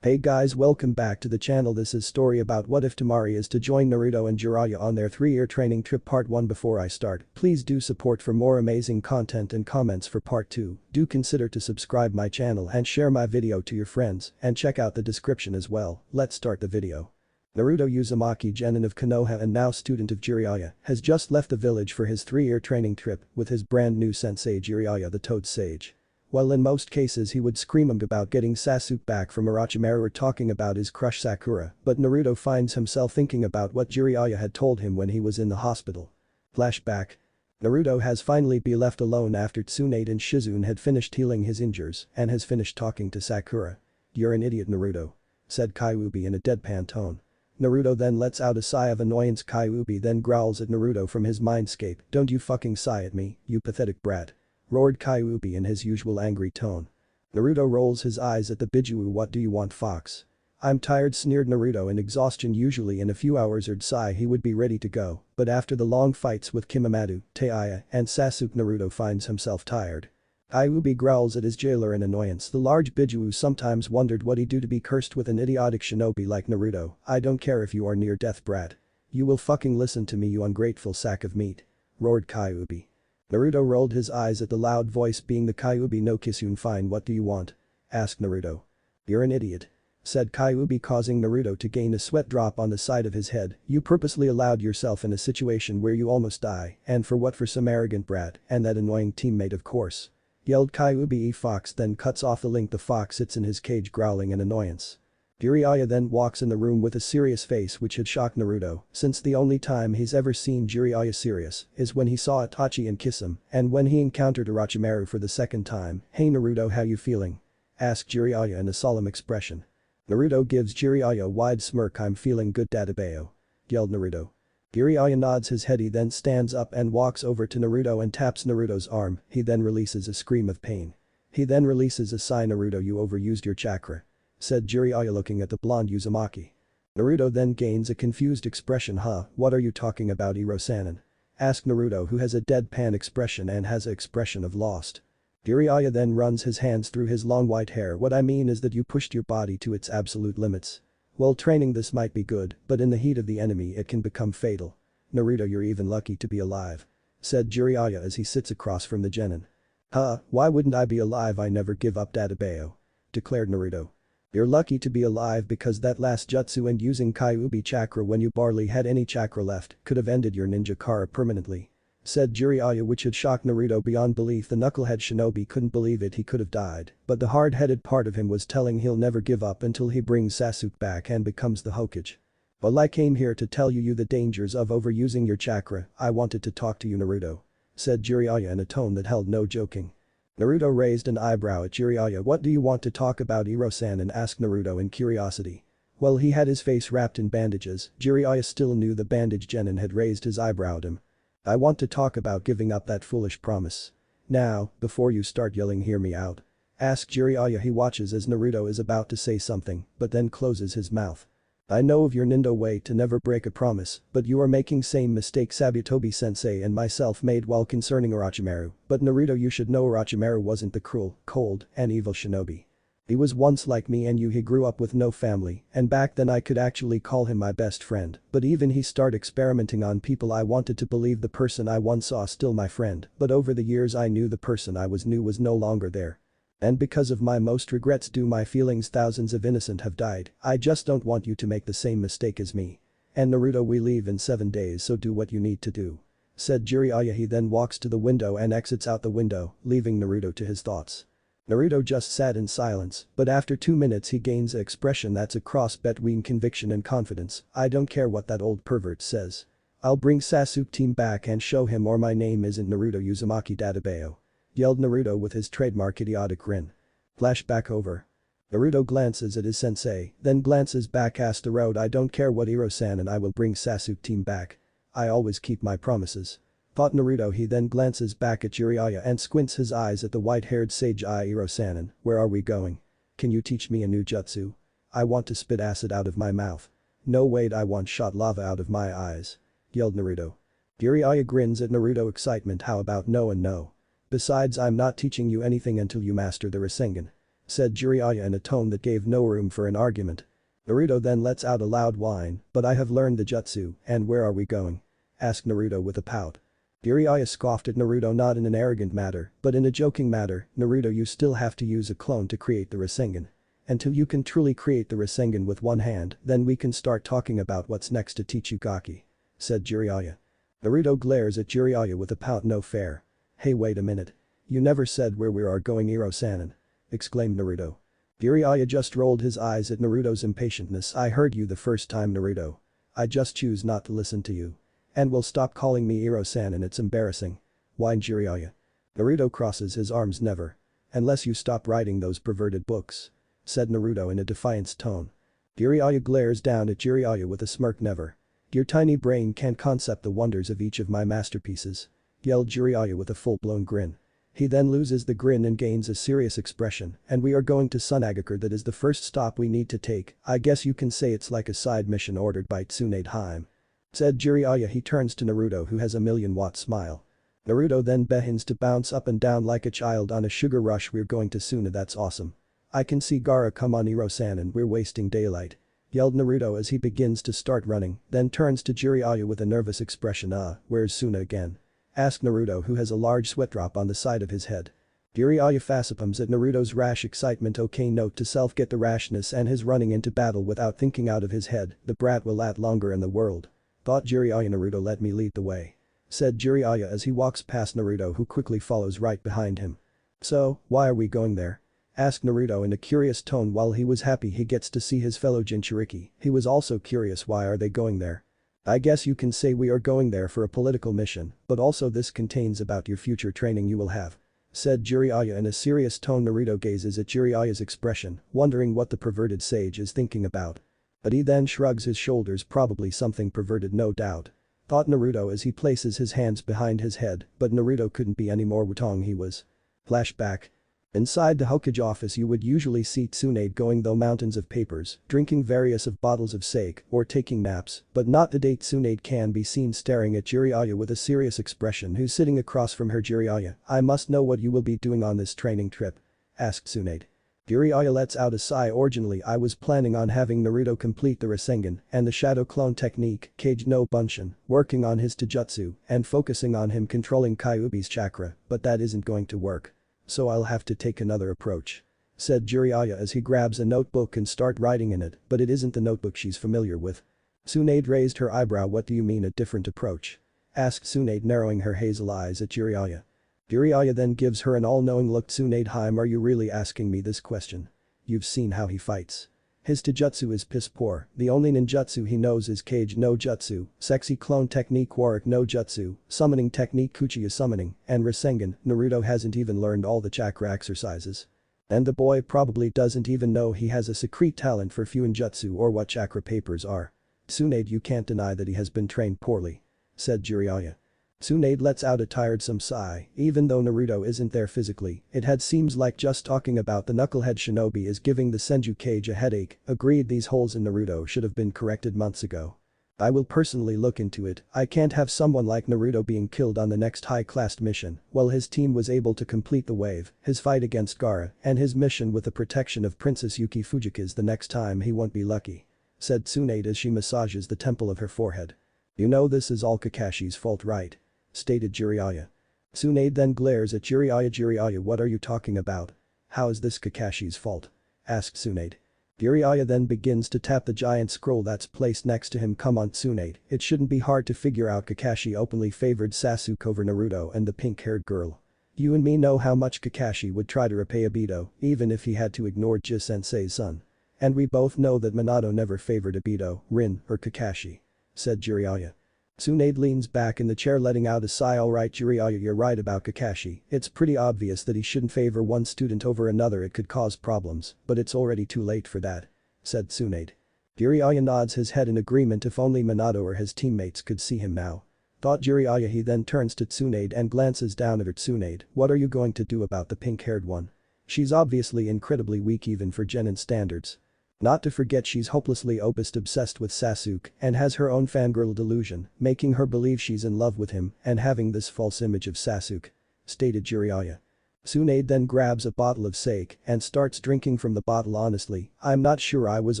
Hey guys, welcome back to the channel. This is story about what if Temari is to join Naruto and Jiraiya on their 3-year training trip. Part 1. Before I start, please do support for more amazing content and comments for part 2. Do consider to subscribe my channel and share my video to your friends and check out the description as well. Let's start the video. Naruto Uzumaki Genin of Konoha and now student of Jiraiya has just left the village for his 3-year training trip with his brand new sensei Jiraiya the Toad Sage. While in most cases he would scream about getting Sasuke back from Orochimaru or talking about his crush Sakura, but Naruto finds himself thinking about what Jiraiya had told him when he was in the hospital. Flashback. Naruto has finally been left alone after Tsunade and Shizune had finished healing his injuries and has finished talking to Sakura. "You're an idiot, Naruto," said Kyuubi in a deadpan tone. Naruto then lets out a sigh of annoyance. Kyuubi then growls at Naruto from his mindscape. "Don't you fucking sigh at me, you pathetic brat," roared Kyuubi in his usual angry tone. Naruto rolls his eyes at the Biju. "What do you want, fox?" "I'm tired," sneered Naruto in exhaustion. Usually in a few hours or so he would be ready to go, but after the long fights with Kimimadu, Taiya, and Sasuke Naruto finds himself tired. Kyuubi growls at his jailer in annoyance. The large Biju sometimes wondered what he'd do to be cursed with an idiotic shinobi like Naruto. "I don't care if you are near death, brat. You will fucking listen to me, you ungrateful sack of meat," roared Kyuubi. Naruto rolled his eyes at the loud voice being the Kyuubi no Kisune. "Fine, what do you want?" asked Naruto. "You're an idiot," said Kyuubi, causing Naruto to gain a sweat drop on the side of his head. "You purposely allowed yourself in a situation where you almost die, and for what? For some arrogant brat and that annoying teammate, of course," yelled Kyuubi. "Fox," then cuts off the link. The fox sits in his cage growling in annoyance. Jiraiya then walks in the room with a serious face which had shocked Naruto, since the only time he's ever seen Jiraiya serious is when he saw Itachi and kiss him and when he encountered Orochimaru for the second time. "Hey Naruto, how you feeling?" asked Jiraiya in a solemn expression. Naruto gives Jiraiya a wide smirk. "I'm feeling good, Dadabayo," yelled Naruto. Jiraiya nods his head. He then stands up and walks over to Naruto and taps Naruto's arm. He then releases a scream of pain. He then releases a sigh. "Naruto, you overused your chakra," said Jiraiya looking at the blonde Uzumaki. Naruto then gains a confused expression. "Huh, what are you talking about, Iro-sanin?" asked Naruto, who has a deadpan expression and has an expression of lost. Jiraiya then runs his hands through his long white hair. "What I mean is that you pushed your body to its absolute limits. While training this might be good, but in the heat of the enemy it can become fatal. Naruto, you're even lucky to be alive," said Jiraiya as he sits across from the genin. "Huh, why wouldn't I be alive? I never give up, Dadabayo," declared Naruto. "You're lucky to be alive because that last jutsu and using Kyuubi chakra when you barely had any chakra left could have ended your ninja kara permanently," said Jiraiya, which had shocked Naruto beyond belief. The knucklehead shinobi couldn't believe it. He could have died, but the hard-headed part of him was telling he'll never give up until he brings Sasuke back and becomes the Hokage. "Well, I came here to tell you the dangers of overusing your chakra. I wanted to talk to you, Naruto," said Jiraiya in a tone that held no joking. Naruto raised an eyebrow at Jiraiya. "What do you want to talk about, Iro-sanin?" asked Naruto in curiosity. While he had his face wrapped in bandages, Jiraiya still knew the bandage genin had raised his eyebrow at him. "I want to talk about giving up that foolish promise." "Now, before you start yelling, hear me out," asked Jiraiya. He watches as Naruto is about to say something, but then closes his mouth. "I know of your Nindo way to never break a promise, but you are making same mistake Sabutobi-sensei and myself made while concerning Orochimaru. But Naruto, you should know Orochimaru wasn't the cruel, cold, and evil shinobi. He was once like me and you. He grew up with no family, and back then I could actually call him my best friend, but even he started experimenting on people. I wanted to believe the person I once saw still my friend, but over the years I knew the person I knew was no longer there. And because of my most regrets due my feelings, thousands of innocent have died. I just don't want you to make the same mistake as me. And Naruto, we leave in 7 days, so do what you need to do," said Jiraiya. He then walks to the window and exits out the window, leaving Naruto to his thoughts. Naruto just sat in silence, but after 2 minutes he gains an expression that's a cross between conviction and confidence. "I don't care what that old pervert says. I'll bring Sasuke team back and show him or my name isn't Naruto Uzumaki Dadabayo," yelled Naruto with his trademark idiotic grin. Flashback over. Naruto glances at his sensei, then glances back at the road. "I don't care what, Iro-sanin, I will bring Sasuke team back. I always keep my promises," thought Naruto. He then glances back at Jiraiya and squints his eyes at the white-haired sage. "Iro-sanin, where are we going? Can you teach me a new jutsu? I want to spit acid out of my mouth." "No, wait, I want shot lava out of my eyes," yelled Naruto. Jiraiya grins at Naruto excitement. "How about no and no? Besides, I'm not teaching you anything until you master the Rasengan," said Jiraiya in a tone that gave no room for an argument. Naruto then lets out a loud whine, but I have learned the jutsu, and where are we going? Asked Naruto with a pout. Jiraiya scoffed at Naruto not in an arrogant manner, but in a joking manner. Naruto, you still have to use a clone to create the Rasengan. Until you can truly create the Rasengan with one hand, then we can start talking about what's next to teach you Gaki. Said Jiraiya. Naruto glares at Jiraiya with a pout. No fair. Hey, wait a minute. You never said where we are going, Iro-sanin. Exclaimed Naruto. Jiraiya just rolled his eyes at Naruto's impatientness. I heard you the first time, Naruto. I just choose not to listen to you. And will stop calling me Iro-sanin, it's embarrassing. Whined Jiraiya. Naruto crosses his arms. Never. Unless you stop writing those perverted books. Said Naruto in a defiance tone. Jiraiya glares down at Jiraiya with a smirk. Never. Your tiny brain can't concept the wonders of each of my masterpieces. Yelled Jiraiya with a full-blown grin. He then loses the grin and gains a serious expression, and we are going to Sunagakure. That is the first stop we need to take. I guess you can say it's like a side mission ordered by Tsunade Haim. Said Jiraiya. He turns to Naruto, who has a million-watt smile. Naruto then begins to bounce up and down like a child on a sugar rush. We're going to Suna, that's awesome. I can see Gaara. Come on, Iro-sanin, we're wasting daylight. Yelled Naruto as he begins to start running, then turns to Jiraiya with a nervous expression. Where's Suna again? Asked Naruto, who has a large sweat drop on the side of his head. Jiraiya facepalms at Naruto's rash excitement. Okay, note to self, get the rashness and his running into battle without thinking out of his head. The brat will last longer in the world. Thought Jiraiya. Naruto, let me lead the way. Said Jiraiya as he walks past Naruto, who quickly follows right behind him. So, why are we going there? Asked Naruto in a curious tone. While he was happy he gets to see his fellow Jinchuriki, he was also curious. Why are they going there? I guess you can say we are going there for a political mission, but also this contains about your future training you will have. Said Jiraiya in a serious tone. Naruto gazes at Jiraiya's expression, wondering what the perverted sage is thinking about. But he then shrugs his shoulders. Probably something perverted, no doubt. Thought Naruto as he places his hands behind his head, but Naruto couldn't be any more Wutong he was. Flashback. Inside the Hokage office you would usually see Tsunade going through mountains of papers, drinking various of bottles of sake, or taking naps, but not today. Tsunade can be seen staring at Jiraiya with a serious expression, who's sitting across from her. Jiraiya, I must know what you will be doing on this training trip. Asked Tsunade. Jiraiya lets out a sigh. Originally I was planning on having Naruto complete the Rasengan and the Shadow Clone technique, Kage no Bunshin, working on his Taijutsu, and focusing on him controlling Kyuubi's chakra, but that isn't going to work. So I'll have to take another approach. Said Jiraiya as he grabs a notebook and start writing in it, but it isn't the notebook she's familiar with. Tsunade raised her eyebrow. What do you mean a different approach? Asked Tsunade, narrowing her hazel eyes at Jiraiya. Jiraiya then gives her an all-knowing look. Tsunade, Haim, are you really asking me this question? You've seen how he fights. His taijutsu is piss poor. The only ninjutsu he knows is Kage no Jutsu, Sexy Clone Technique, Warwick no Jutsu, Summoning Technique, Kuchiya Summoning, and Rasengan. Naruto hasn't even learned all the chakra exercises. And the boy probably doesn't even know he has a secret talent for Fuinjutsu or what chakra papers are. Tsunade, you can't deny that he has been trained poorly. Said Jiraiya. Tsunade lets out a tiresome sigh. Even though Naruto isn't there physically, it had seems like just talking about the knucklehead shinobi is giving the Senju Kage a headache. Agreed, these holes in Naruto should have been corrected months ago. I will personally look into it. I can't have someone like Naruto being killed on the next high-class mission while his team was able to complete the wave, his fight against Gaara, and his mission with the protection of Princess Yuki Fujika's. The next time he won't be lucky. Said Tsunade as she massages the temple of her forehead. You know this is all Kakashi's fault, right? Stated Jiraiya. Tsunade then glares at Jiraiya. Jiraiya, what are you talking about? How is this Kakashi's fault? Asked Tsunade. Jiraiya then begins to tap the giant scroll that's placed next to him. Come on Tsunade, it shouldn't be hard to figure out. Kakashi openly favored Sasuke over Naruto and the pink-haired girl. You and me know how much Kakashi would try to repay Obito, even if he had to ignore Ji-sensei's son. And we both know that Minato never favored Obito, Rin, or Kakashi. Said Jiraiya. Tsunade leans back in the chair, letting out a sigh. Alright Jiraiya, you're right about Kakashi. It's pretty obvious that he shouldn't favor one student over another. It could cause problems, but it's already too late for that. Said Tsunade. Jiraiya nods his head in agreement. If only Minato or his teammates could see him now. Thought Jiraiya. He then turns to Tsunade and glances down at her. Tsunade, what are you going to do about the pink-haired one? She's obviously incredibly weak even for Genin standards. Not to forget she's hopelessly obsessed with Sasuke and has her own fangirl delusion, making her believe she's in love with him and having this false image of Sasuke. Stated Jiraiya. Tsunade then grabs a bottle of sake and starts drinking from the bottle. Honestly, I'm not sure I was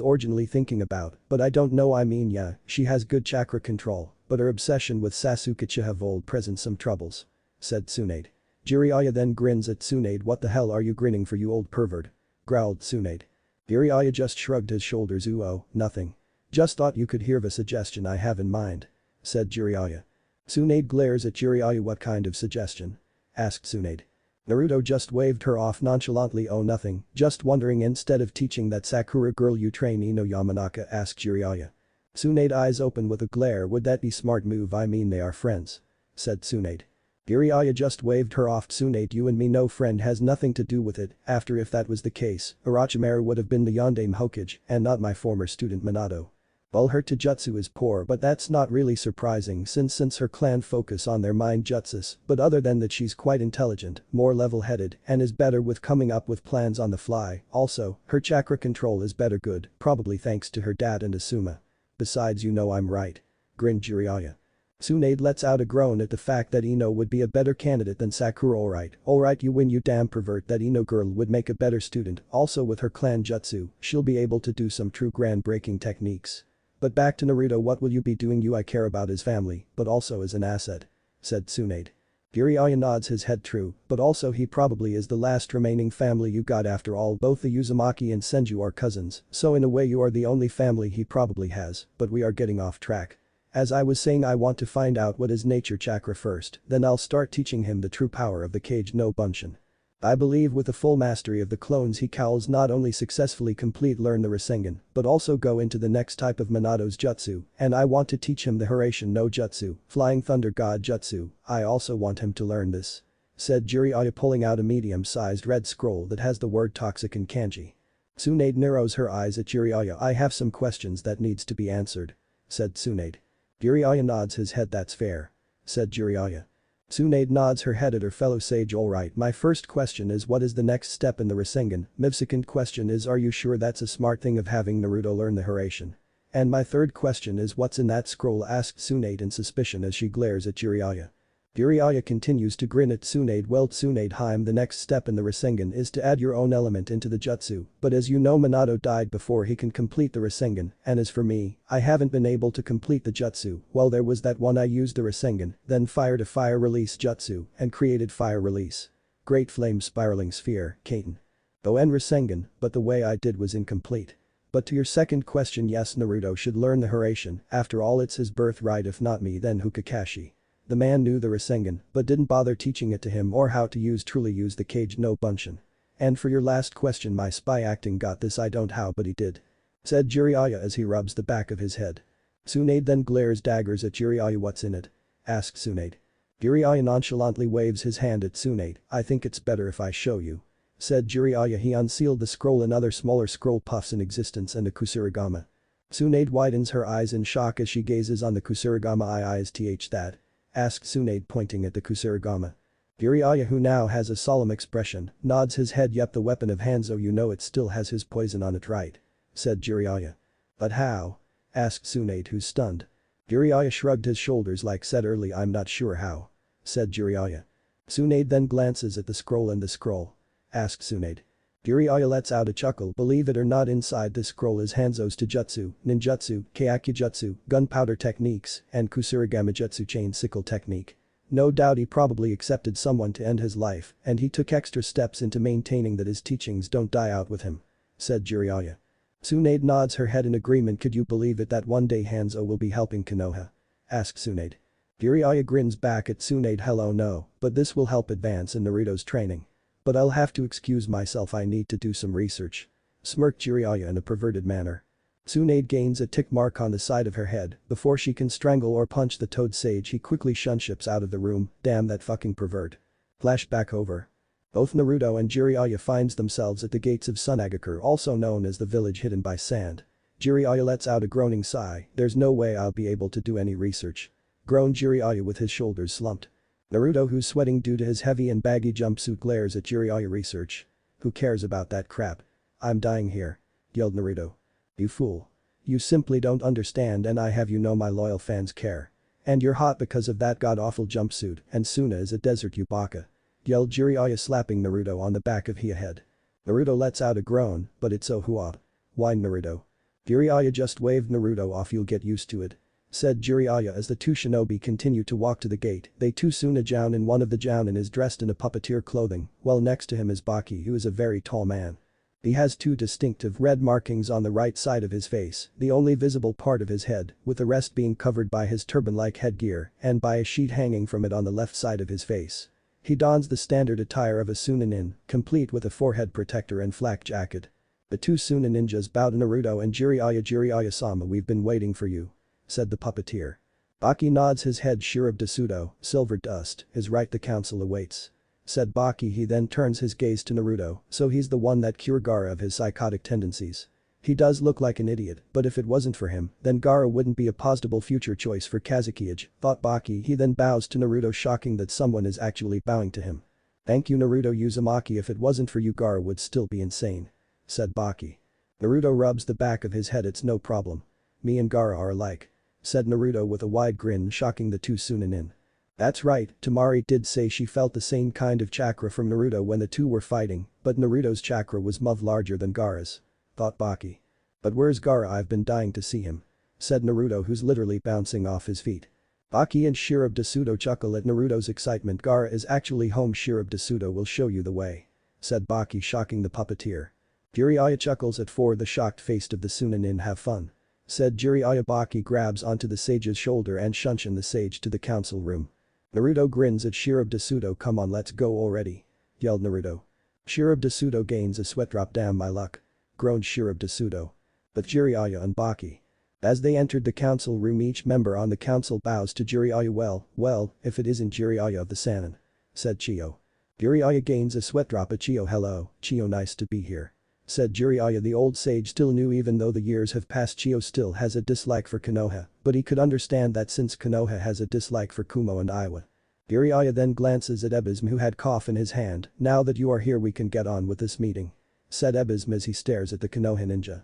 originally thinking about, but I don't know, I mean yeah, she has good chakra control, but her obsession with Sasuke have old present some troubles. Said Tsunade. Jiraiya then grins at Tsunade. What the hell are you grinning for, you old pervert? Growled Tsunade. Jiraiya just shrugged his shoulders. Oh, nothing. Just thought you could hear the suggestion I have in mind. Said Jiraiya. Tsunade glares at Jiraiya. What kind of suggestion? Asked Tsunade. Naruto just waved her off nonchalantly. Oh, nothing, just wondering, instead of teaching that Sakura girl you train Ino Yamanaka, asked Jiraiya. Tsunade eyes open with a glare. Would that be smart move? I mean they are friends. Said Tsunade. Jiraiya just waved her off. Tsunade, you and me no friend has nothing to do with it. After, if that was the case, Orochimaru would have been the Yondaime Hokage and not my former student Minato. Well, her Taijutsu is poor, but that's not really surprising since her clan focus on their mind jutsus, but other than that she's quite intelligent, more level-headed, and is better with coming up with plans on the fly. Also, her chakra control is better, good, probably thanks to her dad and Asuma. Besides, you know I'm right. Grinned Jiraiya. Tsunade lets out a groan at the fact that Ino would be a better candidate than Sakura. Alright you win, you damn pervert. That Ino girl would make a better student, also with her clan jutsu, she'll be able to do some true groundbreaking techniques. But back to Naruto, what will you be doing? You I care about his family, but also as an asset. Said Tsunade. Jiraiya nods his head. True, but also he probably is the last remaining family you got. After all, both the Uzumaki and Senju are cousins, so in a way you are the only family he probably has, but we are getting off track. As I was saying, I want to find out what is nature chakra first, then I'll start teaching him the true power of the Kage no Bunshin. I believe with the full mastery of the clones he can not only successfully learn the Rasengan, but also go into the next type of Minato's jutsu, and I want to teach him the Hiraishin no Jutsu, Flying Thunder God Jutsu. I also want him to learn this. Said Jiraiya, pulling out a medium-sized red scroll that has the word toxic in kanji. Tsunade narrows her eyes at Jiraiya. I have some questions that needs to be answered. Said Tsunade. Jiraiya nods his head. That's fair. Said Jiraiya. Tsunade nods her head at her fellow sage. Alright, my first question is what is the next step in the Rasengan? My second question is are you sure that's a smart thing of having Naruto learn the Hiraishin? And my third question is what's in that scroll? Asked Tsunade in suspicion as she glares at Jiraiya. Jiraiya continues to grin at Tsunade. Well Tsunade, the next step in the Rasengan is to add your own element into the jutsu, but as you know Minato died before he can complete the Rasengan, and as for me, I haven't been able to complete the jutsu. Well, there was that one I used the Rasengan, then fired a fire release jutsu, and created fire release. Great flame spiraling sphere, Kaiten. Though en Rasengan, but the way I did was incomplete. But to your second question, yes, Naruto should learn the Hiraishin, after all it's his birthright, if not me then who? Kakashi. The man knew the Rasengan, but didn't bother teaching it to him or how to truly use the Kage no Bunshin. And for your last question, my spy acting got this. I don't how but he did. Said Jiraiya as he rubs the back of his head. Tsunade then glares daggers at Jiraiya. What's in it? Asked Tsunade. Jiraiya nonchalantly waves his hand at Tsunade. I think it's better if I show you. Said Jiraiya. He unsealed the scroll. Another smaller scroll puffs in existence and a Kusurigama. Tsunade widens her eyes in shock as she gazes on the Kusurigama. Is that? Asked Tsunade pointing at the Kusurigama. Jiraiya, who now has a solemn expression, nods his head. Yep, the weapon of Hanzo, you know it still has his poison on it, right? Said Jiraiya. But how? Asked Tsunade, who's stunned. Jiraiya shrugged his shoulders like said earlier, I'm not sure how. Said Jiraiya. Tsunade then glances at the scroll. And the scroll? Asked Tsunade. Jiraiya lets out a chuckle. Believe it or not, inside this scroll is Hanzo's Taijutsu, Ninjutsu, Kyakkujutsu, gunpowder techniques, and Kusurigama Jutsu chain sickle technique. No doubt he probably accepted someone to end his life, and he took extra steps into maintaining that his teachings don't die out with him. Said Jiraiya. Tsunade nods her head in agreement. Could you believe it that one day Hanzo will be helping Konoha? Asked Tsunade. Jiraiya grins back at Tsunade. Hello, no, but this will help advance in Naruto's training. But I'll have to excuse myself, I need to do some research. Smirked Jiraiya in a perverted manner. Tsunade gains a tick mark on the side of her head. Before she can strangle or punch the toad sage, he quickly shunships out of the room. Damn that fucking pervert. Flashback over. Both Naruto and Jiraiya finds themselves at the gates of Sunagakure, also known as the village hidden by sand. Jiraiya lets out a groaning sigh. There's no way I'll be able to do any research. Groaned Jiraiya with his shoulders slumped. Naruto, who's sweating due to his heavy and baggy jumpsuit, glares at Jiraiya. Research? Who cares about that crap? I'm dying here. Yelled Naruto. You fool. You simply don't understand, and I have you know my loyal fans care. And you're hot because of that god-awful jumpsuit, and Suna is a desert you baka. yelled Jiraiya slapping Naruto on the back of his head. Naruto lets out a groan, but it's so what? Whined Naruto. Jiraiya just waved Naruto off, you'll get used to it. Said Jiraiya as the two shinobi continue to walk to the gate. They too soon a jounin, one of the jounin is dressed in a puppeteer clothing, while next to him is Baki, who is a very tall man. He has two distinctive red markings on the right side of his face, the only visible part of his head, with the rest being covered by his turban-like headgear and by a sheet hanging from it on the left side of his face. He dons the standard attire of a Sunanin, complete with a forehead protector and flak jacket. The two Sunan ninjas bow to Naruto and Jiraiya. Jiraiya-sama, we've been waiting for you. Said the puppeteer. Baki nods his head. Shirab Dasudo, silver dust, is right, the council awaits. Said Baki. He then turns his gaze to Naruto, so he's the one that cured Gaara of his psychotic tendencies. He does look like an idiot, but if it wasn't for him, then Gaara wouldn't be a possible future choice for Kazekage, thought Baki. He then bows to Naruto, shocking that someone is actually bowing to him. Thank you Naruto Uzumaki, if it wasn't for you Gaara would still be insane. Said Baki. Naruto rubs the back of his head. It's no problem. Me and Gaara are alike. Said Naruto with a wide grin, shocking the two Sunanin. That's right, Temari did say she felt the same kind of chakra from Naruto when the two were fighting, but Naruto's chakra was much larger than Gaara's. Thought Baki. But where's Gaara? I've been dying to see him. Said Naruto, who's literally bouncing off his feet. Baki and Shirab Dasudo chuckle at Naruto's excitement. Gaara is actually home. Shirab Dasudo will show you the way. Said Baki, shocking the puppeteer. Jiraiya chuckles at the shocked face of the Sunanin. Have fun. Said Jiraiya. Baki grabs onto the sage's shoulder and shunshin the sage to the council room. Naruto grins at Shirab Dasudo. Come on, let's go already. Yelled Naruto. Shirab Dasudo gains a sweat drop. Damn my luck. Groaned Shirab Dasudo. But Jiraiya and Baki. As they entered the council room, each member on the council bows to Jiraiya. Well, if it isn't Jiraiya of the Sannin. Said Chiyo. Jiraiya gains a sweat drop at Chiyo. Hello, Chiyo, nice to be here. Said Jiraiya. The old sage still knew even though the years have passed Chiyo still has a dislike for Konoha, but he could understand that since Konoha has a dislike for Kumo and Iwa. Jiraiya then glances at Ebizm, who had cough in his hand. Now that you are here we can get on with this meeting. Said Ebizm as he stares at the Konoha ninja.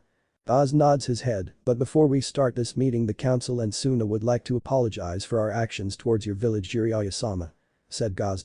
Oz nods his head, but before we start this meeting the council and Suna would like to apologize for our actions towards your village Jiraiya-sama. Said Gaz.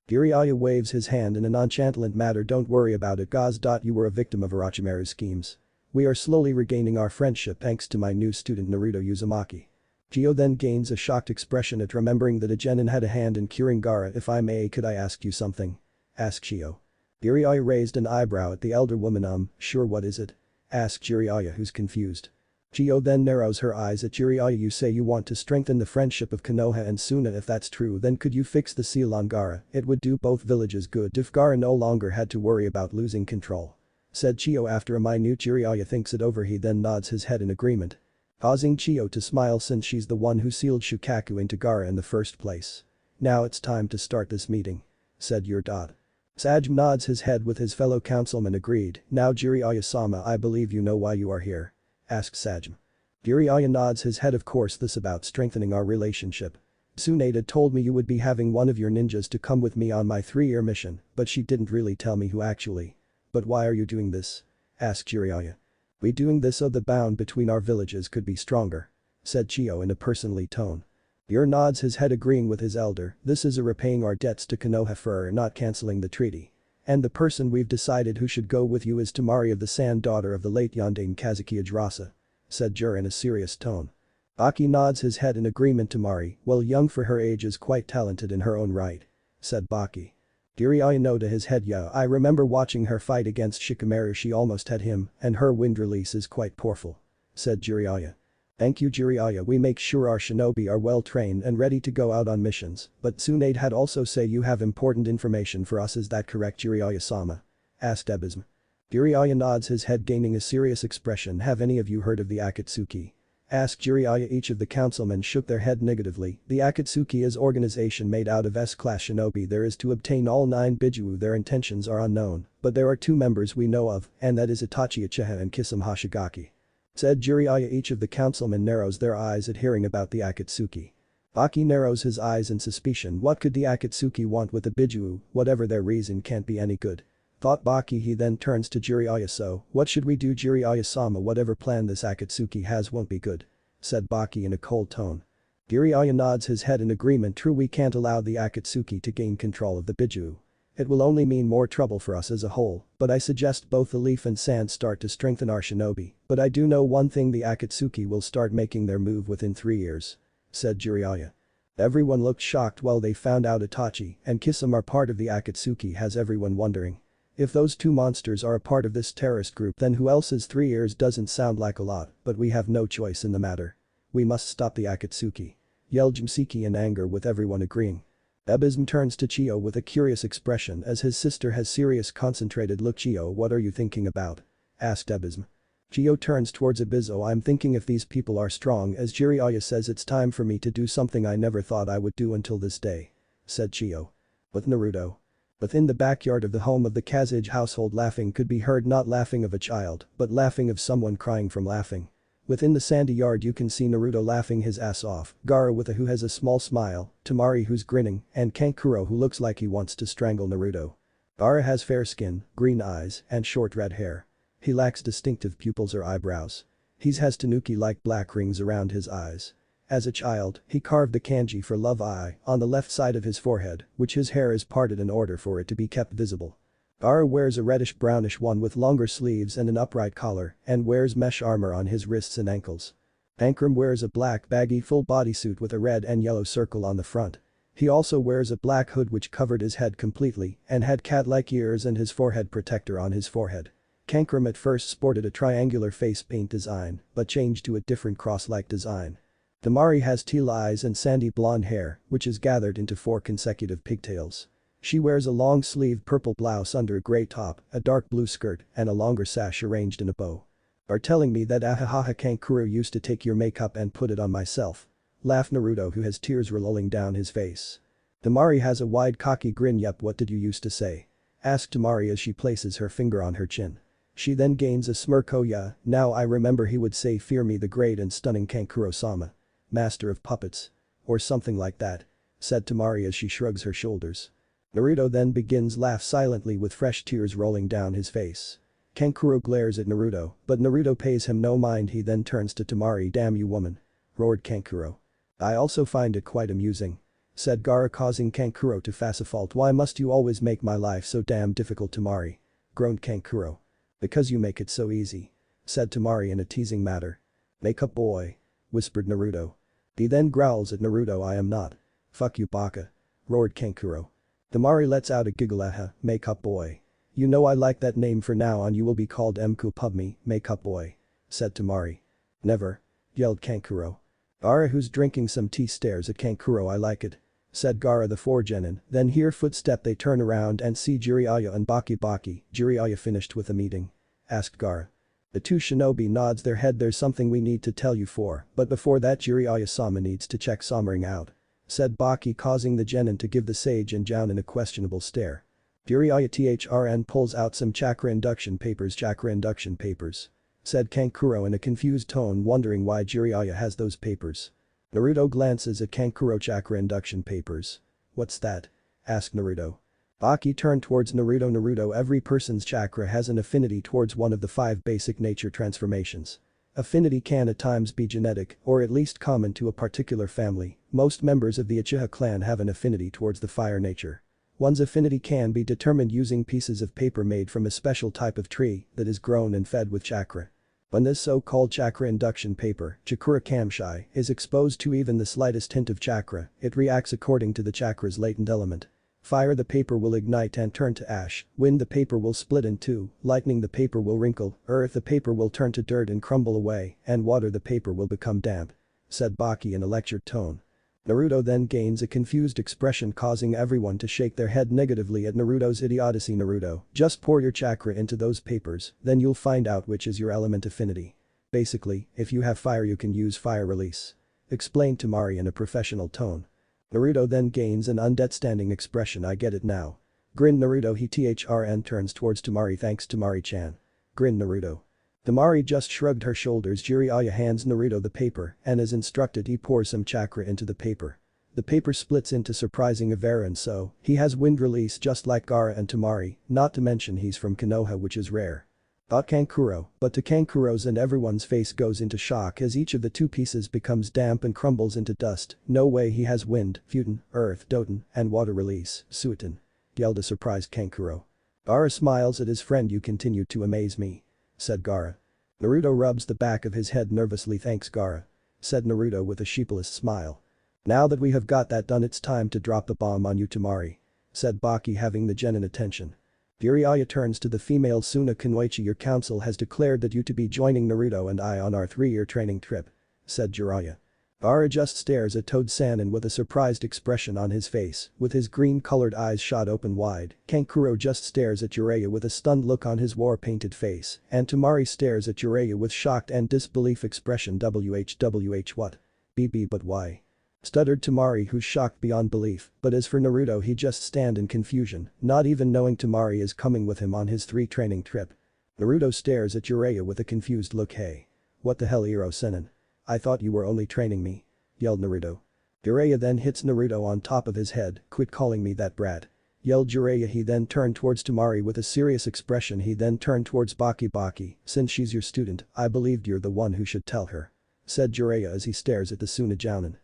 Jiraiya waves his hand in a nonchalant manner. Don't worry about it Gaz. You were a victim of Orochimaru's schemes. We are slowly regaining our friendship thanks to my new student Naruto Uzumaki. Chiyo then gains a shocked expression at remembering that a genin had a hand in curing Gaara. If I may, could I ask you something? Asked Chiyo. Jiraiya raised an eyebrow at the elder woman. Sure, what is it? Asked Jiraiya, who's confused. Chiyo then narrows her eyes at Jiraiya. You say you want to strengthen the friendship of Konoha and Suna. If that's true, then could you fix the seal on Gaara? It would do both villages good if Gaara no longer had to worry about losing control. Said Chiyo. After a minute Jiraiya thinks it over, he then nods his head in agreement. Causing Chiyo to smile since she's the one who sealed Shukaku into Gaara in the first place. Now it's time to start this meeting. Said your. Sajm nods his head with his fellow councilman agreed. Now Jiraiya-sama, I believe you know why you are here. Asked Sajm. Jiraiya nods his head. Of course, this about strengthening our relationship. Tsunade told me you would be having one of your ninjas to come with me on my 3-year mission, but she didn't really tell me who actually. But why are you doing this? Asked Jiraiya. We doing this so the bond between our villages could be stronger. Said Chiyo in a personally tone. Yor nods his head agreeing with his elder. This is a repaying our debts to Konoha for not cancelling the treaty. And the person we've decided who should go with you is Temari of the Sand, daughter of the late Yondaime Kazekage Rasa. Said Jur in a serious tone. Aki nods his head in agreement. Temari, well, young for her age, is quite talented in her own right. Said Baki. Jiraiya nodded his head. Yeah, I remember watching her fight against Shikamaru. She almost had him, and her wind release is quite powerful. Said Jiraiya. Thank you Jiraiya, we make sure our shinobi are well trained and ready to go out on missions, but Tsunade had also say you have important information for us, is that correct Jiraiya-sama? Asked Ebizm. Jiraiya nods his head gaining a serious expression. Have any of you heard of the Akatsuki? Asked Jiraiya. Each of the councilmen shook their head negatively. The Akatsuki is organization made out of S-class shinobi. There is to obtain all 9 Bijuu. Their intentions are unknown, but there are 2 members we know of, and that is Itachi Uchiha and Kisame Hoshigaki. Said Jiraiya. Each of the councilmen narrows their eyes at hearing about the Akatsuki. Baki narrows his eyes in suspicion. What could the Akatsuki want with the Bijuu? Whatever their reason can't be any good. Thought Baki. He then turns to Jiraiya. So, what should we do Jiraiya-sama? Whatever plan this Akatsuki has won't be good. Said Baki in a cold tone. Jiraiya nods his head in agreement. True, we can't allow the Akatsuki to gain control of the Bijuu. It will only mean more trouble for us as a whole, but I suggest both the leaf and sand start to strengthen our shinobi, but I do know one thing, the Akatsuki will start making their move within 3 years," said Jiraiya. Everyone looked shocked while they found out Itachi and Kisame are part of the Akatsuki, has everyone wondering. If those two monsters are a part of this terrorist group, then who else is 3 years? Doesn't sound like a lot, but we have no choice in the matter. "We must stop the Akatsuki," yelled Jimsiki in anger, with everyone agreeing. Abism turns to Chio with a curious expression as his sister has serious concentrated look. "Chio, what are you thinking about?" asked Abism. Chio turns towards Abizo. "I'm thinking if these people are strong as Jiraiya says, it's time for me to do something I never thought I would do until this day," said Chio. "With Naruto." Within the backyard of the home of the Kazage household, laughing could be heard, not laughing of a child, but laughing of someone crying from laughing. Within the sandy yard you can see Naruto laughing his ass off, Gaara with a who has a small smile, Temari who's grinning, and Kankuro who looks like he wants to strangle Naruto. Gaara has fair skin, green eyes, and short red hair. He lacks distinctive pupils or eyebrows. He has tanuki-like black rings around his eyes. As a child, he carved the kanji for love eye on the left side of his forehead, which his hair is parted in order for it to be kept visible. Gaara wears a reddish-brownish one with longer sleeves and an upright collar, and wears mesh armor on his wrists and ankles. Ankrum wears a black baggy full bodysuit with a red and yellow circle on the front. He also wears a black hood which covered his head completely and had cat-like ears and his forehead protector on his forehead. Kankrum at first sported a triangular face paint design, but changed to a different cross-like design. Temari has teal eyes and sandy blonde hair, which is gathered into 4 consecutive pigtails. She wears a long-sleeved purple blouse under a grey top, a dark blue skirt, and a longer sash arranged in a bow. "Are telling me that ahahaha Kankuro used to take your makeup and put it on myself?" laughed Naruto, who has tears rolling down his face. Temari has a wide cocky grin. "Yep, what did you used to say?" asked Temari as she places her finger on her chin. She then gains a smirk. "Oh yeah, now I remember, he would say, 'Fear me, the great and stunning Kankuro-sama. Master of puppets.' Or something like that," said Temari as she shrugs her shoulders. Naruto then begins laugh silently with fresh tears rolling down his face. Kankuro glares at Naruto, but Naruto pays him no mind. He then turns to Temari. "Damn you, woman," roared Kankuro. "I also find it quite amusing," said Gaara, causing Kankuro to face a fault. "Why must you always make my life so damn difficult, Temari?" groaned Kankuro. "Because you make it so easy," said Temari in a teasing manner. "Makeup boy," whispered Naruto. He then growls at Naruto. "I am not." "Fuck you, baka," roared Kankuro. Temari lets out a giggle. "Makeup boy. You know I like that name. For now on you will be called Mku Pubme, Makeup boy," said Temari. "Never," yelled Kankuro. Gaara, who's drinking some tea, stares at Kankuro. "I like it," said Gaara the 4 genin, then hear footstep. They turn around and see Jiraiya and Baki. "Jiraiya finished with the meeting?" asked Gaara. The 2 shinobi nods their head. "There's something we need to tell you but before that Jiraiya-sama needs to check Sommering out," said Baki, causing the genin to give the sage and Jounin a questionable stare. Jiraiya thrn pulls out some chakra induction papers. "Chakra induction papers?" said Kankuro in a confused tone, wondering why Jiraiya has those papers. Naruto glances at Kankuro. "Chakra induction papers? What's that?" asked Naruto. Baki turned towards Naruto. "Naruto, every person's chakra has an affinity towards one of the 5 basic nature transformations. Affinity can at times be genetic, or at least common to a particular family. Most members of the Uchiha clan have an affinity towards the fire nature. One's affinity can be determined using pieces of paper made from a special type of tree that is grown and fed with chakra. When this so-called chakra induction paper, Chakura Kamshai, is exposed to even the slightest hint of chakra, it reacts according to the chakra's latent element. Fire, the paper will ignite and turn to ash. Wind, the paper will split in 2. Lightning, the paper will wrinkle. Earth, the paper will turn to dirt and crumble away. And water, the paper will become damp," said Baki in a lectured tone. Naruto then gains a confused expression, causing everyone to shake their head negatively at Naruto's idiocy. "Naruto, just pour your chakra into those papers, then you'll find out which is your element affinity. Basically, if you have fire you can use fire release," explained Temari in a professional tone. Naruto then gains an understanding expression. "I get it now," grinned Naruto. He thrn turns towards Temari. "Thanks, Temari-chan," grinned Naruto. Temari just shrugged her shoulders. Jiraiya hands Naruto the paper, and as instructed he pours some chakra into the paper. The paper splits into surprising avera, so he has wind release just like Gaara and Temari, not to mention he's from Konoha, which is rare. Thought Kankuro, but to Kankuro's and everyone's face goes into shock as each of the 2 pieces becomes damp and crumbles into dust. No way, he has wind, Futon, earth, Doton, and water release, Suiton. yelled a surprised Kankuro. Gaara smiles at his friend. You continue to amaze me, said Gaara. Naruto rubs the back of his head nervously. Thanks Gaara, said Naruto with a sheepless smile. Now that we have got that done it's time to drop the bomb on you Temari, said Baki having the genin attention. Jiraiya turns to the female Suna Kunoichi. Your council has declared that you to be joining Naruto and I on our 3-year training trip, said Jiraiya. Gaara just stares at Toad-san and with a surprised expression on his face, with his green-colored eyes shot open wide, Kankuro just stares at Jiraiya with a stunned look on his war-painted face, and Temari stares at Jiraiya with shocked and disbelief expression. WHWH what? BB but why? Stuttered Temari who's shocked beyond belief, but as for Naruto he just stand in confusion, not even knowing Temari is coming with him on his 3 training trip. Naruto stares at Jiraiya with a confused look. Hey. What the hell Iro Senin? I thought you were only training me, yelled Naruto. Jiraiya then hits Naruto on top of his head. Quit calling me that brat, yelled Jiraiya. He then turned towards Temari with a serious expression. He then turned towards Baki. Since she's your student, I believed you're the one who should tell her, said Jiraiya as he stares at the Suna Jounin.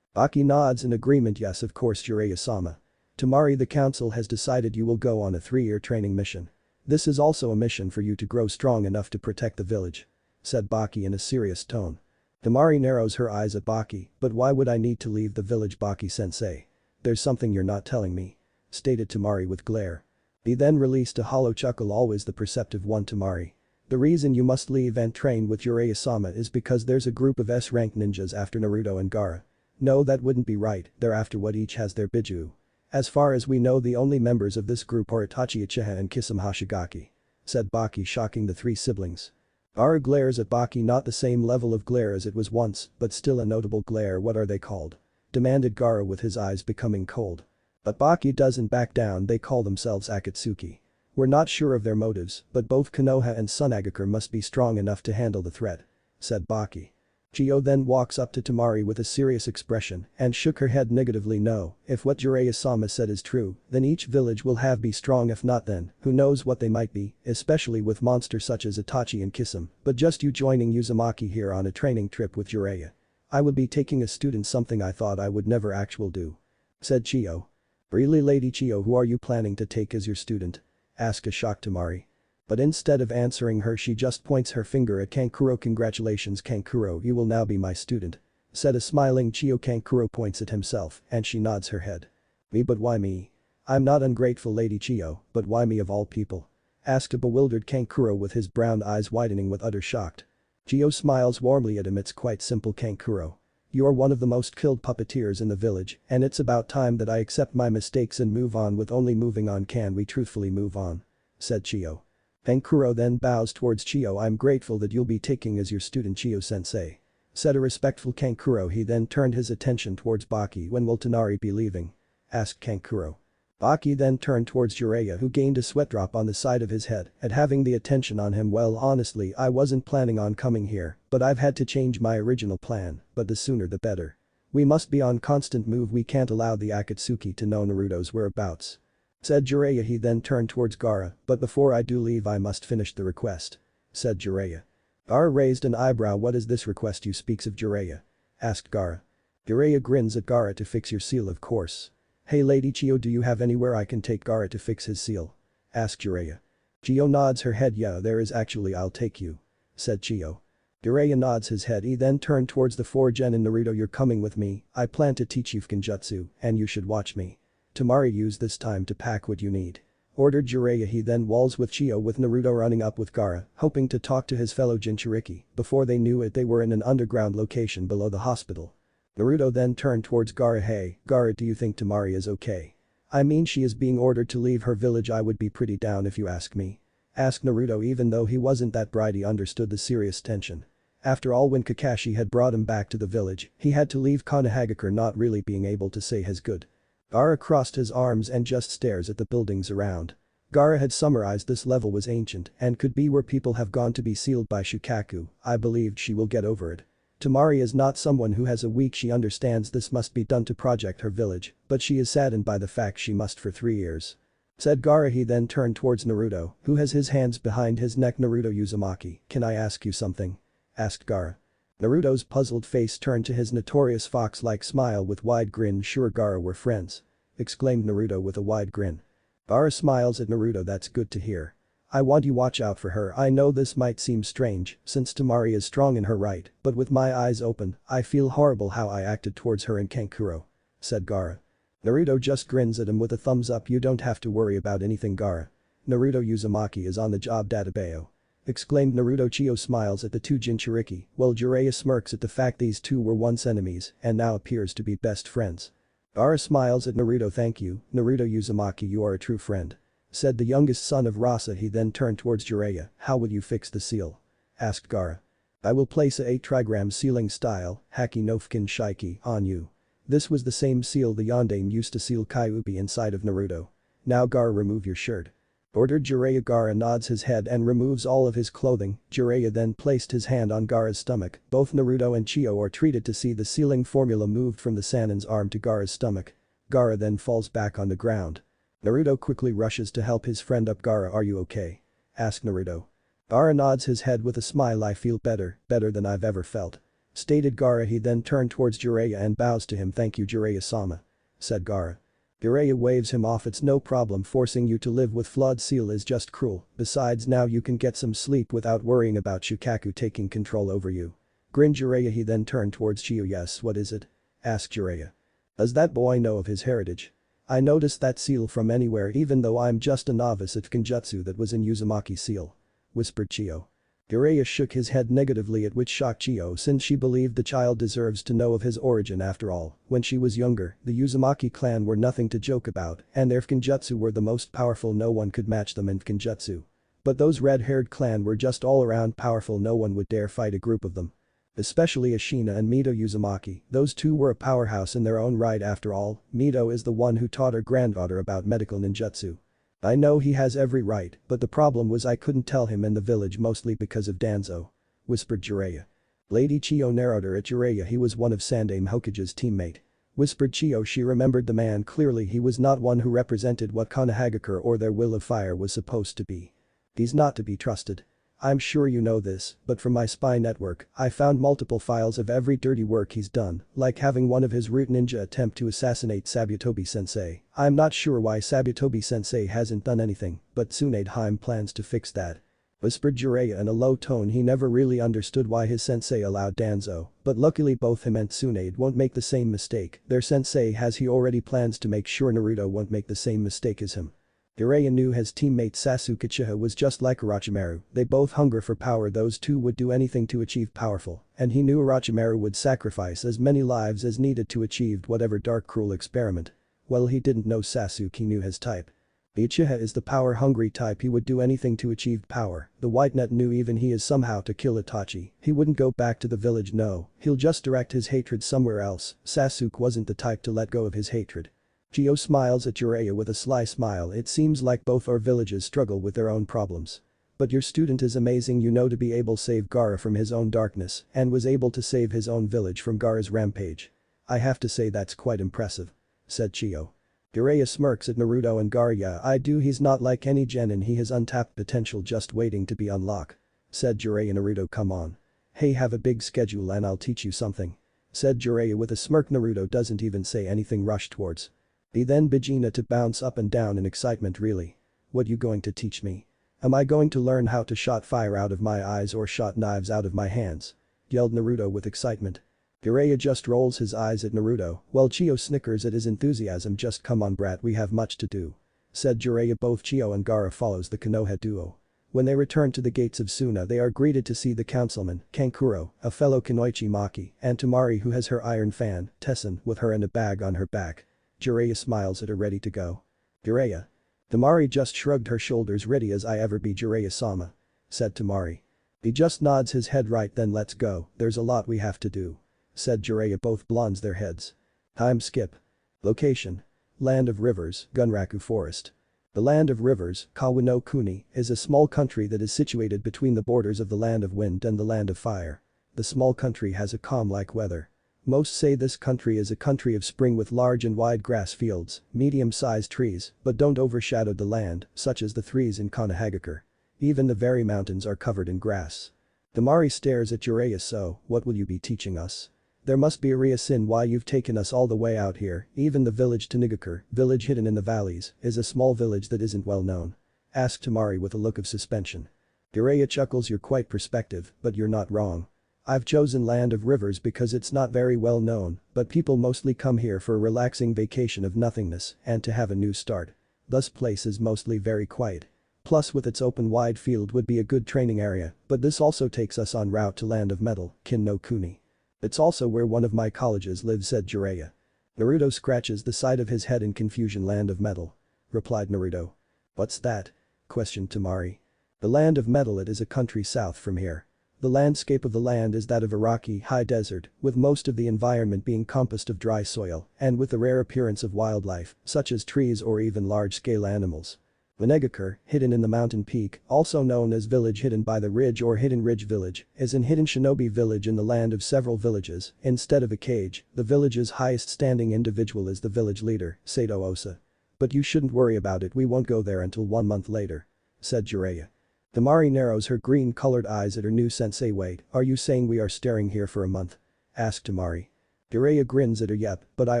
Baki nods in agreement. Yes of course Jiraiya-sama. Temari, the council has decided you will go on a 3-year training mission. This is also a mission for you to grow strong enough to protect the village, said Baki in a serious tone. Temari narrows her eyes at Baki. But why would I need to leave the village Baki-sensei? There's something you're not telling me, stated Temari with glare. He then released a hollow chuckle. Always the perceptive one Temari. The reason you must leave and train with Jiraiya-sama is because there's a group of S-rank ninjas after Naruto and Gaara. No, that wouldn't be right. They're after what each has their Biju. As far as we know the only members of this group are Itachi Uchiha and Kisame Hashigaki, said Baki, shocking the 3 siblings. Gaara glares at Baki. Not the same level of glare as it was once, but still a notable glare. What are they called? Demanded Gaara with his eyes becoming cold. But Baki doesn't back down. They call themselves Akatsuki. We're not sure of their motives, but both Konoha and Tsunagakure must be strong enough to handle the threat, said Baki. Chio then walks up to Temari with a serious expression and shook her head negatively. No, if what Jiraiya-sama said is true, then each village will have be strong. If not then, who knows what they might be, especially with monsters such as Itachi and Kisame. But just you joining Uzumaki here on a training trip with Jiraiya. I would be taking a student, something I thought I would never actually do, said Chio. Really Lady Chio, who are you planning to take as your student? Asked a shocked Temari. But instead of answering her she just points her finger at Kankuro. Congratulations Kankuro, you will now be my student, said a smiling Chio. Kankuro points at himself and she nods her head. Me, but why me? I'm not ungrateful Lady Chio, but why me of all people? Asked a bewildered Kankuro with his brown eyes widening with utter shocked. Chio smiles warmly at him. It's quite simple Kankuro. You are one of the most killed puppeteers in the village and it's about time that I accept my mistakes and move on with only moving on can we truthfully move on, said Chio. Kankuro then bows towards Chio. I'm grateful that you'll be taking as your student Chio-sensei, said a respectful Kankuro. He then turned his attention towards Baki. When will Tonari be leaving? Asked Kankuro. Baki then turned towards Jiraiya, who gained a sweat drop on the side of his head at having the attention on him. Well honestly I wasn't planning on coming here, but I've had to change my original plan, but the sooner the better. We must be on constant move. We can't allow the Akatsuki to know Naruto's whereabouts, said Jiraiya. He then turned towards Gaara. But before I do leave I must finish the request, said Jiraiya. Gaara raised an eyebrow. What is this request you speaks of Jiraiya? Asked Gaara. Jiraiya grins at Gaara. To fix your seal of course. Hey Lady Chio, do you have anywhere I can take Gaara to fix his seal? Asked Jiraiya. Chio nods her head. Yeah there is actually, I'll take you, said Chio. Jiraiya nods his head. He then turned towards the 4 genin. Naruto, you're coming with me. I plan to teach you Fukinjutsu and you should watch me. Temari, use this time to pack what you need, ordered Jiraiya. He then walls with Chio with Naruto running up with Gaara, hoping to talk to his fellow Jinchuriki. Before they knew it they were in an underground location below the hospital. Naruto then turned towards Gaara. Hey, Gaara, do you think Temari is okay? I mean she is being ordered to leave her village. I would be pretty down if you ask me, asked Naruto. Even though he wasn't that bright he understood the serious tension. After all, when Kakashi had brought him back to the village, he had to leave Konohagakure not really being able to say his good. Gaara crossed his arms and just stares at the buildings around. Gaara had summarized this level was ancient and could be where people have gone to be sealed by Shukaku. I believed she will get over it. Temari is not someone who has a weak. She understands this must be done to project her village, but she is saddened by the fact she must for 3 years, said Gaara. He then turned towards Naruto, who has his hands behind his neck. Naruto Uzumaki, can I ask you something? Asked Gaara. Naruto's puzzled face turned to his notorious fox-like smile with wide grin. Sure Gaara, we're friends, exclaimed Naruto with a wide grin. Gaara smiles at Naruto. That's good to hear. I want you watch out for her. I know this might seem strange since Temari is strong in her right, but with my eyes open, I feel horrible how I acted towards her and Kankuro," said Gaara. Naruto just grins at him with a thumbs up. "You don't have to worry about anything, Gaara. Naruto Uzumaki is on the job, Databayo," exclaimed Naruto. Chio smiles at the two Jinchuriki, while Jiraiya smirks at the fact these two were once enemies and now appears to be best friends. Gaara smiles at Naruto. "Thank you, Naruto Uzumaki, you are a true friend," said the youngest son of Rasa. He then turned towards Jiraiya. "How will you fix the seal?" asked Gaara. "I will place a 8 trigram sealing style, Haki no Fukin Shiki, on you." This was the same seal the Yondaime used to seal Kyuubi inside of Naruto. "Now Gaara, remove your shirt," ordered Jiraiya. Gaara nods his head and removes all of his clothing. Jiraiya then placed his hand on Gaara's stomach. Both Naruto and Chio are treated to see the sealing formula moved from the Sanin's arm to Gaara's stomach. Gaara then falls back on the ground. Naruto quickly rushes to help his friend up. "Gaara, are you okay?" asked Naruto. Gaara nods his head with a smile. "I feel better than I've ever felt," stated Gaara. He then turned towards Jiraiya and bows to him. "Thank you, Jiraiya-sama," said Gaara. Jiraiya waves him off. "It's no problem. Forcing you to live with flawed seal is just cruel. Besides, now you can get some sleep without worrying about Shukaku taking control over you," grinned Jiraiya. He then turned towards Chio. "Yes, what is it?" asked Jiraiya. "Does that boy know of his heritage? I noticed that seal from anywhere even though I'm just a novice at Fukinjutsu that was in Uzumaki's seal," whispered Chio. Jiraiya shook his head negatively, at which shocked Chio since she believed the child deserves to know of his origin. After all, when she was younger, the Uzumaki clan were nothing to joke about and their Fukinjutsu were the most powerful. No one could match them in Fukinjutsu. But those red-haired clan were just all around powerful. No one would dare fight a group of them. Especially Ashina and Mito Uzumaki, those two were a powerhouse in their own right. After all, Mito is the one who taught her granddaughter about medical ninjutsu. "I know he has every right, but the problem was I couldn't tell him in the village mostly because of Danzo," whispered Jiraiya. Lady Chio narrowed her at Jiraiya. "He was one of Sandaime Hokage's teammate," whispered Chio. She remembered the man clearly. He was not one who represented what Konohagakure or their will of fire was supposed to be. He's not to be trusted. I'm sure you know this, but from my spy network, I found multiple files of every dirty work he's done, like having one of his root ninja attempt to assassinate Sabutobi-sensei. I'm not sure why Sabutobi-sensei hasn't done anything, but Tsunadeheim plans to fix that," whispered Jiraiya in a low tone. He never really understood why his sensei allowed Danzo, but luckily both him and Tsunade won't make the same mistake. Their sensei has he already plans to make sure Naruto won't make the same mistake as him. Jiraiya knew his teammate Sasuke Uchiha was just like Orochimaru. They both hunger for power. Those two would do anything to achieve powerful, and he knew Orochimaru would sacrifice as many lives as needed to achieve whatever dark cruel experiment. Well, he didn't know Sasuke knew his type. Uchiha is the power-hungry type. He would do anything to achieve power. The White Net knew even he is somehow to kill Itachi. He wouldn't go back to the village. No, he'll just direct his hatred somewhere else. Sasuke wasn't the type to let go of his hatred. Chio smiles at Jiraiya with a sly smile. "It seems like both our villages struggle with their own problems. But your student is amazing, you know, to be able to save Gaara from his own darkness and was able to save his own village from Gaara's rampage. I have to say that's quite impressive," said Chio. Jiraiya smirks at Naruto and Gaara. "Yeah, I do. He's not like any genin. He has untapped potential just waiting to be unlocked," said Jiraiya. "Naruto, come on. Hey, have a big schedule and I'll teach you something," said Jiraiya with a smirk. Naruto doesn't even say anything. Rush towards. He then began to bounce up and down in excitement. "Really? What you going to teach me? Am I going to learn how to shot fire out of my eyes or shot knives out of my hands?" yelled Naruto with excitement. Jiraiya just rolls his eyes at Naruto, while Chio snickers at his enthusiasm. "Just come on, brat, we have much to do," said Jiraiya. Both Chio and Gaara follows the Konoha duo. When they return to the gates of Suna, they are greeted to see the councilman, Kankuro, a fellow Kunoichi Maki, and Temari, who has her iron fan, Tessin, with her and a bag on her back. Jiraiya smiles at her. "Ready to go?" "Jiraiya?" Temari just shrugged her shoulders. "Ready as I ever be, Jiraiya-sama," said Temari. He just nods his head. "Right then, let's go, there's a lot we have to do," said Jiraiya. Both blondes their heads. Time skip. Location: Land of Rivers, Gunraku Forest. The Land of Rivers, Kawa no Kuni, is a small country that is situated between the borders of the Land of Wind and the Land of Fire. The small country has a calm-like weather. Most say this country is a country of spring with large and wide grass fields, medium-sized trees, but don't overshadow the land, such as the trees in Konohagakure. Even the very mountains are covered in grass. Temari stares at Jiraiya. "So, what will you be teaching us?" There must be a reason why you've taken us all the way out here, even the village Tanigakure, village hidden in the valleys, is a small village that isn't well known. Asked Temari with a look of suspension. Jiraiya chuckles. You're quite perspective, but you're not wrong. I've chosen Land of Rivers because it's not very well known, but people mostly come here for a relaxing vacation of nothingness and to have a new start. Thus place is mostly very quiet. Plus with its open wide field would be a good training area, but this also takes us en route to Land of Metal, Kin no Kuni. It's also where one of my colleges lives, said Jiraiya. Naruto scratches the side of his head in confusion. Land of Metal. Replied Naruto. What's that? Questioned Temari. The Land of Metal. It is a country south from here. The landscape of the land is that of a rocky, high desert, with most of the environment being composed of dry soil, and with the rare appearance of wildlife, such as trees or even large-scale animals. Venegakure, hidden in the mountain peak, also known as village hidden by the ridge or hidden ridge village, is an hidden shinobi village in the land of several villages. Instead of a cage, the village's highest standing individual is the village leader, Sato Osa. But you shouldn't worry about it, we won't go there until 1 month later. Said Jiraiya. Temari narrows her green-colored eyes at her new sensei. Wait, are you saying we are staying here for a month? Asked Temari. Jiraiya grins at her. Yep, but I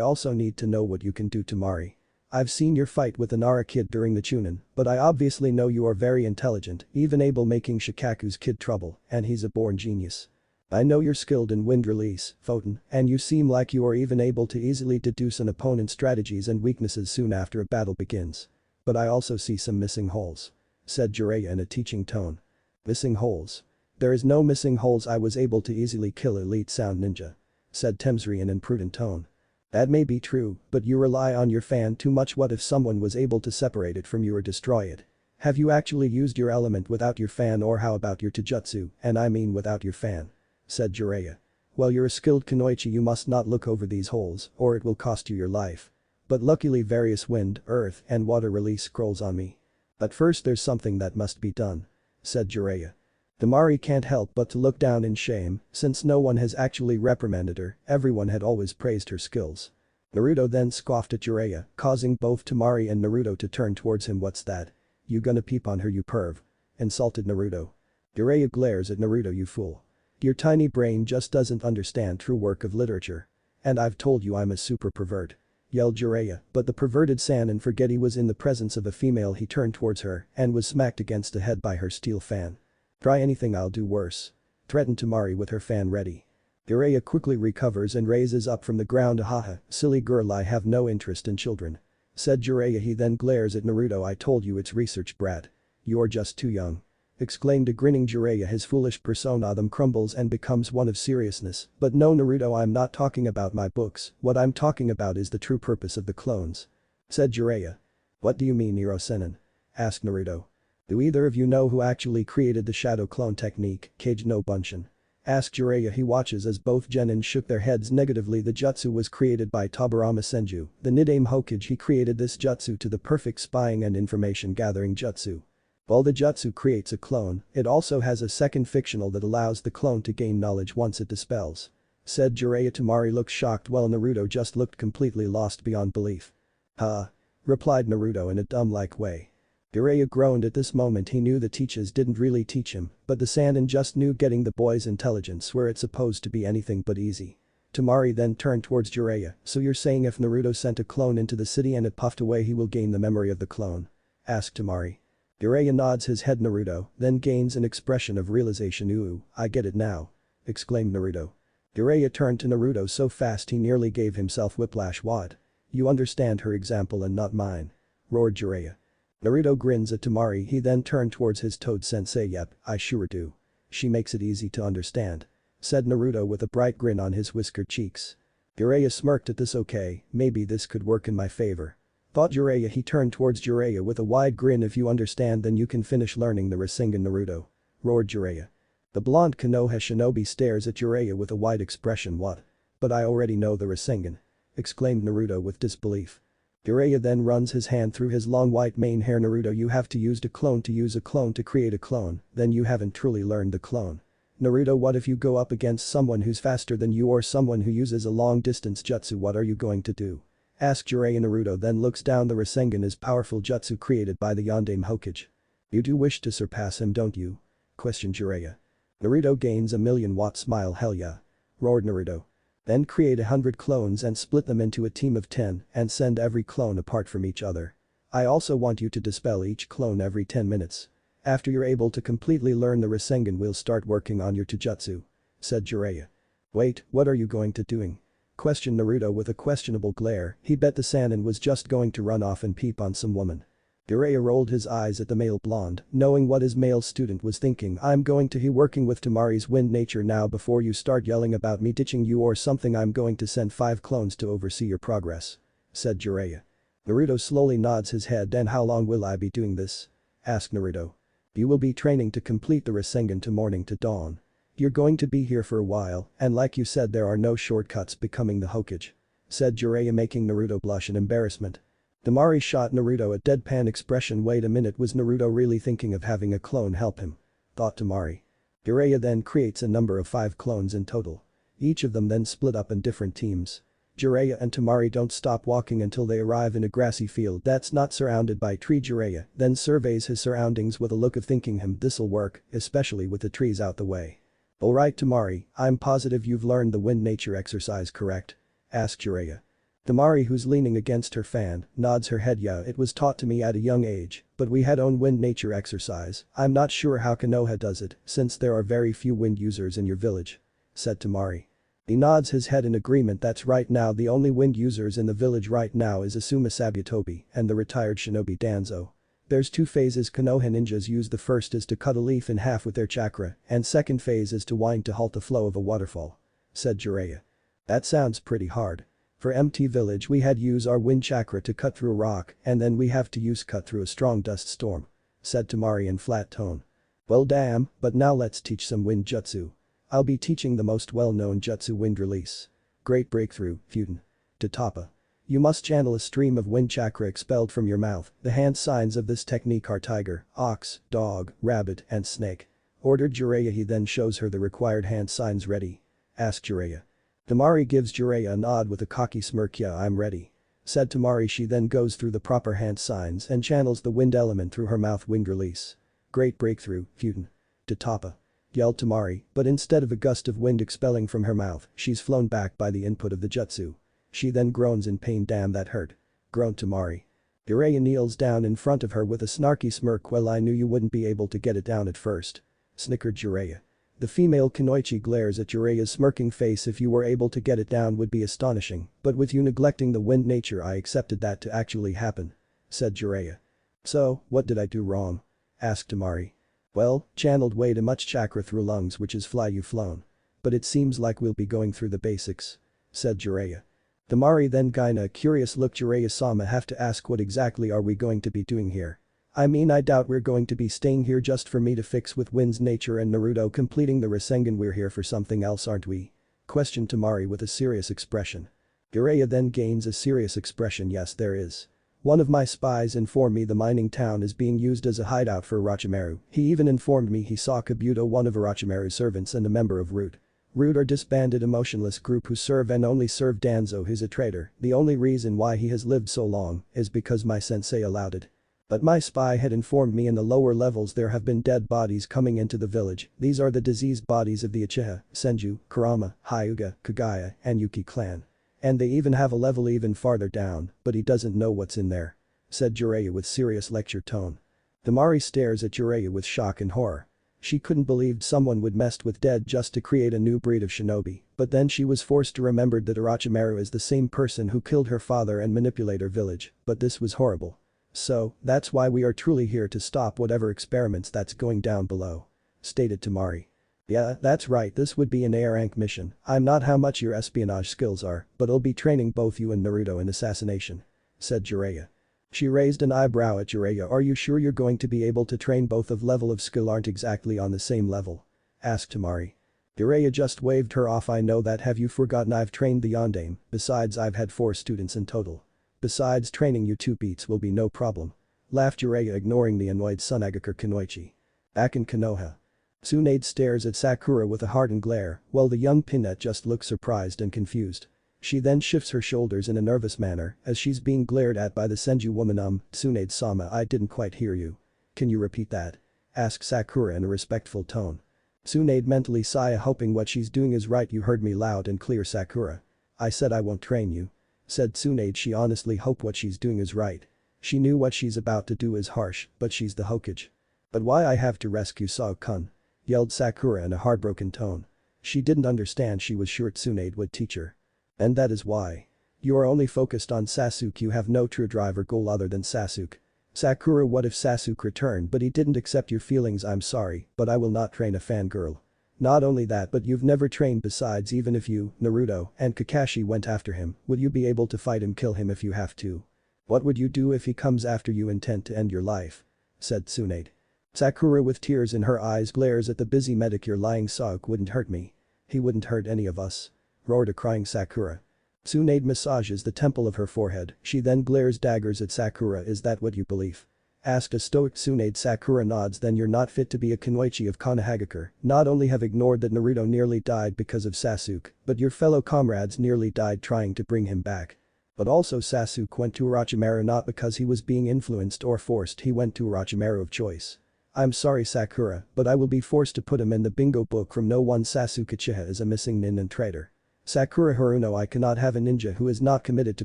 also need to know what you can do, Temari. I've seen your fight with the Nara kid during the Chunin, but I obviously know you are very intelligent, even able making Shikaku's kid trouble, and he's a born genius. I know you're skilled in wind release, Photon, and you seem like you are even able to easily deduce an opponent's strategies and weaknesses soon after a battle begins. But I also see some missing holes. Said Jiraiya in a teaching tone. Missing holes? There is no missing holes. I was able to easily kill Elite Sound Ninja. Said Temari in an imprudent tone. That may be true, but you rely on your fan too much. What if someone was able to separate it from you or destroy it? Have you actually used your element without your fan, or how about your Taijutsu, and I mean without your fan? Said Jiraiya. Well, you're a skilled kunoichi, you must not look over these holes, or it will cost you your life. But luckily various wind, earth, and water release scrolls on me. But first there's something that must be done. Said Jiraiya. Temari can't help but to look down in shame, since no one has actually reprimanded her, everyone had always praised her skills. Naruto then scoffed at Jiraiya, causing both Temari and Naruto to turn towards him. What's that? You gonna peep on her, you perv? Insulted Naruto. Jiraiya glares at Naruto. You fool. Your tiny brain just doesn't understand true work of literature. And I've told you I'm a super pervert. Yelled Jiraiya, but the perverted Sanin forget he was in the presence of a female. He turned towards her and was smacked against the head by her steel fan. Try anything, I'll do worse. Threatened Temari with her fan ready. Jiraiya quickly recovers and raises up from the ground. Haha, silly girl, I have no interest in children. Said Jiraiya. He then glares at Naruto. I told you it's research, brat. You're just too young. Exclaimed a grinning Jiraiya. His foolish persona then crumbles and becomes one of seriousness. But no, Naruto, I'm not talking about my books, what I'm talking about is the true purpose of the clones. Said Jiraiya. What do you mean, Nero Senin? Asked Naruto. Do either of you know who actually created the shadow clone technique, Kage no Bunshin? Asked Jiraiya. He watches as both genin shook their heads negatively. The jutsu was created by Tobirama Senju, the Nidaime Hokage. He created this jutsu to the perfect spying and information gathering jutsu. While the jutsu creates a clone, it also has a second fictional that allows the clone to gain knowledge once it dispels. Said Jiraiya. Temari looked shocked while Naruto just looked completely lost beyond belief. Huh? Replied Naruto in a dumb-like way. Jiraiya groaned at this moment. He knew the teachers didn't really teach him, but the Sanin just knew getting the boy's intelligence where it's supposed to be anything but easy. Temari then turned towards Jiraiya. So you're saying if Naruto sent a clone into the city and it puffed away, he will gain the memory of the clone? Asked Temari. Jiraiya nods his head. Naruto then gains an expression of realization. Ooh, I get it now. Exclaimed Naruto. Jiraiya turned to Naruto so fast he nearly gave himself whiplash. What? You understand her example and not mine? Roared Jiraiya. Naruto grins at Temari. He then turned towards his Toad sensei. Yep, I sure do. She makes it easy to understand. Said Naruto with a bright grin on his whiskered cheeks. Jiraiya smirked at this. Okay, maybe this could work in my favor. Thought Jiraiya. He turned towards Jiraiya with a wide grin. If you understand then you can finish learning the Rasengan, Naruto. Roared Jiraiya. The blonde Konoha shinobi stares at Jiraiya with a wide expression. What? But I already know the Rasengan. Exclaimed Naruto with disbelief. Jiraiya then runs his hand through his long white mane hair. Naruto, you have to use a clone to use a clone to create a clone, then you haven't truly learned the clone. Naruto, what if you go up against someone who's faster than you or someone who uses a long distance jutsu? What are you going to do? Asked Jiraiya. Naruto then looks down. The Rasengan is powerful jutsu created by the Yondaime Hokage. You do wish to surpass him, don't you? Questioned Jiraiya. Naruto gains a 1,000,000-watt smile. Hell yeah. Roared Naruto. Then create 100 clones and split them into a team of 10 and send every clone apart from each other. I also want you to dispel each clone every 10 minutes. After you're able to completely learn the Rasengan, we'll start working on your Taijutsu," said Jiraiya. "Wait, what are you going to doing?" questioned Naruto with a questionable glare. He bet the Sannin was just going to run off and peep on some woman. Jiraiya rolled his eyes at the male blonde, knowing what his male student was thinking. "I'm going to be working with Temari's wind nature now. Before you start yelling about me ditching you or something, I'm going to send 5 clones to oversee your progress," said Jiraiya. Naruto slowly nods his head. "And how long will I be doing this?" asked Naruto. "You will be training to complete the Rasengan to morning to dawn. You're going to be here for a while, and like you said, there are no shortcuts becoming the Hokage," said Jiraiya, making Naruto blush in embarrassment. Temari shot Naruto a deadpan expression. Wait a minute, was Naruto really thinking of having a clone help him? Thought Temari. Jiraiya then creates a number of 5 clones in total. Each of them then split up in different teams. Jiraiya and Temari don't stop walking until they arrive in a grassy field that's not surrounded by tree. Jiraiya then surveys his surroundings with a look of thinking this'll work, especially with the trees out the way. "Alright Temari, I'm positive you've learned the wind nature exercise, correct?" asked Jiraiya. Temari, who's leaning against her fan, nods her head. "Yeah, it was taught to me at a young age, but we had own wind nature exercise. I'm not sure how Konoha does it since there are very few wind users in your village," said Temari. He nods his head in agreement. "That's right, now the only wind users in the village right now is Asuma Sabutobi and the retired shinobi Danzo. There's 2 phases Konoha ninjas use. The first is to cut a leaf in half with their chakra, and second phase is to wind to halt the flow of a waterfall," said Jiraiya. "That sounds pretty hard. For MT village we had use our wind chakra to cut through a rock and then we have to use cut through a strong dust storm," said Temari in flat tone. "Well damn, but now let's teach some wind jutsu. I'll be teaching the most well-known jutsu, wind release. Great breakthrough, Futen. Tatapa. You must channel a stream of wind chakra expelled from your mouth. The hand signs of this technique are tiger, ox, dog, rabbit and snake," ordered Jiraiya. He then shows her the required hand signs. "Ready?" asked Jiraiya. Temari gives Jiraiya a nod with a cocky smirk. "Yeah, I'm ready," said Temari. She then goes through the proper hand signs and channels the wind element through her mouth. "Wind release. Great breakthrough, Futen. Tatapa," yelled Temari, but instead of a gust of wind expelling from her mouth, she's flown back by the input of the jutsu. She then groans in pain. "Damn, that hurt," groaned Temari. Jiraiya kneels down in front of her with a snarky smirk. "Well, I knew you wouldn't be able to get it down at first," snickered Jiraiya. The female Kunoichi glares at Jiraiya's smirking face. "If you were able to get it down would be astonishing, but with you neglecting the wind nature I accepted that to actually happen," said Jiraiya. "So, what did I do wrong?" asked Temari. "Well, channeled way too much chakra through lungs, which is fly you flown. But it seems like we'll be going through the basics," said Jiraiya. Temari then kinda curious look. "Jiraiya-sama, have to ask, what exactly are we going to be doing here? I mean, I doubt we're going to be staying here just for me to fix with wind's nature and Naruto completing the Rasengan. We're here for something else, aren't we?" questioned Temari with a serious expression. Jiraiya then gains a serious expression. "Yes, there is. One of my spies informed me the mining town is being used as a hideout for Orochimaru. He even informed me he saw Kabuto, one of Orochimaru's servants and a member of Root. Root are disbanded emotionless group who serve and only serve Danzo. He's a traitor. The only reason why he has lived so long is because my sensei allowed it. But my spy had informed me in the lower levels there have been dead bodies coming into the village. These are the diseased bodies of the Uchiha, Senju, Kurama, Hyuga, Kagaya and Yuki clan. And they even have a level even farther down, but he doesn't know what's in there," said Jiraiya with serious lecture tone. Temari stares at Jiraiya with shock and horror. She couldn't believe someone would mess with dead just to create a new breed of shinobi, but then she was forced to remember that Orochimaru is the same person who killed her father and manipulated her village, but this was horrible. "So, that's why we are truly here, to stop whatever experiments that's going down below," stated Temari. "Yeah, that's right, this would be an A rank mission. I'm not how much your espionage skills are, but I'll be training both you and Naruto in assassination," said Jiraiya. She raised an eyebrow at Jiraiya. "Are you sure you're going to be able to train both? Of level of skill aren't exactly on the same level," asked Temari. Jiraiya just waved her off. "I know that. Have you forgotten I've trained the Yondaime, besides I've had 4 students in total. Besides, training you 2 beats will be no problem," laughed Jiraiya, ignoring the annoyed Sunagakure Kunoichi. Back in Konoha. Tsunade stares at Sakura with a hardened glare, while the young Pinette just looks surprised and confused. She then shifts her shoulders in a nervous manner as she's being glared at by the Senju woman. Tsunade-sama, I didn't quite hear you. Can you repeat that?" asked Sakura in a respectful tone. Tsunade mentally sigh hoping what she's doing is right. You heard me loud and clear, Sakura. I said I won't train you. Said Tsunade. She honestly hope what she's doing is right. She knew what she's about to do is harsh, but she's the Hokage. But why I have to rescue Sao-kun? Yelled Sakura in a heartbroken tone. She didn't understand. She was sure Tsunade would teach her. And that is why. You are only focused on Sasuke. You have no true drive or goal other than Sasuke. Sakura, what if Sasuke returned but he didn't accept your feelings? I'm sorry, but I will not train a fangirl. Not only that, but you've never trained. Besides, even if you, Naruto, and Kakashi went after him, will you be able to fight him, kill him if you have to? What would you do if he comes after you? Intend to end your life? Said Tsunade. Sakura with tears in her eyes glares at the busy medic. You're lying. Sasuke wouldn't hurt me. He wouldn't hurt any of us. Roared a crying Sakura. Tsunade massages the temple of her forehead. She then glares daggers at Sakura. Is that what you believe? Asked a stoic Tsunade. Sakura nods. Then you're not fit to be a Kunoichi of Konohagakure. Not only have ignored that Naruto nearly died because of Sasuke, but your fellow comrades nearly died trying to bring him back. But also Sasuke went to Orochimaru not because he was being influenced or forced. He went to Orochimaru of choice. I'm sorry Sakura, but I will be forced to put him in the bingo book from no one. Sasuke Uchiha is a missing nin and traitor. Sakura Haruno, I cannot have a ninja who is not committed to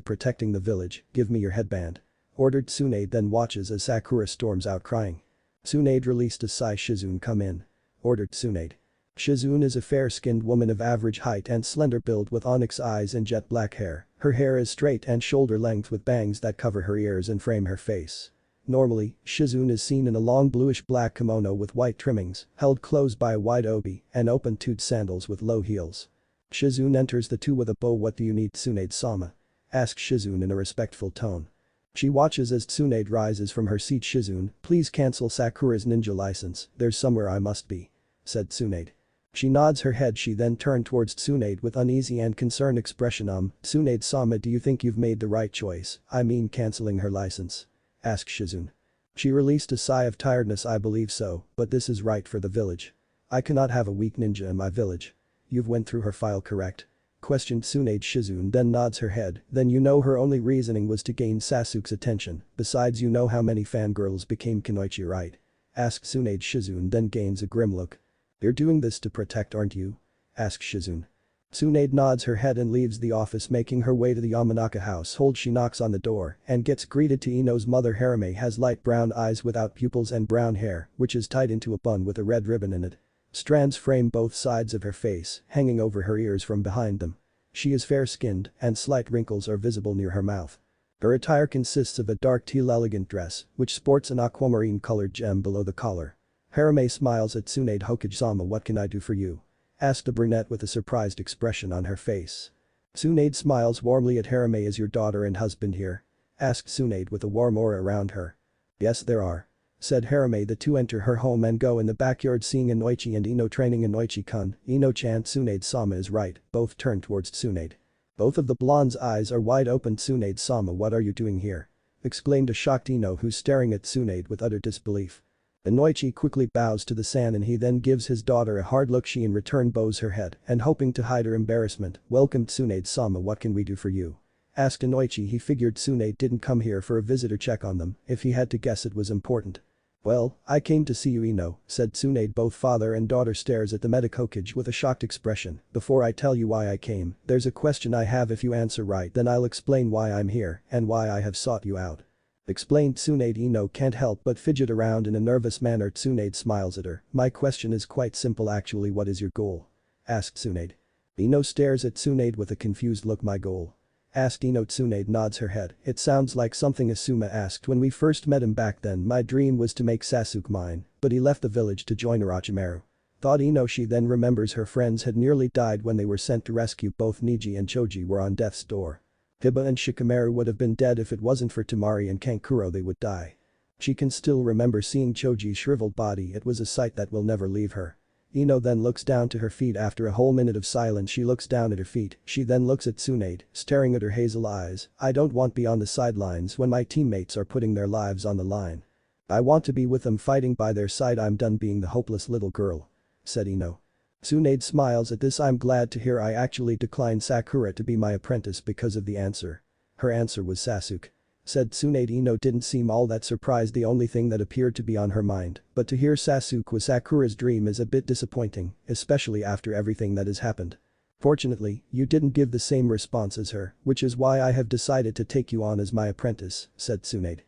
protecting the village. Give me your headband. Ordered Tsunade, then watches as Sakura storms out crying. Tsunade released a sigh. Shizune, come in. Ordered Tsunade. Shizune is a fair-skinned woman of average height and slender build with onyx eyes and jet black hair. Her hair is straight and shoulder length with bangs that cover her ears and frame her face. Normally, Shizune is seen in a long bluish-black kimono with white trimmings, held closed by a wide obi, and open-toed sandals with low heels. Shizune enters the two with a bow. What do you need, Tsunade-sama? Asks Shizune in a respectful tone. She watches as Tsunade rises from her seat. Shizune, please cancel Sakura's ninja license, there's somewhere I must be. Said Tsunade. She nods her head. She then turned towards Tsunade with uneasy and concerned expression. Tsunade-sama, do you think you've made the right choice? I mean cancelling her license? Asked Shizune. She released a sigh of tiredness. I believe so, but this is right for the village. I cannot have a weak ninja in my village. You've went through her file, correct? Questioned Tsunade. Shizune then nods her head. Then you know her only reasoning was to gain Sasuke's attention. Besides, you know how many fangirls became Kunoichi, right? Asked Tsunade. Shizune then gains a grim look. You're doing this to protect, aren't you? Asked Shizune. Tsunade nods her head and leaves the office, making her way to the Yamanaka household. She knocks on the door and gets greeted to Ino's mother. Harame has light brown eyes without pupils and brown hair, which is tied into a bun with a red ribbon in it. Strands frame both sides of her face, hanging over her ears from behind them. She is fair-skinned and slight wrinkles are visible near her mouth. Her attire consists of a dark teal elegant dress, which sports an aquamarine-colored gem below the collar. Harame smiles at Tsunade. Hokage-sama, what can I do for you? Asked the brunette with a surprised expression on her face. Tsunade smiles warmly at Harame. Is your daughter and husband here? Asked Tsunade with a warm aura around her. Yes, there are. Said Harame. The two enter her home and go in the backyard, seeing Inoichi and Ino training. Inoichi-kun, Ino-chan. Tsunade-sama is right. Both turn towards Tsunade. Both of the blonde's eyes are wide open. Tsunade-sama, what are you doing here? Exclaimed a shocked Ino, who's staring at Tsunade with utter disbelief. Inoichi quickly bows to the san and he then gives his daughter a hard look. She in return bows her head and, hoping to hide her embarrassment, welcomed Tsunade-sama. What can we do for you? Asked Inoichi. He figured Tsunade didn't come here for a visitor check on them. If he had to guess, it was important. Well, I came to see you, Ino, said Tsunade. Both father and daughter stares at the medic Hokage with a shocked expression. Before I tell you why I came, there's a question I have. If you answer right, then I'll explain why I'm here and why I have sought you out. Explained Tsunade. Ino can't help but fidget around in a nervous manner. Tsunade smiles at her. My question is quite simple actually. What is your goal? Asked Tsunade. Ino stares at Tsunade with a confused look. My goal? Asked Ino. Tsunade nods her head. It sounds like something Asuma asked when we first met him back then. My dream was to make Sasuke mine, but he left the village to join Orochimaru. Thought Ino. She then remembers her friends had nearly died when they were sent to rescue. Both Niji and Choji were on death's door. Hiba and Shikamaru would have been dead if it wasn't for Temari and Kankuro. They would die. She can still remember seeing Choji's shriveled body. It was a sight that will never leave her. Ino then looks down to her feet. After a whole minute of silence, she looks down at her feet. She then looks at Tsunade, staring at her hazel eyes. I don't want to be on the sidelines when my teammates are putting their lives on the line. I want to be with them, fighting by their side. I'm done being the hopeless little girl. Said Ino. Tsunade smiles at this. I'm glad to hear I actually declined Sakura to be my apprentice because of the answer. Her answer was Sasuke. said Tsunade. Ino didn't seem all that surprised, the only thing that appeared to be on her mind, but to hear Sasuke was Sakura's dream is a bit disappointing, especially after everything that has happened. Fortunately, you didn't give the same response as her, which is why I have decided to take you on as my apprentice, said Tsunade.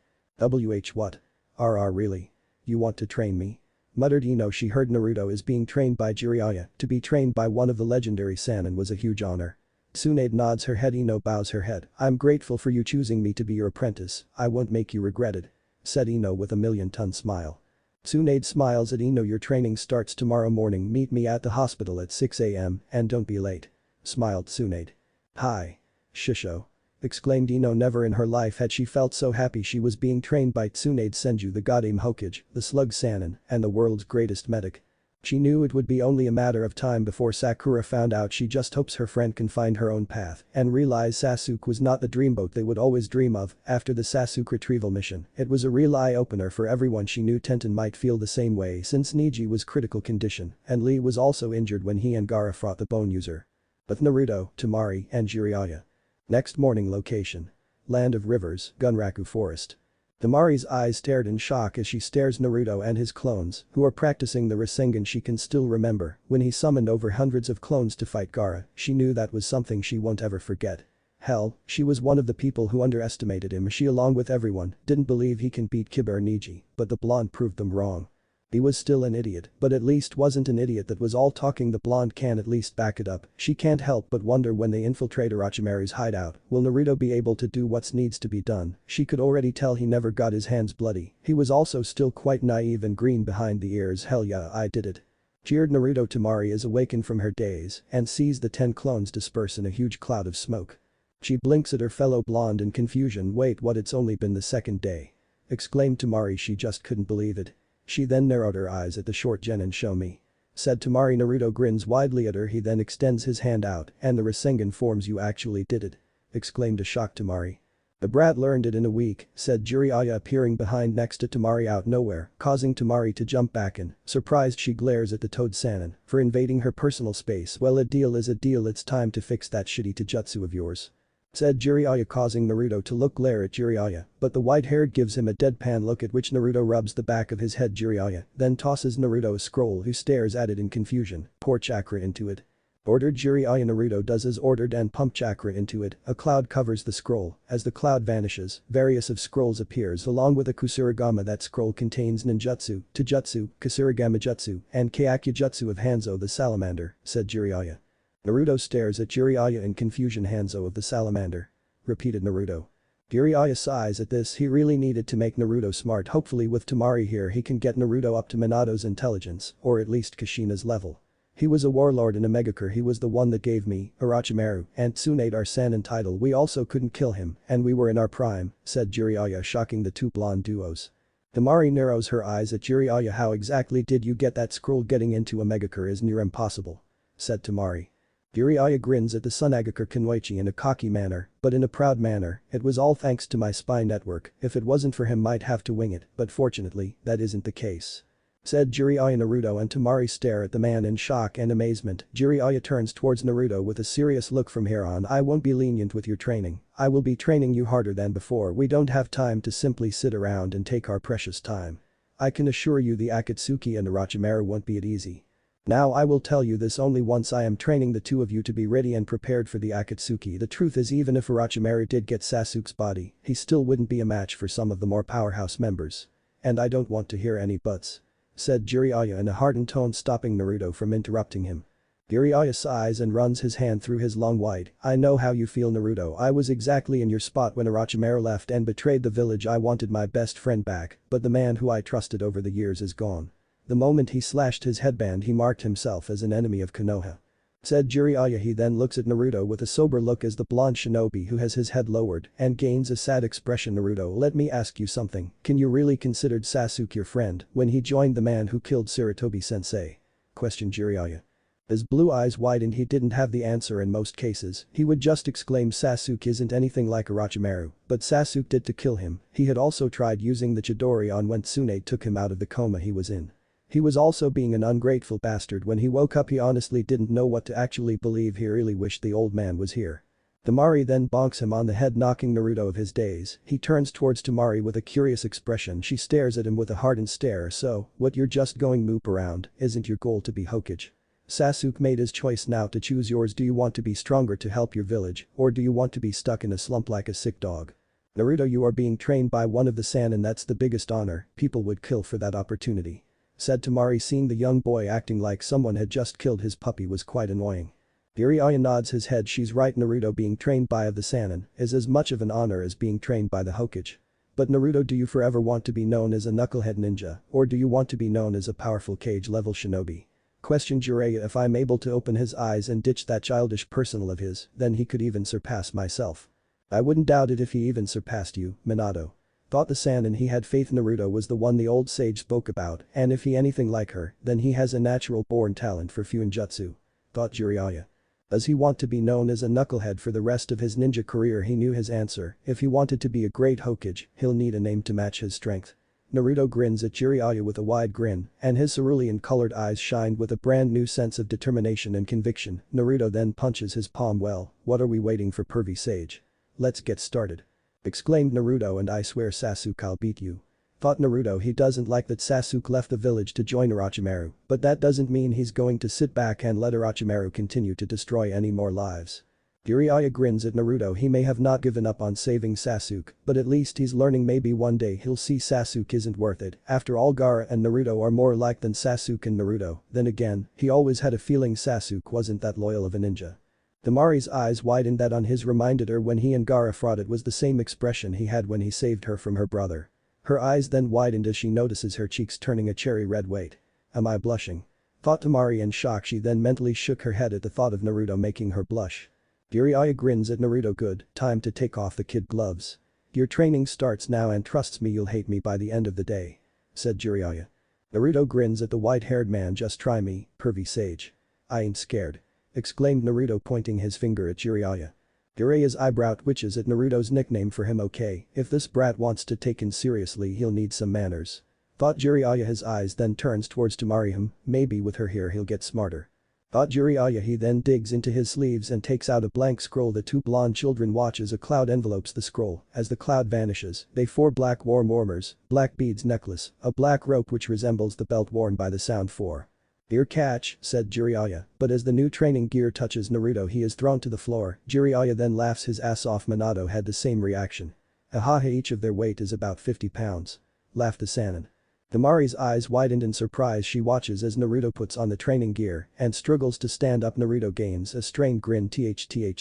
What? Really? You want to train me? Muttered Ino. She heard Naruto is being trained by Jiraiya. To be trained by one of the legendary Sannin was a huge honor. Tsunade nods her head. Ino bows her head. I'm grateful for you choosing me to be your apprentice, I won't make you regret it. Said Ino with a million-ton smile. Tsunade smiles at Ino. Your training starts tomorrow morning, meet me at the hospital at 6 AM and don't be late. Smiled Tsunade. Hi. Shisho. Exclaimed Ino. Never in her life had she felt so happy. She was being trained by Tsunade Senju, the Goddamn Hokage, the Slug Sannin, and the world's greatest medic. She knew it would be only a matter of time before Sakura found out. She just hopes her friend can find her own path and realize Sasuke was not the dreamboat they would always dream of. After the Sasuke retrieval mission, it was a real eye-opener for everyone. She knew Tenten might feel the same way since Neji was critical condition and Lee was also injured when he and Gaara fought the bone user. But Naruto, Temari, and Jiraiya. Next morning. Location: Land of Rivers, Gunraku Forest. Temari's eyes stared in shock as she stares Naruto and his clones, who are practicing the Rasengan. She can still remember when he summoned over hundreds of clones to fight Gaara. She knew that was something she won't ever forget. Hell, she was one of the people who underestimated him. She, along with everyone, didn't believe he can beat Kiba or Neji, but the blonde proved them wrong. He was still an idiot, but at least wasn't an idiot that was all talking. The blonde can at least back it up. She can't help but wonder when they infiltrate Orochimaru's hideout, will Naruto be able to do what needs to be done? She could already tell he never got his hands bloody. He was also still quite naive and green behind the ears. Hell yeah, I did it. Cheered Naruto. Temari is awakened from her daze and sees the 10 clones disperse in a huge cloud of smoke. She blinks at her fellow blonde in confusion. Wait, what? It's only been the second day. Exclaimed Temari. She just couldn't believe it. She then narrowed her eyes at the short genin. Show me. Said Temari. Naruto grins widely at her. He then extends his hand out and the Rasengan forms. You actually did it. Exclaimed a shocked Temari. The brat learned it in a week, said Jiraiya appearing behind next to Temari out nowhere, causing Temari to jump back in. Surprised, she glares at the Toad Sannin for invading her personal space. Well, a deal is a deal. It's time to fix that shitty taijutsu of yours. Said Jiraiya, causing Naruto to glare at Jiraiya, but the white-haired gives him a deadpan look at which Naruto rubs the back of his head. Jiraiya then tosses Naruto a scroll, who stares at it in confusion. Pour chakra into it. Ordered Jiraiya. Naruto does as ordered and pump chakra into it. A cloud covers the scroll. As the cloud vanishes, various of scrolls appears along with a Kusurigama. That scroll contains ninjutsu, taijutsu, Kusurigama jutsu, and Kyaku jutsu of Hanzo the Salamander, said Jiraiya. Naruto stares at Jiraiya in confusion. Hanzo of the Salamander. Repeated Naruto. Jiraiya sighs at this. He really needed to make Naruto smart. Hopefully with Temari here he can get Naruto up to Minato's intelligence, or at least Kushina's level. He was a warlord in a Megakure. He was the one that gave me, Orochimaru, and Tsunade our Sannin title. We also couldn't kill him, and we were in our prime, said Jiraiya, shocking the two blonde duos. Temari narrows her eyes at Jiraiya. How exactly did you get that scroll? Getting into a Megakure is near impossible, said Temari. Jiraiya grins at the Sunagakure Kenwaichi in a cocky manner, but in a proud manner. It was all thanks to my spy network. If it wasn't for him, might have to wing it, but fortunately, that isn't the case. Said Jiraiya. Naruto and Temari stare at the man in shock and amazement. Jiraiya turns towards Naruto with a serious look. From here on, I won't be lenient with your training. I will be training you harder than before. We don't have time to simply sit around and take our precious time. I can assure you the Akatsuki and Orochimaru won't be it easy. Now I will tell you this only once. I am training the two of you to be ready and prepared for the Akatsuki. The truth is, even if Orochimaru did get Sasuke's body, he still wouldn't be a match for some of the more powerhouse members. And I don't want to hear any buts. Said Jiraiya in a hardened tone, stopping Naruto from interrupting him. Jiraiya sighs and runs his hand through his long white. I know how you feel, Naruto. I was exactly in your spot when Orochimaru left and betrayed the village. I wanted my best friend back, but the man who I trusted over the years is gone. The moment he slashed his headband, he marked himself as an enemy of Konoha. Said Jiraiya. He then looks at Naruto with a sober look as the blonde shinobi who has his head lowered and gains a sad expression. Naruto, let me ask you something. Can you really consider Sasuke your friend when he joined the man who killed Sarutobi sensei? Questioned Jiraiya. His blue eyes widened. He didn't have the answer in most cases. He would just exclaim, Sasuke isn't anything like Orochimaru, but Sasuke did to kill him. He had also tried using the Chidori on when Tsunade took him out of the coma he was in. He was also being an ungrateful bastard. When he woke up, he honestly didn't know what to actually believe. He really wished the old man was here. Temari then bonks him on the head, knocking Naruto of his daze. He turns towards Temari with a curious expression. She stares at him with a hardened stare. So, what, you're just going moop around, isn't your goal to be Hokage? Sasuke made his choice, now to choose yours. Do you want to be stronger to help your village, or do you want to be stuck in a slump like a sick dog? Naruto, you are being trained by one of the Sannin, that's the biggest honor, people would kill for that opportunity. Said Temari. Seeing the young boy acting like someone had just killed his puppy was quite annoying. Jiraiya nods his head. She's right, Naruto being trained by the Sannin is as much of an honor as being trained by the Hokage. But Naruto, do you forever want to be known as a knucklehead ninja, or do you want to be known as a powerful Kage-level shinobi? Questioned Jiraiya. If I'm able to open his eyes and ditch that childish personal of his, then he could even surpass myself. I wouldn't doubt it if he even surpassed you, Minato. Thought the Sannin. He had faith Naruto was the one the old sage spoke about, and if he anything like her, then he has a natural born talent for Fuinjutsu. Thought Jiraiya. Does he want to be known as a knucklehead for the rest of his ninja career? He knew his answer. If he wanted to be a great Hokage, he'll need a name to match his strength. Naruto grins at Jiraiya with a wide grin, and his cerulean-colored eyes shined with a brand new sense of determination and conviction. Naruto then punches his palm. Well, what are we waiting for, pervy sage? Let's get started. Exclaimed Naruto, and I swear Sasuke, I'll beat you. Thought Naruto. He doesn't like that Sasuke left the village to join Orochimaru, but that doesn't mean he's going to sit back and let Orochimaru continue to destroy any more lives. Jiraiya grins at Naruto. He may have not given up on saving Sasuke, but at least he's learning. Maybe one day he'll see Sasuke isn't worth it. After all, Gaara and Naruto are more alike than Sasuke and Naruto. Then again, he always had a feeling Sasuke wasn't that loyal of a ninja. Temari's eyes widened. That on his reminded her when he and Gaara fought. It was the same expression he had when he saved her from her brother. Her eyes then widened as she notices her cheeks turning a cherry red. Wait. Am I blushing? Thought Temari in shock. She then mentally shook her head at the thought of Naruto making her blush. Jiraiya grins at Naruto. Good, time to take off the kid gloves. Your training starts now, and trusts me, you'll hate me by the end of the day. Said Jiraiya. Naruto grins at the white-haired man. Just try me, pervy sage. I ain't scared. Exclaimed Naruto, pointing his finger at Jiraiya. Jiraiya's eyebrow twitches at Naruto's nickname for him. Okay, if this brat wants to taken seriously, he'll need some manners. Thought Jiraiya. His eyes then turns towards Temari. Maybe with her here he'll get smarter. Thought Jiraiya. He then digs into his sleeves and takes out a blank scroll. The two blonde children watch as a cloud envelopes the scroll. As the cloud vanishes, they 4 black warm warmers, black beads necklace, a black rope which resembles the belt worn by the Sound 4. Ear catch, said Jiraiya, but as the new training gear touches Naruto, he is thrown to the floor. Jiraiya then laughs his ass off. Minato had the same reaction. Ahaha, each of their weight is about 50 pounds. Laughed the Sannin. Temari's eyes widened in surprise. She watches as Naruto puts on the training gear and struggles to stand up. Naruto gains a strained grin. Th,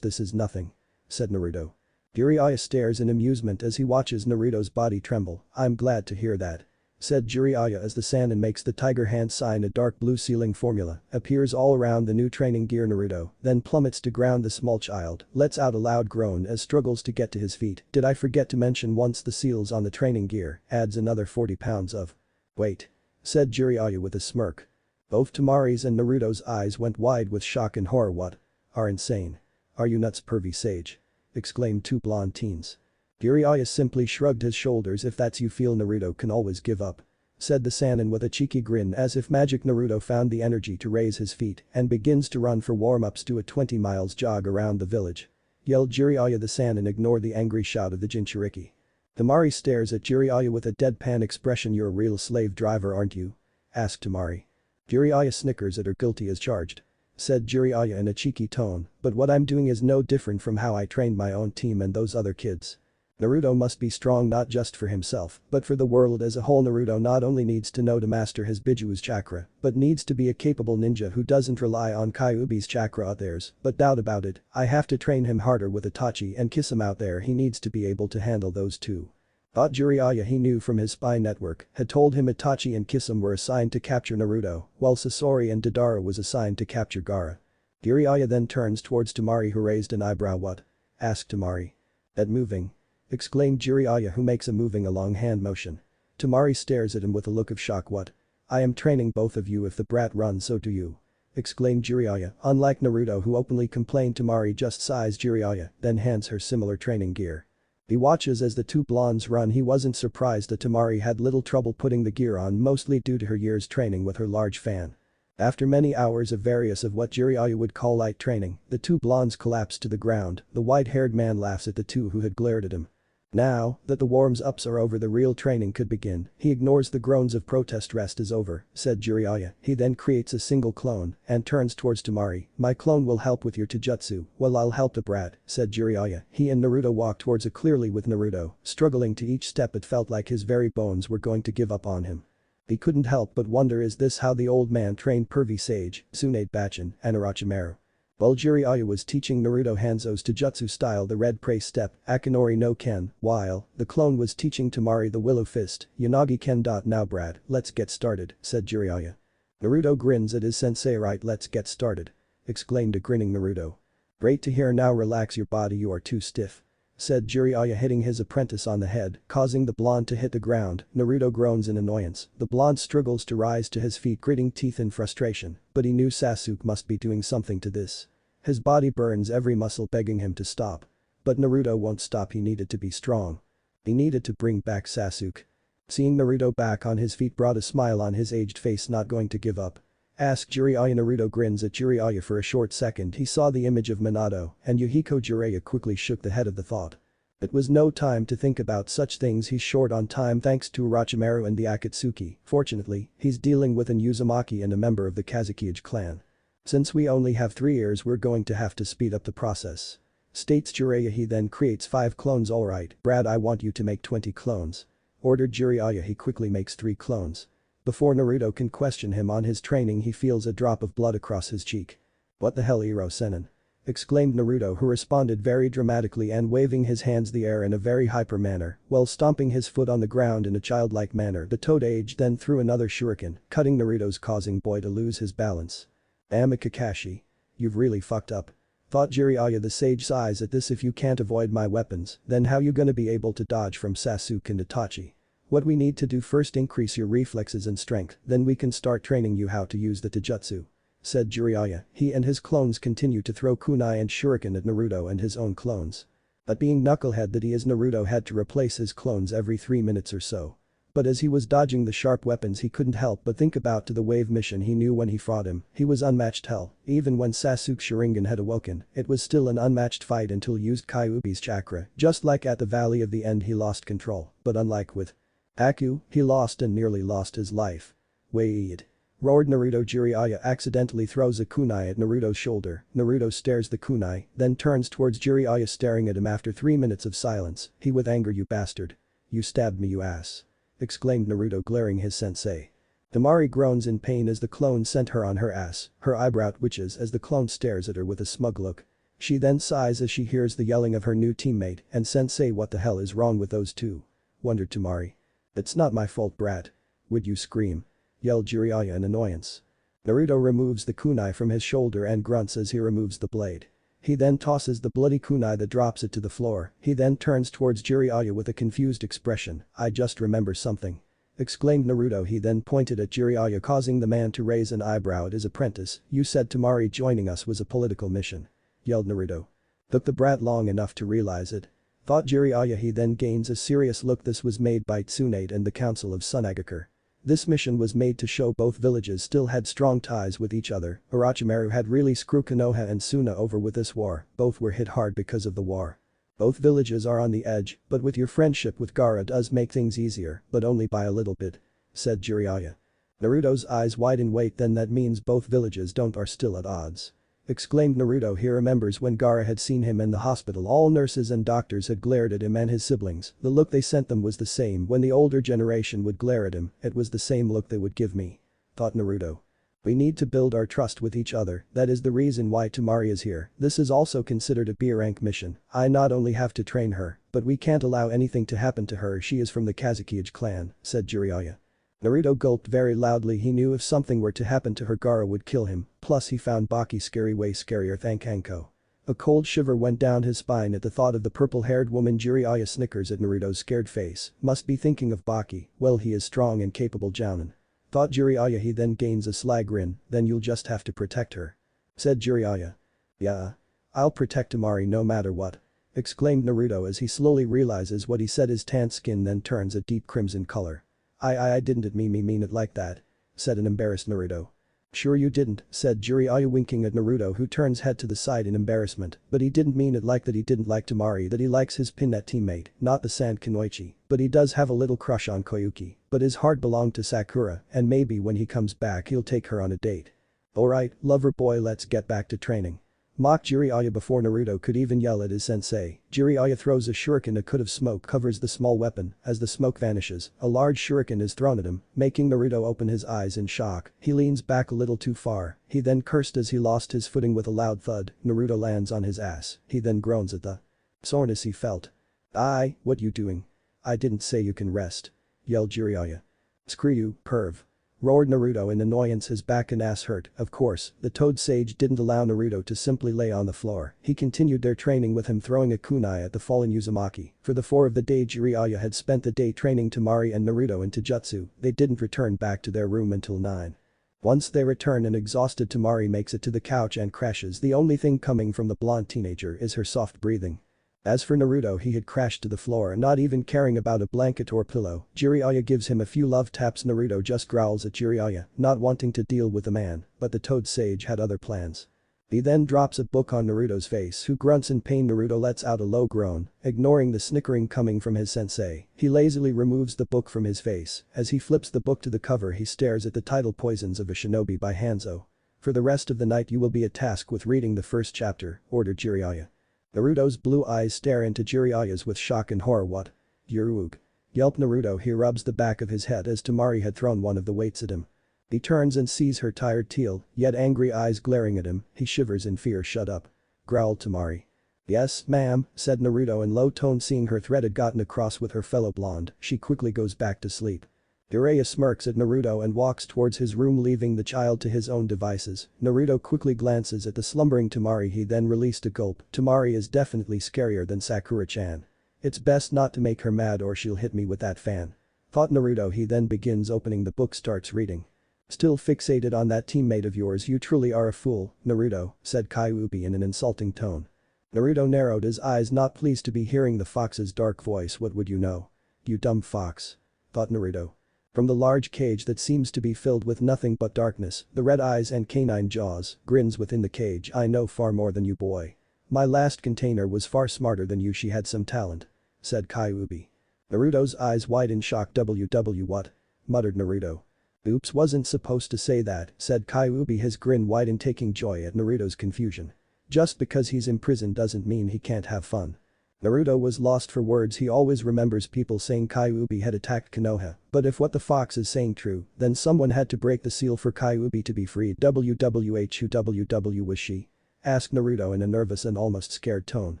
this is nothing. Said Naruto. Jiraiya stares in amusement as he watches Naruto's body tremble. I'm glad to hear that. Said Jiraiya as the Sannin makes the tiger hand sign. A dark blue ceiling formula appears all around the new training gear. Naruto then plummets to ground. The small child lets out a loud groan as struggles to get to his feet. Did I forget to mention, once the seals on the training gear adds another 40 pounds of weight. Said Jiraiya with a smirk. Both Temari's and Naruto's eyes went wide with shock and horror. What? Are insane? Are you nuts, pervy sage? Exclaimed two blonde teens. Jiraiya simply shrugged his shoulders. If that's you feel, Naruto can always give up. Said the Sannin with a cheeky grin. As if magic, Naruto found the energy to raise his feet and begins to run for warm-ups. Do a 20 miles jog around the village. Yelled Jiraiya. The Sannin ignored the angry shout of the Jinchuriki. Temari stares at Jiraiya with a deadpan expression. You're a real slave driver, aren't you? Asked Temari. Jiraiya snickers at her. Guilty as charged. Said Jiraiya in a cheeky tone, but what I'm doing is no different from how I trained my own team and those other kids. Naruto must be strong not just for himself, but for the world as a whole. Naruto not only needs to know to master his Bijuu's chakra, but needs to be a capable ninja who doesn't rely on Kyuubi's chakra or theirs. But doubt about it, I have to train him harder with Itachi and Kisame out there. He needs to be able to handle those two. Thought Jiraiya. He knew from his spy network had told him Itachi and Kisame were assigned to capture Naruto, while Sasori and Deidara was assigned to capture Gaara. Jiraiya then turns towards Temari, who raised an eyebrow. What? Asked Temari. That moving? Exclaimed Jiraiya, who makes a moving along hand motion. Temari stares at him with a look of shock. What? I am training both of you. If the brat runs, so do you. Exclaimed Jiraiya. Unlike Naruto, who openly complained, Temari just sighs. Jiraiya then hands her similar training gear. He watches as the two blondes run. He wasn't surprised that Temari had little trouble putting the gear on, mostly due to her years training with her large fan. After many hours of various of what Jiraiya would call light training, the two blondes collapsed to the ground. The white-haired man laughs at the two who had glared at him. Now that the warms-ups are over, the real training could begin. He ignores the groans of protest. Rest is over, said Jiraiya. He then creates a single clone and turns towards Temari. My clone will help with your taijutsu. Well, I'll help the brat, said Jiraiya. He and Naruto walked towards it, clearly with Naruto struggling to each step. It felt like his very bones were going to give up on him. He couldn't help but wonder, is this how the old man trained pervy sage, Tsunade Bachin, and Orochimaru? While Jiraiya was teaching Naruto Hanzo's taijutsu style, the red prey step, Akinori no Ken, while the clone was teaching Temari the willow fist, Yanagi Ken. Now brat, let's get started, said Jiraiya. Naruto grins at his sensei. Right, let's get started, exclaimed a grinning Naruto. Great to hear, now relax your body, you are too stiff, said Jiraiya, hitting his apprentice on the head, causing the blonde to hit the ground. Naruto groans in annoyance. The blonde struggles to rise to his feet, gritting teeth in frustration, but he knew Sasuke must be doing something to this. His body burns every muscle, begging him to stop. But Naruto won't stop. He needed to be strong. He needed to bring back Sasuke. Seeing Naruto back on his feet brought a smile on his aged face. Not going to give up, asked Jiraiya. Naruto grins at Jiraiya for a short second. He saw the image of Minato and Yukiko. Jiraiya quickly shook the head of the thought. It was no time to think about such things. He's short on time thanks to Orochimaru and the Akatsuki. Fortunately, he's dealing with an Uzumaki and a member of the Kazekage clan. Since we only have 3 years, we're going to have to speed up the process, states Jiraiya. He then creates 5 clones. Alright, Brad, I want you to make 20 clones, ordered Jiraiya. He quickly makes 3 clones. Before Naruto can question him on his training, he feels a drop of blood across his cheek. What the hell, Iro Sennin? Exclaimed Naruto, who responded very dramatically and waving his hands the air in a very hyper manner while stomping his foot on the ground in a childlike manner. The Todage then threw another shuriken, cutting Naruto's, causing boy to lose his balance. Damn it, Kakashi. You've really fucked up, thought Jiraiya. The sage sighs at this. If you can't avoid my weapons, then how you gonna be able to dodge from Sasuke and Itachi? What we need to do first, increase your reflexes and strength, then we can start training you how to use the taijutsu, said Jiraiya. He and his clones continue to throw kunai and shuriken at Naruto and his own clones. But being knucklehead that he is, Naruto had to replace his clones every 3 minutes or so. But as he was dodging the sharp weapons, he couldn't help but think about the wave mission. He knew when he fought him, he was unmatched. Hell, even when Sasuke's Sharingan had awoken, it was still an unmatched fight until he used Kyuubi's chakra. Just like at the Valley of the End, he lost control, but unlike with Aku, he lost and nearly lost his life. Wait! Roared Naruto. Jiraiya accidentally throws a kunai at Naruto's shoulder. Naruto stares the kunai, then turns towards Jiraiya, staring at him. After 3 minutes of silence, he with anger, you bastard. You stabbed me, you ass, exclaimed Naruto, glaring his sensei. Temari groans in pain as the clone sent her on her ass. Her eyebrow twitches as the clone stares at her with a smug look. She then sighs as she hears the yelling of her new teammate and sensei. What the hell is wrong with those two? Wondered Temari. It's not my fault, brat. Would you scream? Yelled Jiraiya in annoyance. Naruto removes the kunai from his shoulder and grunts as he removes the blade. He then tosses the bloody kunai that drops it to the floor. He then turns towards Jiraiya with a confused expression. I just remember something, exclaimed Naruto. He then pointed at Jiraiya, causing the man to raise an eyebrow at his apprentice. You said Temari joining us was a political mission, yelled Naruto. Took the brat long enough to realize it, thought Jiraiya. He then gains a serious look. This was made by Tsunade and the Council of Sunagakure. This mission was made to show both villages still had strong ties with each other. Orochimaru had really screwed Konoha and Suna over with this war. Both were hit hard because of the war. Both villages are on the edge, but with your friendship with Gaara does make things easier, but only by a little bit, said Jiraiya. Naruto's eyes widen. Wait, then that means both villages are still at odds, exclaimed Naruto. He remembers when Gaara had seen him in the hospital. All nurses and doctors had glared at him and his siblings. The look they sent them was the same when the older generation would glare at him. It was the same look they would give me, thought Naruto. We need to build our trust with each other. That is the reason why Temari is here. This is also considered a B-rank mission. I not only have to train her, but we can't allow anything to happen to her. She is from the Kazekage clan, said Jiraiya. Naruto gulped very loudly. He knew if something were to happen to her, Gaara would kill him. Plus he found Baki scary, way scarier. Thank Anko. A cold shiver went down his spine at the thought of the purple-haired woman. Jiraiya snickers at Naruto's scared face. Must be thinking of Baki. Well, he is strong and capable, Jounin, thought Jiraiya. He then gains a sly grin. Then you'll just have to protect her, said Jiraiya. Yeah. I'll protect Temari no matter what, exclaimed Naruto as he slowly realizes what he said. His tanned skin then turns a deep crimson color. I didn't mean it like that, said an embarrassed Naruto. "Sure you didn't," said Jiraiya winking at Naruto, who turns head to the side in embarrassment, but he didn't mean it like that. He didn't like Temari, that he likes his pinnet teammate, not the Sand Kunoichi, but he does have a little crush on Koyuki, but his heart belonged to Sakura and maybe when he comes back he'll take her on a date. "Alright, lover boy, let's get back to training." Mocked Jiraiya before Naruto could even yell at his sensei. Jiraiya throws a shuriken. A cloud of smoke covers the small weapon. As the smoke vanishes, a large shuriken is thrown at him, making Naruto open his eyes in shock. He leans back a little too far. He then cursed as he lost his footing with a loud thud. Naruto lands on his ass. He then groans at the soreness he felt. What you doing? I didn't say you can rest," yelled Jiraiya. "Screw you, perv," roared Naruto in annoyance. His back and ass hurt. Of course, the Toad Sage didn't allow Naruto to simply lay on the floor. He continued their training with him throwing a kunai at the fallen Uzumaki. For the 4 of the day, Jiraiya had spent the day training Temari and Naruto in Taijutsu. They didn't return back to their room until 9. Once they return, an exhausted Temari makes it to the couch and crashes. The only thing coming from the blonde teenager is her soft breathing. As for Naruto, he had crashed to the floor, not even caring about a blanket or pillow. Jiraiya gives him a few love taps. Naruto just growls at Jiraiya, not wanting to deal with the man, but the Toad Sage had other plans. He then drops a book on Naruto's face, who grunts in pain. Naruto lets out a low groan, ignoring the snickering coming from his sensei. He lazily removes the book from his face. As he flips the book to the cover, he stares at the title Poisons of a Shinobi by Hanzo. "For the rest of the night you will be tasked with reading the first chapter," ordered Jiraiya. Naruto's blue eyes stare into Jiraiya's with shock and horror. "What? Yuruug," yelped Naruto. He rubs the back of his head as Temari had thrown one of the weights at him. He turns and sees her tired teal, yet angry eyes glaring at him. He shivers in fear. "Shut up," growled Temari. "Yes, ma'am," said Naruto in low tone. Seeing her threat had gotten across with her fellow blonde, she quickly goes back to sleep. Jiraiya smirks at Naruto and walks towards his room, leaving the child to his own devices. Naruto quickly glances at the slumbering Temari. He then released a gulp. Temari is definitely scarier than Sakura-chan. "It's best not to make her mad or she'll hit me with that fan," thought Naruto. He then begins opening the book, starts reading. "Still fixated on that teammate of yours? You truly are a fool, Naruto," said Kyuubi in an insulting tone. Naruto narrowed his eyes, not pleased to be hearing the fox's dark voice. "What would you know? You dumb fox," thought Naruto. From the large cage that seems to be filled with nothing but darkness, the red eyes and canine jaws, grins within the cage. "I know far more than you, boy. My last container was far smarter than you. She had some talent," said Kyuubi. Naruto's eyes wide in shock. "WW what?" muttered Naruto. "Oops, wasn't supposed to say that," said Kyuubi, his grin wide in taking joy at Naruto's confusion. "Just because he's in prison doesn't mean he can't have fun." Naruto was lost for words. He always remembers people saying Kyuubi had attacked Konoha, but if what the fox is saying true, then someone had to break the seal for Kyuubi to be freed. "WWH who WW was she?" asked Naruto in a nervous and almost scared tone.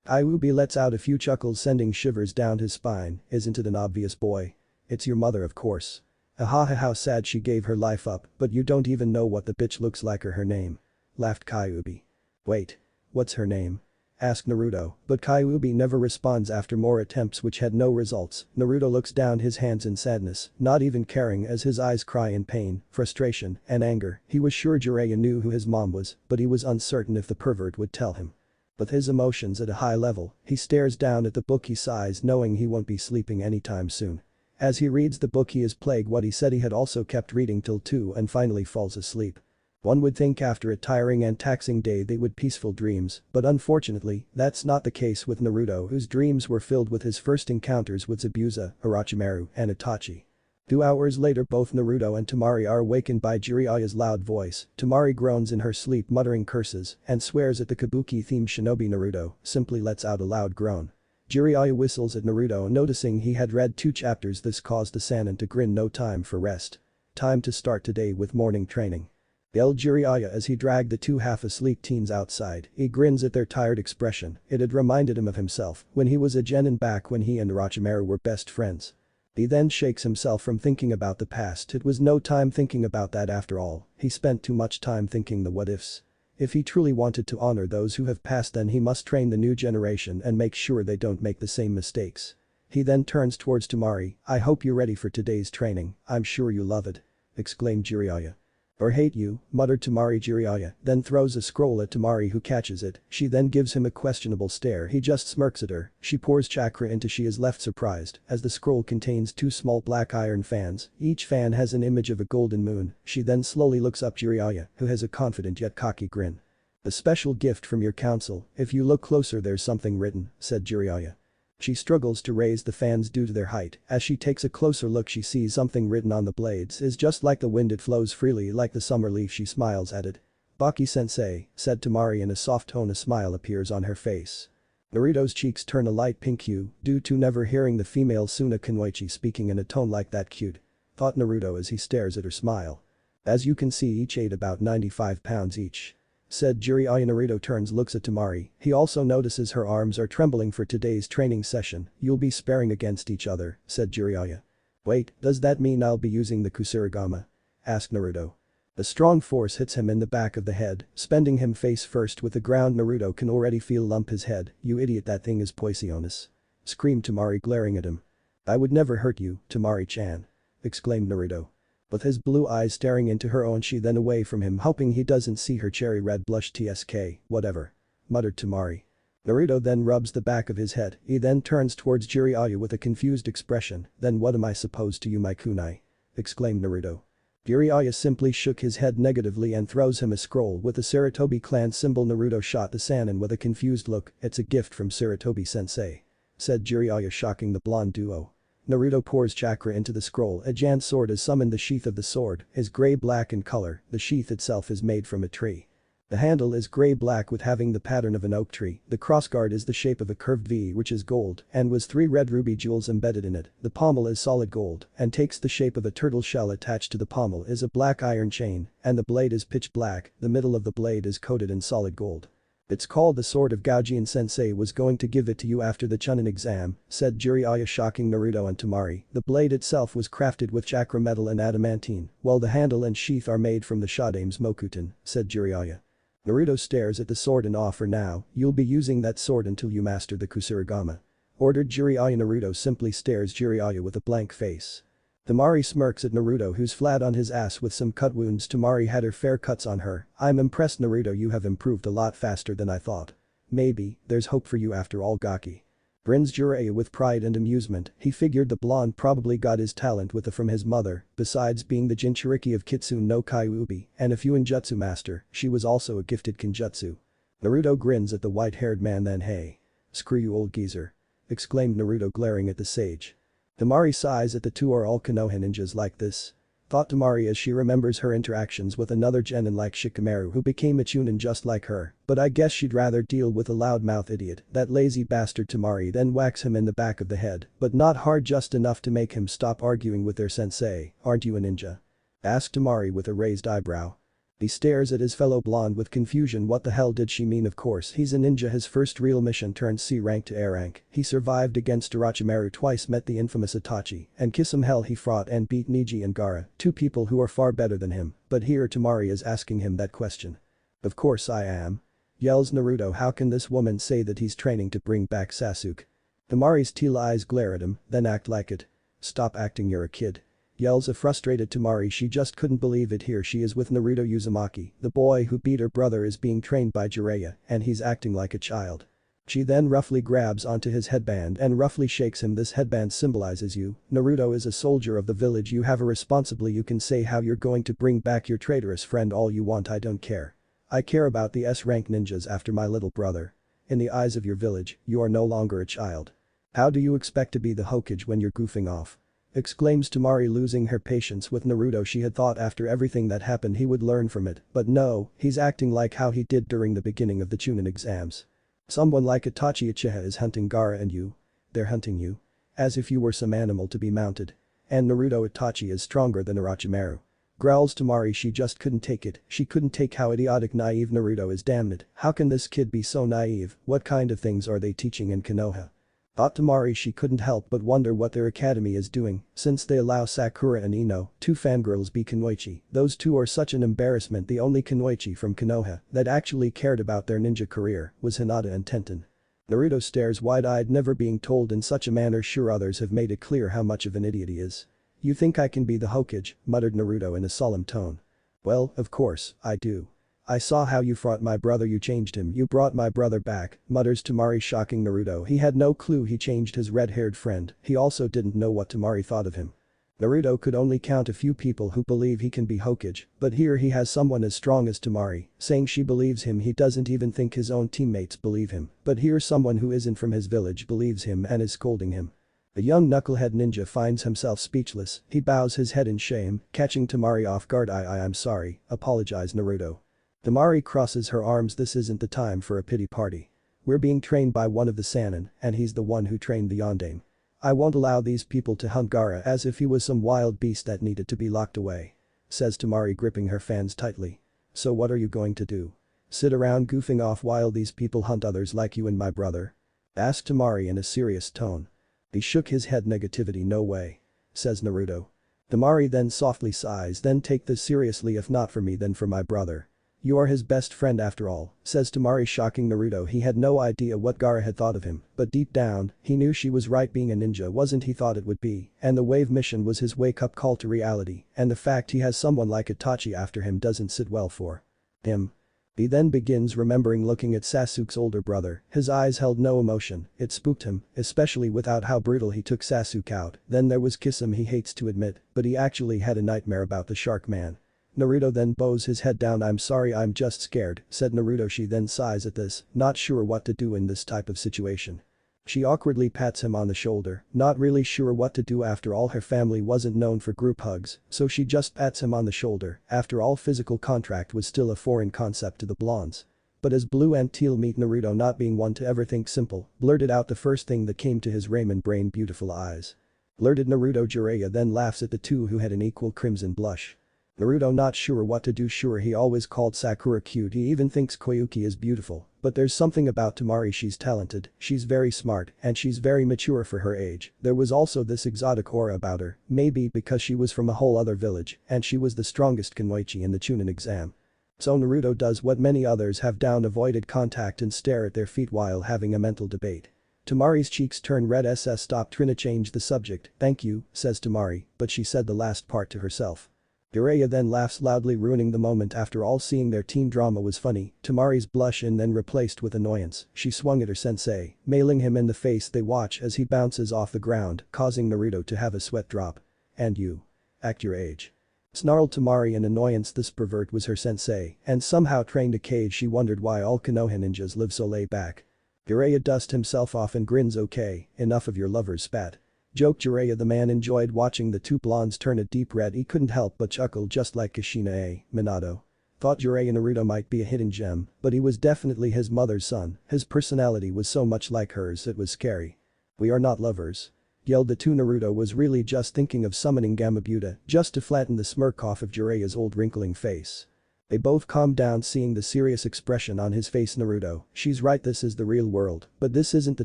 Kyuubi lets out a few chuckles, sending shivers down his spine. "Isn't it an obvious, boy? It's your mother, of course. Ahaha, how sad she gave her life up, but you don't even know what the bitch looks like or her name," laughed Kyuubi. "Wait. What's her name?" asked Naruto, but Kyuubi never responds. After more attempts which had no results, Naruto looks down his hands in sadness, not even caring as his eyes cry in pain, frustration, and anger. He was sure Jiraiya knew who his mom was, but he was uncertain if the pervert would tell him. With his emotions at a high level, he stares down at the book. He sighs, knowing he won't be sleeping anytime soon. As he reads the book, he is plagued what he said. He had also kept reading till 2 and finally falls asleep. One would think after a tiring and taxing day they would peaceful dreams, but unfortunately, that's not the case with Naruto, whose dreams were filled with his first encounters with Zabuza, Orochimaru, and Itachi. 2 hours later, both Naruto and Temari are awakened by Jiraiya's loud voice. Temari groans in her sleep, muttering curses, and swears at the Kabuki-themed shinobi. Naruto simply lets out a loud groan. Jiraiya whistles at Naruto, noticing he had read 2 chapters. This caused the Sannin to grin. "No time for rest. Time to start today with morning training," yelled Jiraiya as he dragged the 2 half-asleep teens outside. He grins at their tired expression. It had reminded him of himself when he was a genin, back when he and Orochimaru were best friends. He then shakes himself from thinking about the past. It was no time thinking about that after all. He spent too much time thinking the what-ifs. If he truly wanted to honor those who have passed, then he must train the new generation and make sure they don't make the same mistakes. He then turns towards Temari. "I hope you're ready for today's training. I'm sure you love it," exclaimed Jiraiya. Or hate you, muttered Temari Jiraiya, then throws a scroll at Temari who catches it. She then gives him a questionable stare. He just smirks at her. She pours chakra into. She is left surprised as the scroll contains two small black iron fans. Each fan has an image of a golden moon. She then slowly looks up Jiraiya, who has a confident yet cocky grin. A special gift from your council. If you look closer there's something written, said Jiraiya. She struggles to raise the fans due to their height. As she takes a closer look she sees something written on the blades is just like the wind, it flows freely like the summer leaf. She smiles at it. Baki-sensei, said Temari in a soft tone. A smile appears on her face. Naruto's cheeks turn a light pink hue due to never hearing the female Suna Kunoichi speaking in a tone like that. Cute, thought Naruto as he stares at her smile. As you can see each ate about 95 pounds each, said Jiraiya. Naruto turns looks at Temari. He also notices her arms are trembling for today's training session. You'll be sparring against each other, said Jiraiya. Wait, does that mean I'll be using the Kusarigama? Asked Naruto. A strong force hits him in the back of the head, spending him face first with the ground. Naruto can already feel lump his head. You idiot, that thing is poisonous, screamed Temari glaring at him. I would never hurt you, Temari-chan, exclaimed Naruto. With his blue eyes staring into her own, she then away from him hoping he doesn't see her cherry red blush. Tsk, whatever, muttered Temari. Naruto then rubs the back of his head. He then turns towards Jiraiya with a confused expression. Then what am I supposed to, you my kunai? Exclaimed Naruto. Jiraiya simply shook his head negatively and throws him a scroll with the Sarutobi clan symbol. Naruto shot the Sannin with a confused look. It's a gift from Sarutobi-sensei, said Jiraiya, shocking the blonde duo. Naruto pours chakra into the scroll. A giant sword is summoned. The sheath of the sword is gray-black in color. The sheath itself is made from a tree. The handle is gray-black with having the pattern of an oak tree. The crossguard is the shape of a curved V which is gold and was 3 red ruby jewels embedded in it. The pommel is solid gold and takes the shape of a turtle shell. Attached to the pommel is a black iron chain and the blade is pitch black. The middle of the blade is coated in solid gold. It's called the sword of Gaojian. Sensei was going to give it to you after the Chunin exam, said Jiraiya, shocking Naruto and Temari. The blade itself was crafted with chakra metal and adamantine, while the handle and sheath are made from the Shodame's Mokuton, said Jiraiya. Naruto stares at the sword in awe. For now, you'll be using that sword until you master the Kusarigama, ordered Jiraiya. Naruto simply stares Jiraiya with a blank face. Temari smirks at Naruto, who's flat on his ass with some cut wounds. Temari had her fair cuts on her. I'm impressed, Naruto, you have improved a lot faster than I thought. Maybe there's hope for you after all. Gaki, grins Jiraiya with pride and amusement. He figured the blonde probably got his talent from his mother. Besides being the Jinchuriki of Kitsune no Kyuubi and a Fuinjutsu master, she was also a gifted Kinjutsu. Naruto grins at the white-haired man. Then hey, screw you old geezer, exclaimed Naruto glaring at the sage. Temari sighs at the two are all Konoha ninjas like this, thought Temari as she remembers her interactions with another genin like Shikamaru who became a Chunin just like her, but I guess she'd rather deal with a loudmouth idiot, that lazy bastard. Temari then whacks him in the back of the head, but not hard, just enough to make him stop arguing with their sensei. Aren't you a ninja? Asked Temari with a raised eyebrow. He stares at his fellow blonde with confusion. What the hell did she mean? Of course he's a ninja. His first real mission turned C rank to A rank. He survived against Orochimaru twice, met the infamous Itachi, and kiss him hell he fought and beat Neji and Gaara, two people who are far better than him, but here Temari is asking him that question. Of course I am, yells Naruto. How can this woman say that he's training to bring back Sasuke? Temari's teal eyes glare at him, then act like it. Stop acting, you're a kid, yells a frustrated Temari. She just couldn't believe it. Here she is with Naruto Uzumaki, the boy who beat her brother is being trained by Jiraiya and he's acting like a child. She then roughly grabs onto his headband and roughly shakes him. This headband symbolizes you. Naruto is a soldier of the village. You have a responsibility. You can say how you're going to bring back your traitorous friend all you want. I don't care. I care about the S-rank ninjas after my little brother. In the eyes of your village, you are no longer a child. How do you expect to be the Hokage when you're goofing off? Exclaims Temari, losing her patience with Naruto. She had thought after everything that happened he would learn from it, but no, he's acting like how he did during the beginning of the Chunin exams. Someone like Itachi Uchiha is hunting Gaara and you. They're hunting you. As if you were some animal to be mounted. And Naruto, Itachi is stronger than Orochimaru. Growls Temari. She just couldn't take it. She couldn't take how idiotic naive Naruto is. Damn it, how can this kid be so naive? What kind of things are they teaching in Konoha? Thought Temari. She couldn't help but wonder what their academy is doing, since they allow Sakura and Ino, two fangirls, be Kunoichi. Those two are such an embarrassment. The only Kunoichi from Konoha that actually cared about their ninja career was Hinata and Tenten. Naruto stares wide-eyed, never being told in such a manner. Sure, others have made it clear how much of an idiot he is. You think I can be the Hokage, muttered Naruto in a solemn tone. Well, of course, I do. I saw how you fought my brother, you changed him, you brought my brother back, mutters Temari, shocking Naruto. He had no clue he changed his red-haired friend, he also didn't know what Temari thought of him. Naruto could only count a few people who believe he can be Hokage, but here he has someone as strong as Temari, saying she believes him. He doesn't even think his own teammates believe him, but here someone who isn't from his village believes him and is scolding him. The young knucklehead ninja finds himself speechless, he bows his head in shame, catching Temari off guard. I'm sorry, apologize Naruto. Temari crosses her arms. This isn't the time for a pity party. We're being trained by one of the Sannin, and he's the one who trained the Yondaime. I won't allow these people to hunt Gaara as if he was some wild beast that needed to be locked away. Says Temari, gripping her fans tightly. So what are you going to do? Sit around goofing off while these people hunt others like you and my brother? Asked Temari in a serious tone. He shook his head. Negativity, no way. Says Naruto. Temari then softly sighs. Then take this seriously, if not for me then for my brother. You are his best friend after all, says Temari, shocking Naruto. He had no idea what Gaara had thought of him, but deep down, he knew she was right. Being a ninja wasn't he thought it would be, and the wave mission was his wake-up call to reality, and the fact he has someone like Itachi after him doesn't sit well for him. He then begins remembering looking at Sasuke's older brother, his eyes held no emotion, it spooked him, especially without how brutal he took Sasuke out. Then there was Kisame. He hates to admit, but he actually had a nightmare about the shark man. Naruto then bows his head down. I'm sorry, I'm just scared, said Naruto. She then sighs at this, not sure what to do in this type of situation. She awkwardly pats him on the shoulder, not really sure what to do. After all, her family wasn't known for group hugs, so she just pats him on the shoulder. After all, physical contact was still a foreign concept to the blondes. But as Blue and Teal meet, Naruto, not being one to ever think simple, blurted out the first thing that came to his Raymond brain. Beautiful eyes. Blurted Naruto. Jiraiya then laughs at the two who had an equal crimson blush. Naruto not sure what to do. Sure, he always called Sakura cute, he even thinks Koyuki is beautiful, but there's something about Temari. She's talented, she's very smart, and she's very mature for her age. There was also this exotic aura about her, maybe because she was from a whole other village and she was the strongest Kunoichi in the Chunin exam. So Naruto does what many others have done, avoided contact and stare at their feet while having a mental debate. Temari's cheeks turn red. Stop, Trina, change the subject. Thank you, says Temari, but she said the last part to herself. Jiraiya then laughs loudly, ruining the moment. After all, seeing their team drama was funny. Temari's blush and then replaced with annoyance. She swung at her sensei, mailing him in the face. They watch as he bounces off the ground, causing Naruto to have a sweat drop. And you. Act your age. Snarled Temari in annoyance. This pervert was her sensei, and somehow trained a cage. She wondered why all Konoha ninjas live so laid back. Jiraiya dusts himself off and grins. Okay, enough of your lover's spat. Joked Jiraiya. The man enjoyed watching the two blondes turn a deep red. He couldn't help but chuckle, just like Kushina Minato. Thought Jiraiya Naruto might be a hidden gem, but he was definitely his mother's son. His personality was so much like hers it was scary. We are not lovers. Yelled the two. Naruto was really just thinking of summoning Gamabutta just to flatten the smirk off of Jiraiya's old wrinkling face. They both calmed down, seeing the serious expression on his face. Naruto, she's right, this is the real world, but this isn't the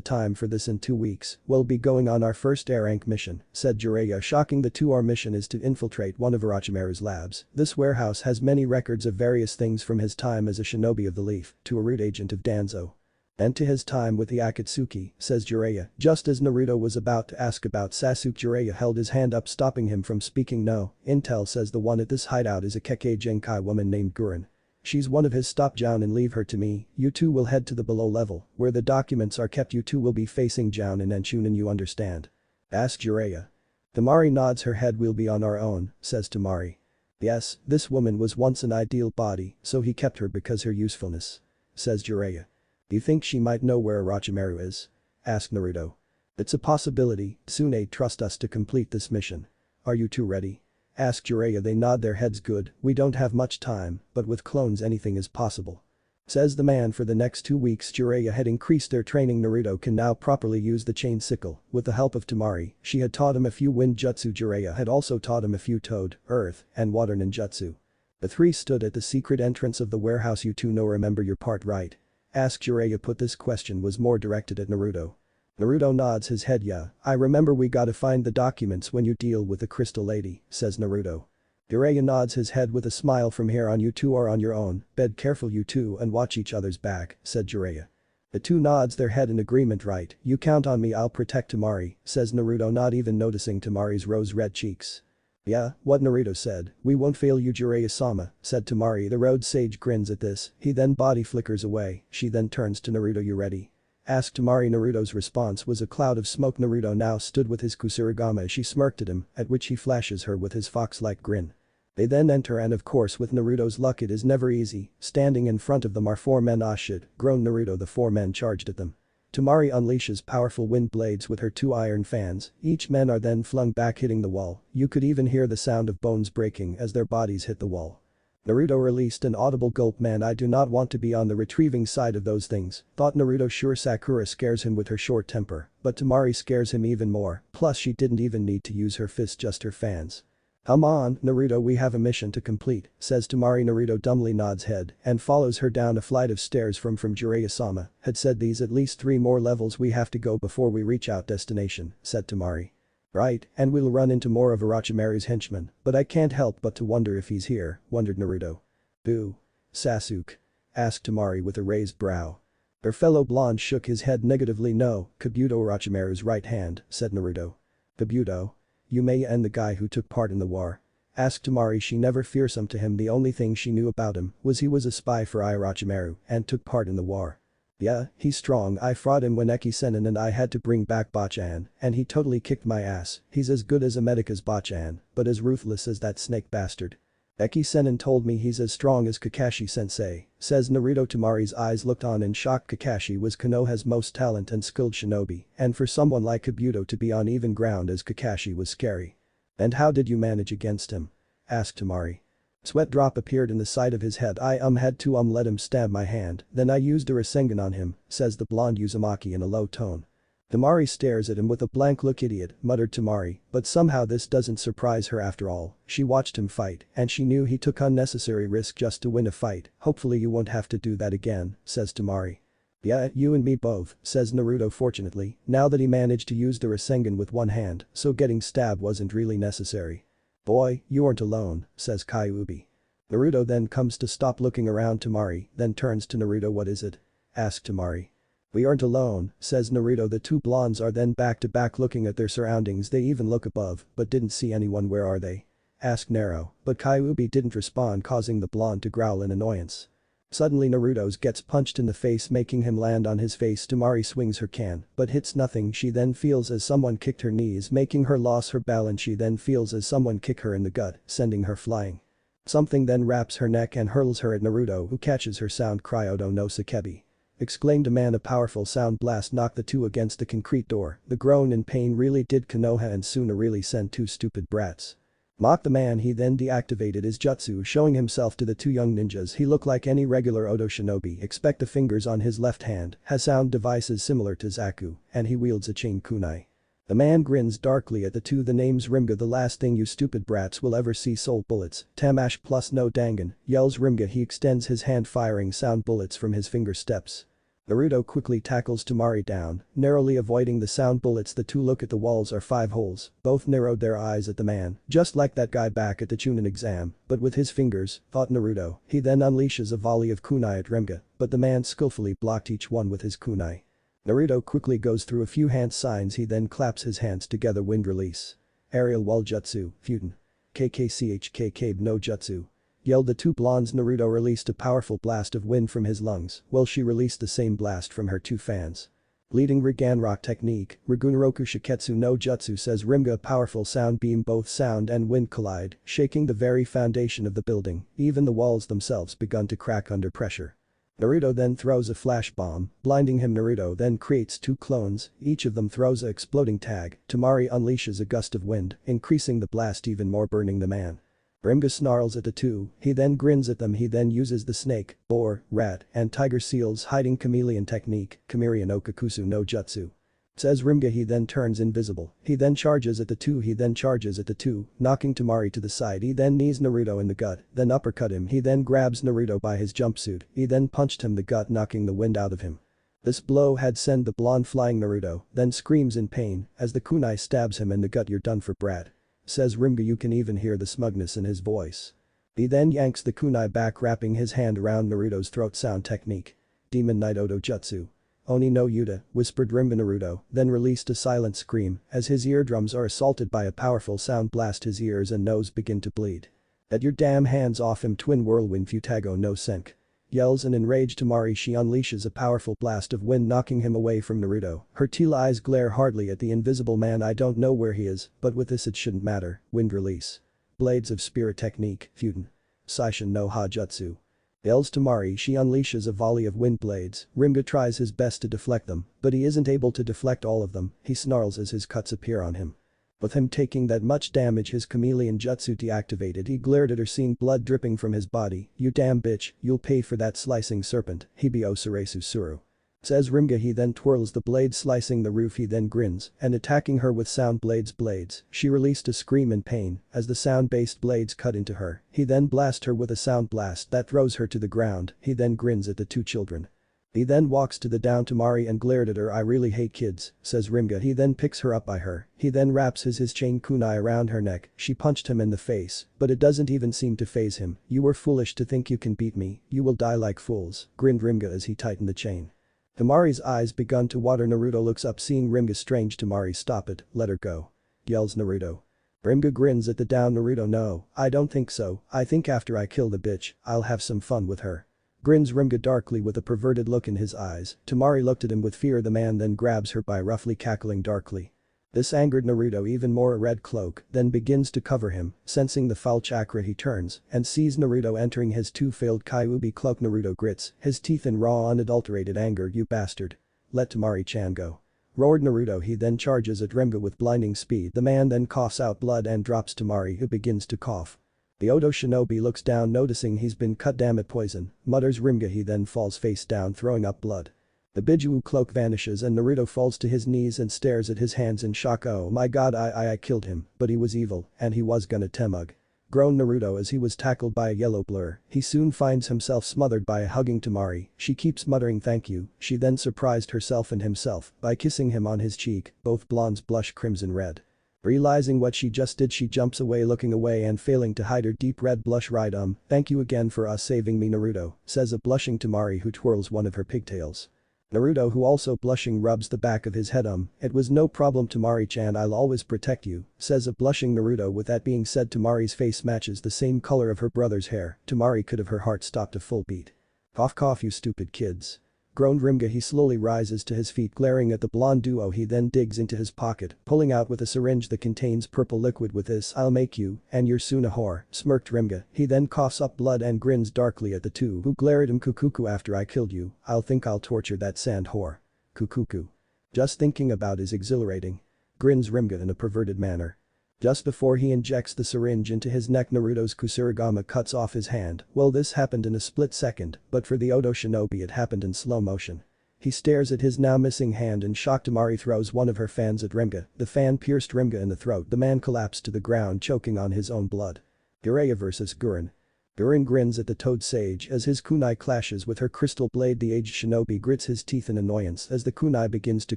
time for this. In 2 weeks, we'll be going on our first air rank mission, said Jiraiya, shocking the two. Our mission is to infiltrate one of Orochimaru's labs. This warehouse has many records of various things from his time as a shinobi of the leaf to a root agent of Danzo. And to his time with the Akatsuki, says Jiraiya. Just as Naruto was about to ask about Sasuke, Jiraiya held his hand up, stopping him from speaking. No, intel says the one at this hideout is a Kekkei Genkai woman named Guren. She's one of his. Stop Joun and leave her to me. You two will head to the below level, where the documents are kept. You two will be facing Joun and Chunin, you understand? Asked Jiraiya. Temari nods her head. We'll be on our own, says Temari. Yes, this woman was once an ideal body, so he kept her because her usefulness. Says Jiraiya. Do you think she might know where Orochimaru is? Asked Naruto. It's a possibility. Tsunade, trust us to complete this mission. Are you two ready? Asked Jiraiya. They nod their heads. Good, we don't have much time, but with clones anything is possible. Says the man. For the next 2 weeks Jiraiya had increased their training. Naruto can now properly use the chain sickle, with the help of Temari. She had taught him a few wind jutsu. Jiraiya had also taught him a few toad, earth, and water ninjutsu. The three stood at the secret entrance of the warehouse. You two know, remember your part, right? Asked Jiraiya. Put this question was more directed at Naruto. Naruto nods his head. Yeah, I remember. We gotta find the documents when you deal with the crystal lady, says Naruto. Jiraiya nods his head with a smile. From here on you two are on your own, bed careful you two and watch each other's back, said Jiraiya. The two nods their head in agreement. Right, you count on me, I'll protect Temari, says Naruto, not even noticing Temari's rose-red cheeks. Yeah, what Naruto said, we won't fail you Jiraiya-sama, said Temari. The road sage grins at this, he then body flickers away, she then turns to Naruto. You ready? Asked Temari. Naruto's response was a cloud of smoke. Naruto now stood with his Kusarigama as she smirked at him, at which he flashes her with his fox-like grin. They then enter and of course with Naruto's luck it is never easy, standing in front of them are four men. Ah shit, groaned Naruto. The four men charged at them. Temari unleashes powerful wind blades with her two iron fans, each men are then flung back hitting the wall, you could even hear the sound of bones breaking as their bodies hit the wall. Naruto released an audible gulp. Man, I do not want to be on the retrieving side of those things, thought Naruto. Sure, Sakura scares him with her short temper, but Temari scares him even more, plus she didn't even need to use her fists, just her fans. Come on, Naruto, we have a mission to complete, says Temari. Naruto dumbly nods head and follows her down a flight of stairs from Jiraiya-sama, had said these at least 3 more levels we have to go before we reach our destination, said Temari. Right, and we'll run into more of Orochimaru's henchmen, but I can't help but to wonder if he's here, wondered Naruto. Who? Sasuke? Asked Temari with a raised brow. Her fellow blonde shook his head negatively. No, Kabuto, Orochimaru's right hand, said Naruto. Kabuto? You may and the guy who took part in the war? Asked Temari. She never fearsome to him. The only thing she knew about him was he was a spy for Orochimaru and took part in the war. Yeah, he's strong. I fought him when Eki-Senin and I had to bring back Bachan, and he totally kicked my ass. He's as good as a medic as Bachan, but as ruthless as that snake bastard. Eki-Senin told me he's as strong as Kakashi-sensei, says Naruto. Temari's eyes looked on in shock. Kakashi was Konoha's most talented and skilled shinobi, and for someone like Kabuto to be on even ground as Kakashi was scary. And how did you manage against him? Asked Temari. Sweat drop appeared in the side of his head. I had to let him stab my hand, then I used a Rasengan on him, says the blonde Uzumaki in a low tone. Temari stares at him with a blank look. Idiot, muttered Temari, but somehow this doesn't surprise her after all, she watched him fight and she knew he took unnecessary risk just to win a fight. Hopefully you won't have to do that again, says Temari. Yeah, you and me both, says Naruto. Fortunately, now that he managed to use the Rasengan with one hand, so getting stabbed wasn't really necessary. Boy, you aren't alone, says Kyuubi. Naruto then comes to stop looking around Temari, then turns to Naruto. What is it? Asked Temari. We aren't alone, says Naruto. The two blondes are then back to back looking at their surroundings. They even look above, but didn't see anyone. Where are they? Asked Naruto, but Kyuubi didn't respond, causing the blonde to growl in annoyance. Suddenly Naruto's gets punched in the face, making him land on his face. Temari swings her can, but hits nothing. She then feels as someone kicked her knees, making her lose her balance. She then feels as someone kick her in the gut, sending her flying. Something then wraps her neck and hurls her at Naruto, who catches her. Sound Cryodo no Sakebi. Exclaimed a man. A powerful sound blast knocked the two against the concrete door. The groan in pain really did. Konoha and Suna really sent two stupid brats. Mocked the man. He then deactivated his jutsu, showing himself to the two young ninjas. He looked like any regular Odo shinobi except the fingers on his left hand has sound devices similar to Zaku, and he wields a chain kunai. The man grins darkly at the two. The name's Rimga. The last thing you stupid brats will ever see. Soul bullets, Tamash plus no Dangan, yells Rimga. He extends his hand, firing sound bullets from his finger steps. Naruto quickly tackles Temari down, narrowly avoiding the sound bullets. The two look at the walls are 5 holes, both narrowed their eyes at the man, just like that guy back at the Chunin exam, but with his fingers, thought Naruto. He then unleashes a volley of kunai at Rimga, but the man skillfully blocked each one with his kunai. Naruto quickly goes through a few hand signs. He then claps his hands together. Wind release. Aerial wall jutsu, Futen. KKCHK no jutsu. Yelled the two blondes. Naruto released a powerful blast of wind from his lungs, while she released the same blast from her two fans. Leading Ragnarok technique, Ragunroku Shiketsu no Jutsu, says Rimga. A powerful sound beam. Both sound and wind collide, shaking the very foundation of the building. Even the walls themselves begun to crack under pressure. Naruto then throws a flash bomb, blinding him. Naruto then creates 2 clones, each of them throws a exploding tag. Temari unleashes a gust of wind, increasing the blast even more, burning the man. Rimga snarls at the two, he then grins at them. He then uses the snake, boar, rat, and tiger seals hiding chameleon technique, Kamiria no Kakusu no Jutsu. Says Rimga. He then turns invisible. He then charges at the two, knocking Temari to the side. He then knees Naruto in the gut, then uppercut him. He then grabs Naruto by his jumpsuit. He then punched him the gut, knocking the wind out of him. This blow had sent the blonde flying. Naruto then screams in pain as the kunai stabs him in the gut. You're done for, brat. Says Rimga. You can even hear the smugness in his voice. He then yanks the kunai back, wrapping his hand around Naruto's throat. Sound technique. Demon Knight Odo Jutsu. "Oni no Yuta," whispered Rimba Naruto, then released a silent scream as his eardrums are assaulted by a powerful sound blast. His ears and nose begin to bleed. "Get your damn hands off him, twin whirlwind Futago no Senk," yells an enraged Temari. She unleashes a powerful blast of wind knocking him away from Naruto. Her teal eyes glare hardly at the invisible man. "I don't know where he is, but with this it shouldn't matter." Wind release. Blades of Spirit technique, Futen. Saishin no Hajutsu. Yells Temari. She unleashes a volley of wind blades. Rimga tries his best to deflect them, but he isn't able to deflect all of them. He snarls as his cuts appear on him. With him taking that much damage, his chameleon jutsu deactivated. He glared at her, seeing blood dripping from his body. "You damn bitch, you'll pay for that, slicing serpent, Hibio Suresu Suru," says Rimga. He then twirls the blade slicing the roof. He then grins and attacking her with sound blades. She released a scream in pain as the sound-based blades cut into her. He then blasts her with a sound blast that throws her to the ground. He then grins at the two children. He then walks to the down Temari and glared at her. "I really hate kids," says Rimga. He then picks her up by her. He then wraps his chain kunai around her neck. She punched him in the face, but it doesn't even seem to faze him. "You were foolish to think you can beat me, you will die like fools," grinned Rimga as he tightened the chain. Temari's eyes begun to water. Naruto looks up, seeing Rimga strange. "Temari, stop it, let her go," yells Naruto. Rimga grins at the down Naruto. "No, I don't think so. I think after I kill the bitch, I'll have some fun with her," grins Rimga darkly with a perverted look in his eyes. Temari looked at him with fear. The man then grabs her by roughly, cackling darkly. This angered Naruto even more. A red cloak then begins to cover him. Sensing the foul chakra, he turns and sees Naruto entering his two-failed Kyuubi cloak. Naruto grits his teeth in raw unadulterated anger. "You bastard. Let Temari-chan go," roared Naruto. He then charges at Rimga with blinding speed. The man then coughs out blood and drops Temari, who begins to cough. The Odo shinobi looks down, noticing he's been cut. "Damn it, poison," mutters Rimga. He then falls face down, throwing up blood. The Biju cloak vanishes and Naruto falls to his knees and stares at his hands in shock. "Oh my god, I killed him, but he was evil and he was gonna temug," groaned Naruto as he was tackled by a yellow blur. He soon finds himself smothered by a hugging Temari. She keeps muttering "thank you." She then surprised herself and himself by kissing him on his cheek. Both blondes blush crimson red. Realizing what she just did, she jumps away, looking away and failing to hide her deep red blush. "Right, thank you again for saving me, Naruto," says a blushing Temari, who twirls one of her pigtails. Naruto, who also blushing, rubs the back of his head. "It was no problem, Temari-chan, I'll always protect you," says a blushing Naruto. With that being said, Temari's face matches the same color of her brother's hair. Temari could have her heart stopped a full beat. "Cough cough, you stupid kids," groaned Rimga. He slowly rises to his feet, glaring at the blonde duo. He then digs into his pocket, pulling out with a syringe that contains purple liquid. "With this, I'll make you, and you're soon a whore," smirked Rimga. He then coughs up blood and grins darkly at the two, who glare at him. "Kukuku, after I killed you, I'll torture that sand whore. Kukuku. Just thinking about is exhilarating," grins Rimga in a perverted manner. Just before he injects the syringe into his neck, Naruto's Kusarigama cuts off his hand. Well, this happened in a split second, but for the Odo shinobi it happened in slow motion. He stares at his now missing hand in shock. Temari throws one of her fans at Rimga. The fan pierced Rimga in the throat. The man collapsed to the ground, choking on his own blood. Jiraiya vs Gurren. Gurren grins at the Toad Sage as his kunai clashes with her crystal blade. The aged shinobi grits his teeth in annoyance as the kunai begins to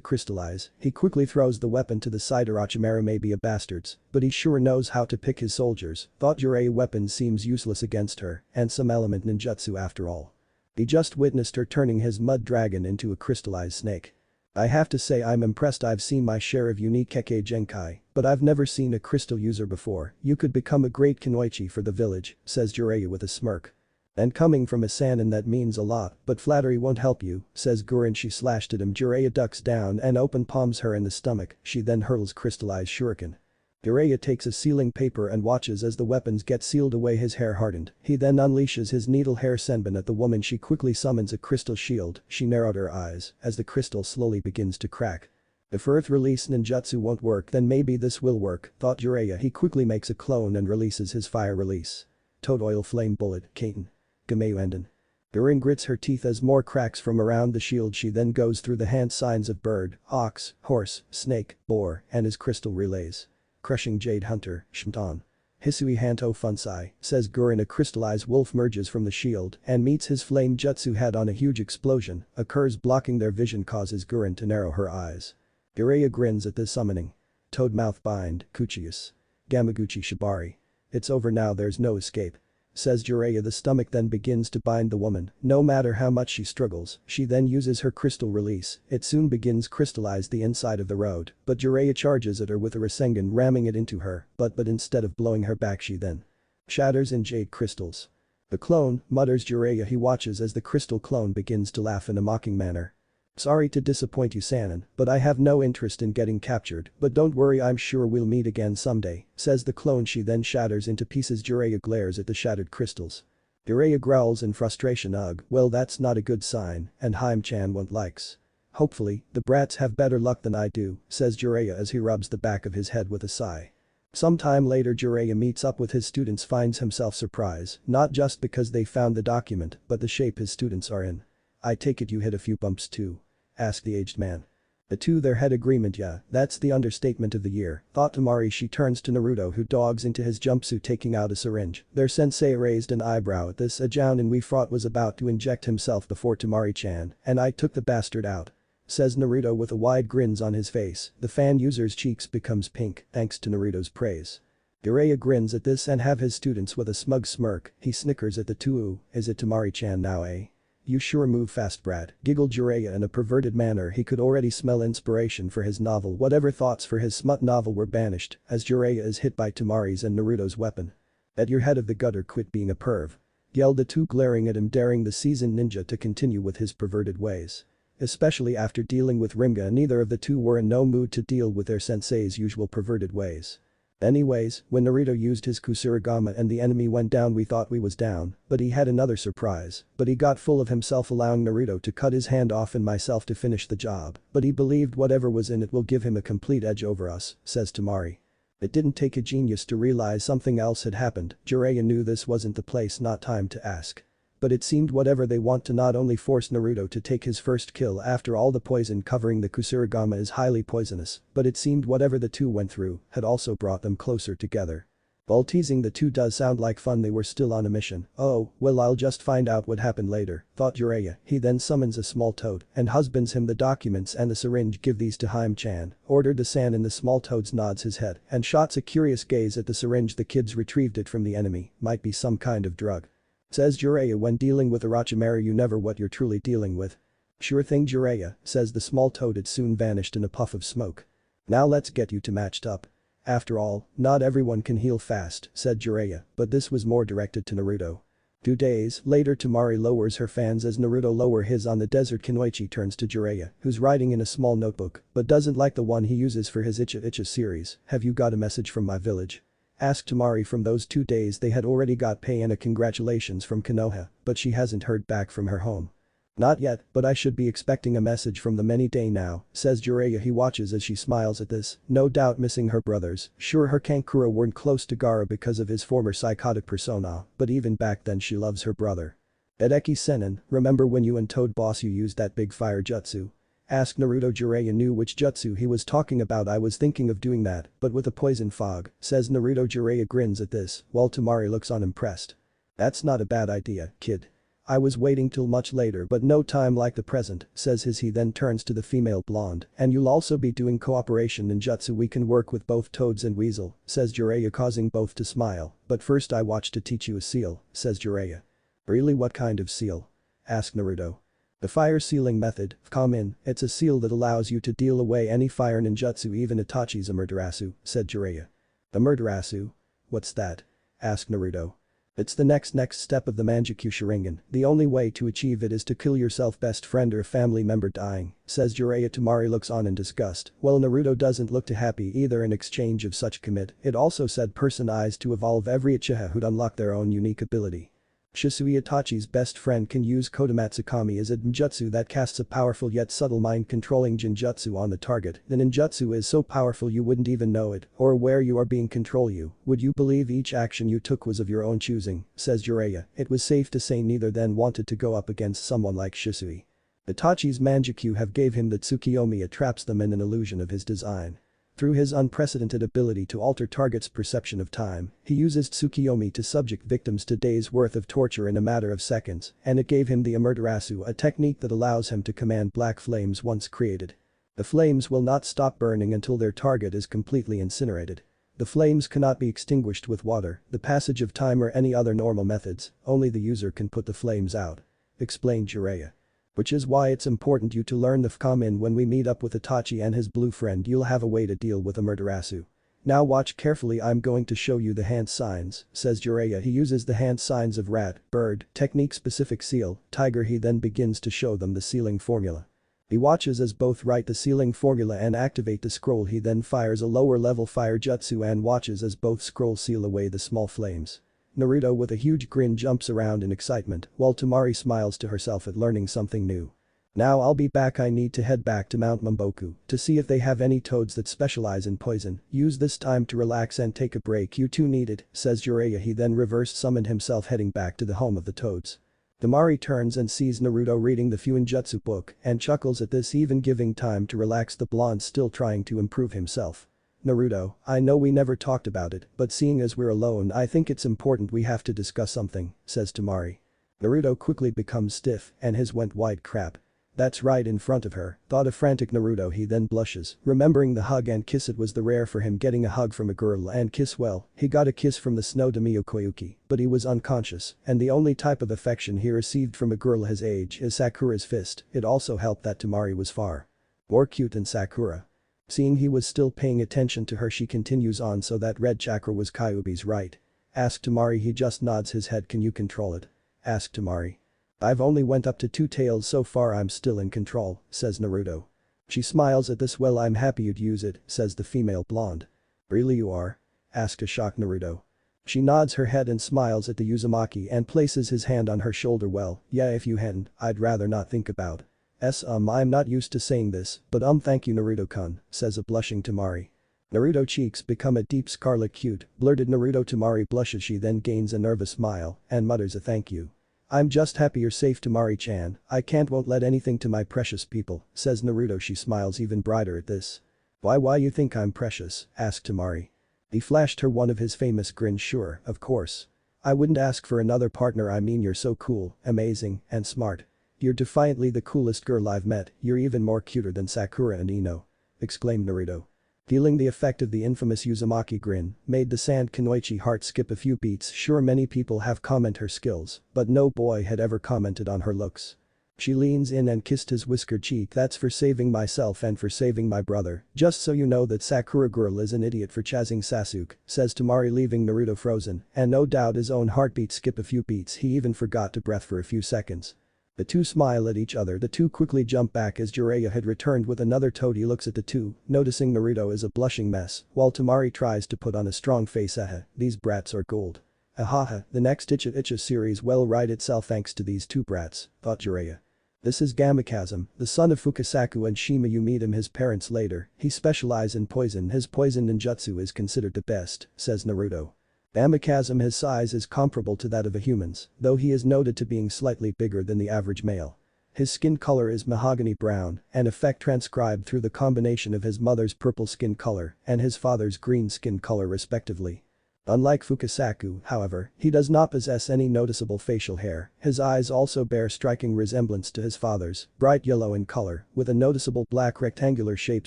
crystallize. He quickly throws the weapon to the side. Orochimaru may be a bastard, but he sure knows how to pick his soldiers. Thought Jiraiya weapon seems useless against her, and some element ninjutsu after all. He just witnessed her turning his mud dragon into a crystallized snake. "I have to say I'm impressed. I've seen my share of unique Kekkei Genkai, but I've never seen a crystal user before. You could become a great Kunoichi for the village," says Jiraiya with a smirk. "And coming from a Sannin, that means a lot, but flattery won't help you," says Gurren. She slashed at him. Jiraiya ducks down and open palms her in the stomach. She then hurls crystallized shuriken. Jiraiya takes a sealing paper and watches as the weapons get sealed away. His hair hardened. He then unleashes his needle hair senbon at the woman. She quickly summons a crystal shield. She narrowed her eyes as the crystal slowly begins to crack. If earth release ninjutsu won't work, then maybe this will work, thought Jiraiya. He quickly makes a clone and releases his fire release. Toad oil flame bullet, Kaiten. Gameyu Enden. Gurren grits her teeth as more cracks from around the shield. She then goes through the hand signs of bird, ox, horse, snake, boar, and his crystal relays. Crushing Jade Hunter, Shimton. Hisui Hanto Funsai, says Gurren. A crystallized wolf merges from the shield and meets his flame jutsu head on. A huge explosion occurs, blocking their vision, causes Gurren to narrow her eyes. Jiraiya grins at this summoning. Toad mouth bind, Kuchius. Gamaguchi Shibari. It's over now, there's no escape. says Jiraiya. The stomach then begins to bind the woman, no matter how much she struggles, she then uses her crystal release, it soon begins crystallize the inside of the road, but Jiraiya charges at her with a Rasengan ramming it into her, but instead of blowing her back she then shatters in jade crystals. The clone, mutters Jiraiya. He watches as the crystal clone begins to laugh in a mocking manner. Sorry to disappoint you, Sanin, but I have no interest in getting captured, but don't worry, I'm sure we'll meet again someday, says the clone. She then shatters into pieces. Jiraiya glares at the shattered crystals. Jiraiya growls in frustration. Ugh, well that's not a good sign, and Haim-chan won't likes. Hopefully, the brats have better luck than I do, says Jiraiya as he rubs the back of his head with a sigh. Sometime later Jiraiya meets up with his students, finds himself surprised, not just because they found the document, but the shape his students are in. I take it you hit a few bumps too? Asked the aged man. The two there had agreement. Yeah, that's the understatement of the year, thought Temari. She turns to Naruto, who dogs into his jumpsuit taking out a syringe. Their sensei raised an eyebrow at this. A Jounin we fought was about to inject himself before Temari-chan, and I took the bastard out. Says Naruto with a wide grins on his face. The fan user's cheeks becomes pink thanks to Naruto's praise. Jiraiya grins at this and have his students with a smug smirk. He snickers at the two. Ooh, is it Temari-chan now, eh? You sure move fast, brat, giggled Jiraiya in a perverted manner. He could already smell inspiration for his novel. Whatever thoughts for his smut novel were banished as Jiraiya is hit by Temari's and Naruto's weapon. At your head of the gutter, quit being a perv, yelled the two, glaring at him, daring the seasoned ninja to continue with his perverted ways. Especially after dealing with Ringa, neither of the two were in no mood to deal with their sensei's usual perverted ways. Anyways, when Naruto used his Kusurigama and the enemy went down, we thought we was down, but he had another surprise, but he got full of himself, allowing Naruto to cut his hand off and myself to finish the job, but he believed whatever was in it will give him a complete edge over us, says Temari. It didn't take a genius to realize something else had happened. Jiraiya knew this wasn't the place, not time to ask. But it seemed whatever they want to not only force Naruto to take his first kill. After all, the poison covering the Kusurigama is highly poisonous, but it seemed whatever the two went through had also brought them closer together. While teasing the two does sound like fun, they were still on a mission. Oh, well, I'll just find out what happened later, thought Jiraiya. He then summons a small toad and husbands him the documents and the syringe. Give these to Haim-chan, ordered the Sanin. The small toad nods his head and shots a curious gaze at the syringe. The kids retrieved it from the enemy, might be some kind of drug. Says Jiraiya. When dealing with Orochimaru, you never what you're truly dealing with. Sure thing, Jiraiya, says the small toad. It soon vanished in a puff of smoke. Now let's get you two matched up. After all, not everyone can heal fast, said Jiraiya, but this was more directed to Naruto. 2 days later, Temari lowers her fans as Naruto lower his on the desert. Kunoichi turns to Jiraiya, who's writing in a small notebook, but doesn't like the one he uses for his Icha Icha series. Have you got a message from my village? Asked Temari. From those 2 days they had already got pay and a congratulations from Konoha, but she hasn't heard back from her home. Not yet, but I should be expecting a message from them any day now, says Jiraiya. He watches as she smiles at this, no doubt missing her brothers. Sure, her Kankuro weren't close to Gaara because of his former psychotic persona, but even back then she loves her brother. Hideki Sennin, remember when you and Toad Boss you used that big fire jutsu? Asked Naruto. Jiraiya knew which jutsu he was talking about. I was thinking of doing that, but with a poison fog, says Naruto. Jiraiya grins at this, while Temari looks unimpressed. That's not a bad idea, kid. I was waiting till much later, but no time like the present, says his. He then turns to the female blonde, and you'll also be doing cooperation ninjutsu. We can work with both Toads and Weasel, says Jiraiya, causing both to smile. But first I watch to teach you a seal, says Jiraiya. Really, what kind of seal? Asked Naruto. The fire sealing method, come in, it's a seal that allows you to deal away any fire ninjutsu, even Itachi's Amaterasu, said Jiraiya. The Amaterasu? What's that? Asked Naruto. It's the next step of the Manjikyu Sharingan. The only way to achieve it is to kill yourself best friend or a family member dying, says Jiraiya. Temari looks on in disgust. Well, Naruto doesn't look too happy either. In exchange of such commit, it also said person eyes to evolve every Uchiha who'd unlock their own unique ability. Shisui, Itachi's best friend, can use Kodomatsukami as a ninjutsu that casts a powerful yet subtle mind-controlling genjutsu on the target. The ninjutsu is so powerful you wouldn't even know it or where you are being controlled. You would you believe each action you took was of your own choosing, says Jiraiya. It was safe to say neither then wanted to go up against someone like Shisui. Itachi's Manjikyu have gave him the Tsukiyomi. It traps them in an illusion of his design. Through his unprecedented ability to alter targets' perception of time, he uses Tsukiyomi to subject victims to days' worth of torture in a matter of seconds, and it gave him the Amaterasu, a technique that allows him to command black flames once created. The flames will not stop burning until their target is completely incinerated. The flames cannot be extinguished with water, the passage of time or any other normal methods, only the user can put the flames out. Explained Jiraiya. Which is why it's important you to learn the Fkamin. When we meet up with Itachi and his blue friend you'll have a way to deal with Amaterasu. Now watch carefully, I'm going to show you the hand signs, says Jiraiya. He uses the hand signs of rat, bird, technique-specific seal, tiger. He then begins to show them the sealing formula. He watches as both write the sealing formula and activate the scroll. He then fires a lower level fire jutsu and watches as both scrolls seal away the small flames. Naruto with a huge grin jumps around in excitement while Temari smiles to herself at learning something new. Now I'll be back, I need to head back to Mount Mamboku to see if they have any toads that specialize in poison. Use this time to relax and take a break, you two need it, says Jiraiya. He then reverse summoned himself heading back to the home of the toads. Temari turns and sees Naruto reading the Fuinjutsu book and chuckles at this, even giving time to relax. The blonde still trying to improve himself. Naruto, I know we never talked about it, but seeing as we're alone I think it's important we have to discuss something, says Temari. Naruto quickly becomes stiff and his went white. Crap. That's right in front of her, thought a frantic Naruto. He then blushes, remembering the hug and kiss. It was the rare for him getting a hug from a girl and kiss. Well, he got a kiss from the Snow Daimyo Koyuki, but he was unconscious and the only type of affection he received from a girl his age is Sakura's fist. It also helped that Temari was far more cute than Sakura. Seeing he was still paying attention to her, she continues on, so that red chakra was Kyuubi's right? Asked Temari. He just nods his head. Can you control it? Asked Temari. I've only went up to 2 tails so far, I'm still in control, says Naruto. She smiles at this. Well, I'm happy you'd use it, says the female blonde. Really you are? Asked a shocked Naruto. She nods her head and smiles at the Uzumaki and places his hand on her shoulder. Well, yeah, if you hadn't, I'd rather not think about. I'm not used to saying this, but thank you Naruto-kun, says a blushing Temari. Naruto cheeks become a deep scarlet. Cute, blurted Naruto. Temari blushes. She then gains a nervous smile and mutters a thank you. I'm just happy you're safe Temari-chan, I won't let anything to my precious people, says Naruto. She smiles even brighter at this. Why you think I'm precious? Asked Temari. He flashed her one of his famous grins. Sure, of course. I wouldn't ask for another partner. I mean, you're so cool, amazing, and smart. You're defiantly the coolest girl I've met. You're even more cuter than Sakura and Ino. Exclaimed Naruto. Feeling the effect of the infamous Uzumaki grin made the Sand Kunoichi heart skip a few beats. Sure, many people have commented her skills, but no boy had ever commented on her looks. She leans in and kissed his whiskered cheek. That's for saving myself and for saving my brother. Just so you know that Sakura girl is an idiot for chasing Sasuke, says Temari, leaving Naruto frozen, and no doubt his own heartbeat skip a few beats. He even forgot to breathe for a few seconds. The two smile at each other. The two quickly jump back as Jiraiya had returned with another toad. He looks at the two, noticing Naruto is a blushing mess, while Temari tries to put on a strong face. These brats are gold. Ahaha, the next Icha series will write itself thanks to these two brats, thought Jiraiya. This is Gamakazam, the son of Fukasaku and Shima. You meet him, his parents later. He specializes in poison. His poison ninjutsu is considered the best, says Naruto. Gamakazam, his size is comparable to that of a human's, though he is noted to being slightly bigger than the average male. His skin color is mahogany brown, an effect transcribed through the combination of his mother's purple skin color and his father's green skin color respectively. Unlike Fukasaku, however, he does not possess any noticeable facial hair. His eyes also bear striking resemblance to his father's, bright yellow in color, with a noticeable black rectangular shape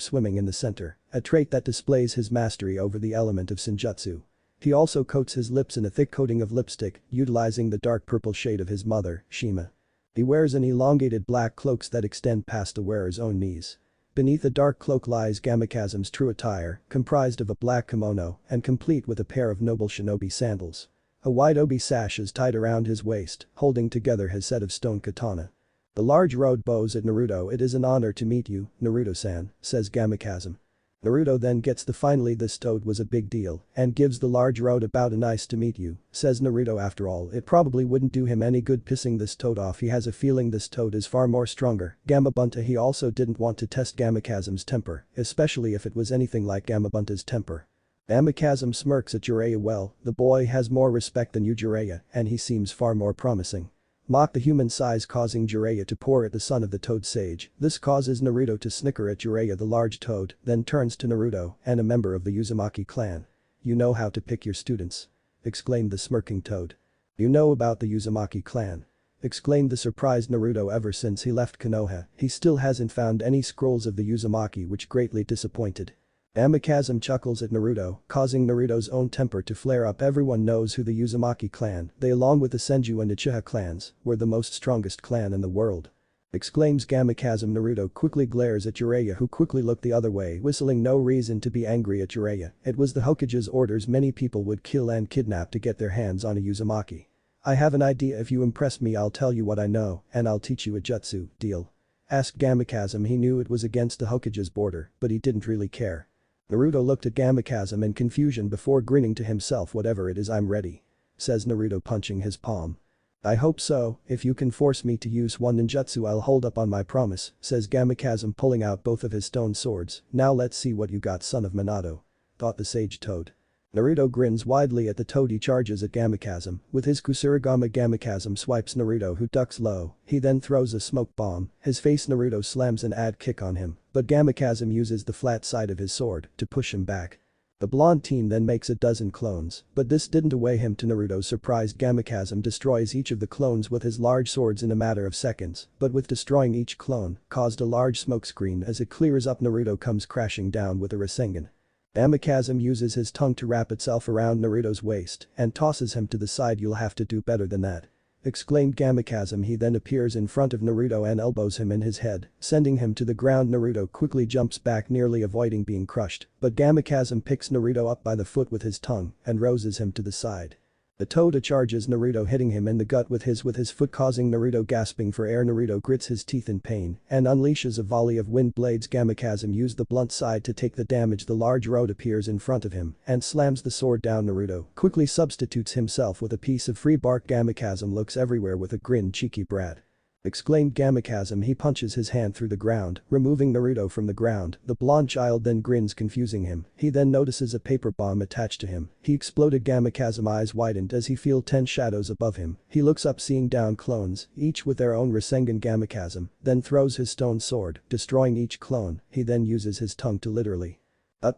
swimming in the center, a trait that displays his mastery over the element of senjutsu. He also coats his lips in a thick coating of lipstick, utilizing the dark purple shade of his mother, Shima. He wears an elongated black cloaks that extend past the wearer's own knees. Beneath the dark cloak lies Gamakazam's true attire, comprised of a black kimono and complete with a pair of noble shinobi sandals. A wide obi sash is tied around his waist, holding together his set of stone katana. The large road bows at Naruto. It is an honor to meet you, Naruto-san, says Gamakazam. Naruto then gets the finally this toad was a big deal and gives the large road about a nice to meet you, says Naruto. After all, it probably wouldn't do him any good pissing this toad off. He has a feeling this toad is far more stronger. Gamabunta. He also didn't want to test Gamakazam's temper, especially if it was anything like Gamabunta's temper. Gamakazam smirks at Jiraiya. Well, the boy has more respect than you Jiraiya and he seems far more promising. Mock the human size, causing Jiraiya to pour at the son of the toad sage. This causes Naruto to snicker at Jiraiya. The large toad then turns to Naruto and a member of the Uzumaki clan. You know how to pick your students. Exclaimed the smirking toad. You know about the Uzumaki clan. Exclaimed the surprised Naruto. Ever since he left Konoha, he still hasn't found any scrolls of the Uzumaki, which greatly disappointed. Amakazam chuckles at Naruto, causing Naruto's own temper to flare up. Everyone knows who the Uzumaki clan, they along with the Senju and Uchiha clans, were the most strongest clan in the world. Exclaims Gamakazam. Naruto quickly glares at Jiraiya, who quickly looked the other way, whistling. No reason to be angry at Jiraiya, it was the Hokage's orders. Many people would kill and kidnap to get their hands on a Uzumaki. I have an idea. If you impress me, I'll tell you what I know, and I'll teach you a jutsu, deal? Asked Gamakazam. He knew it was against the Hokage's border, but he didn't really care. Naruto looked at Gamakazam in confusion before grinning to himself. Whatever it is, I'm ready. Says Naruto, punching his palm. I hope so, if you can force me to use one ninjutsu I'll hold up on my promise, says Gamakazam, pulling out both of his stone swords. Now let's see what you got, son of Minato. Thought the sage toad. Naruto grins widely at the toad. He charges at Gamakazam. With his Kusurigama, Gamakazam swipes Naruto, who ducks low. He then throws a smoke bomb. His face. Naruto slams an ad kick on him, but Gamakazam uses the flat side of his sword to push him back. The blonde teen then makes a dozen clones, but this didn't away him to Naruto's surprise. Gamakazam destroys each of the clones with his large swords in a matter of seconds, but with destroying each clone, caused a large smokescreen. As it clears up, Naruto comes crashing down with a Rasengan. Gamakazam uses his tongue to wrap itself around Naruto's waist and tosses him to the side. You'll have to do better than that. Exclaimed Gamakazam. He then appears in front of Naruto and elbows him in his head, sending him to the ground. Naruto quickly jumps back, nearly avoiding being crushed, but Gamakazam picks Naruto up by the foot with his tongue and roses him to the side. The Toda charges Naruto, hitting him in the gut with his foot, causing Naruto gasping for air. Naruto grits his teeth in pain and unleashes a volley of wind blades. Gamakazam used the blunt side to take the damage. The large road appears in front of him and slams the sword down. Naruto quickly substitutes himself with a piece of free bark. Gamakazam looks everywhere with a grin. Cheeky brat. Exclaimed Gamakazam. He punches his hand through the ground, removing Naruto from the ground. The blonde child then grins, confusing him. He then notices a paper bomb attached to him. He exploded. Gamakazam eyes widened as he feels 10 shadows above him. He looks up, seeing down clones, each with their own Rasengan. Gamakazam then throws his stone sword, destroying each clone. He then uses his tongue to literally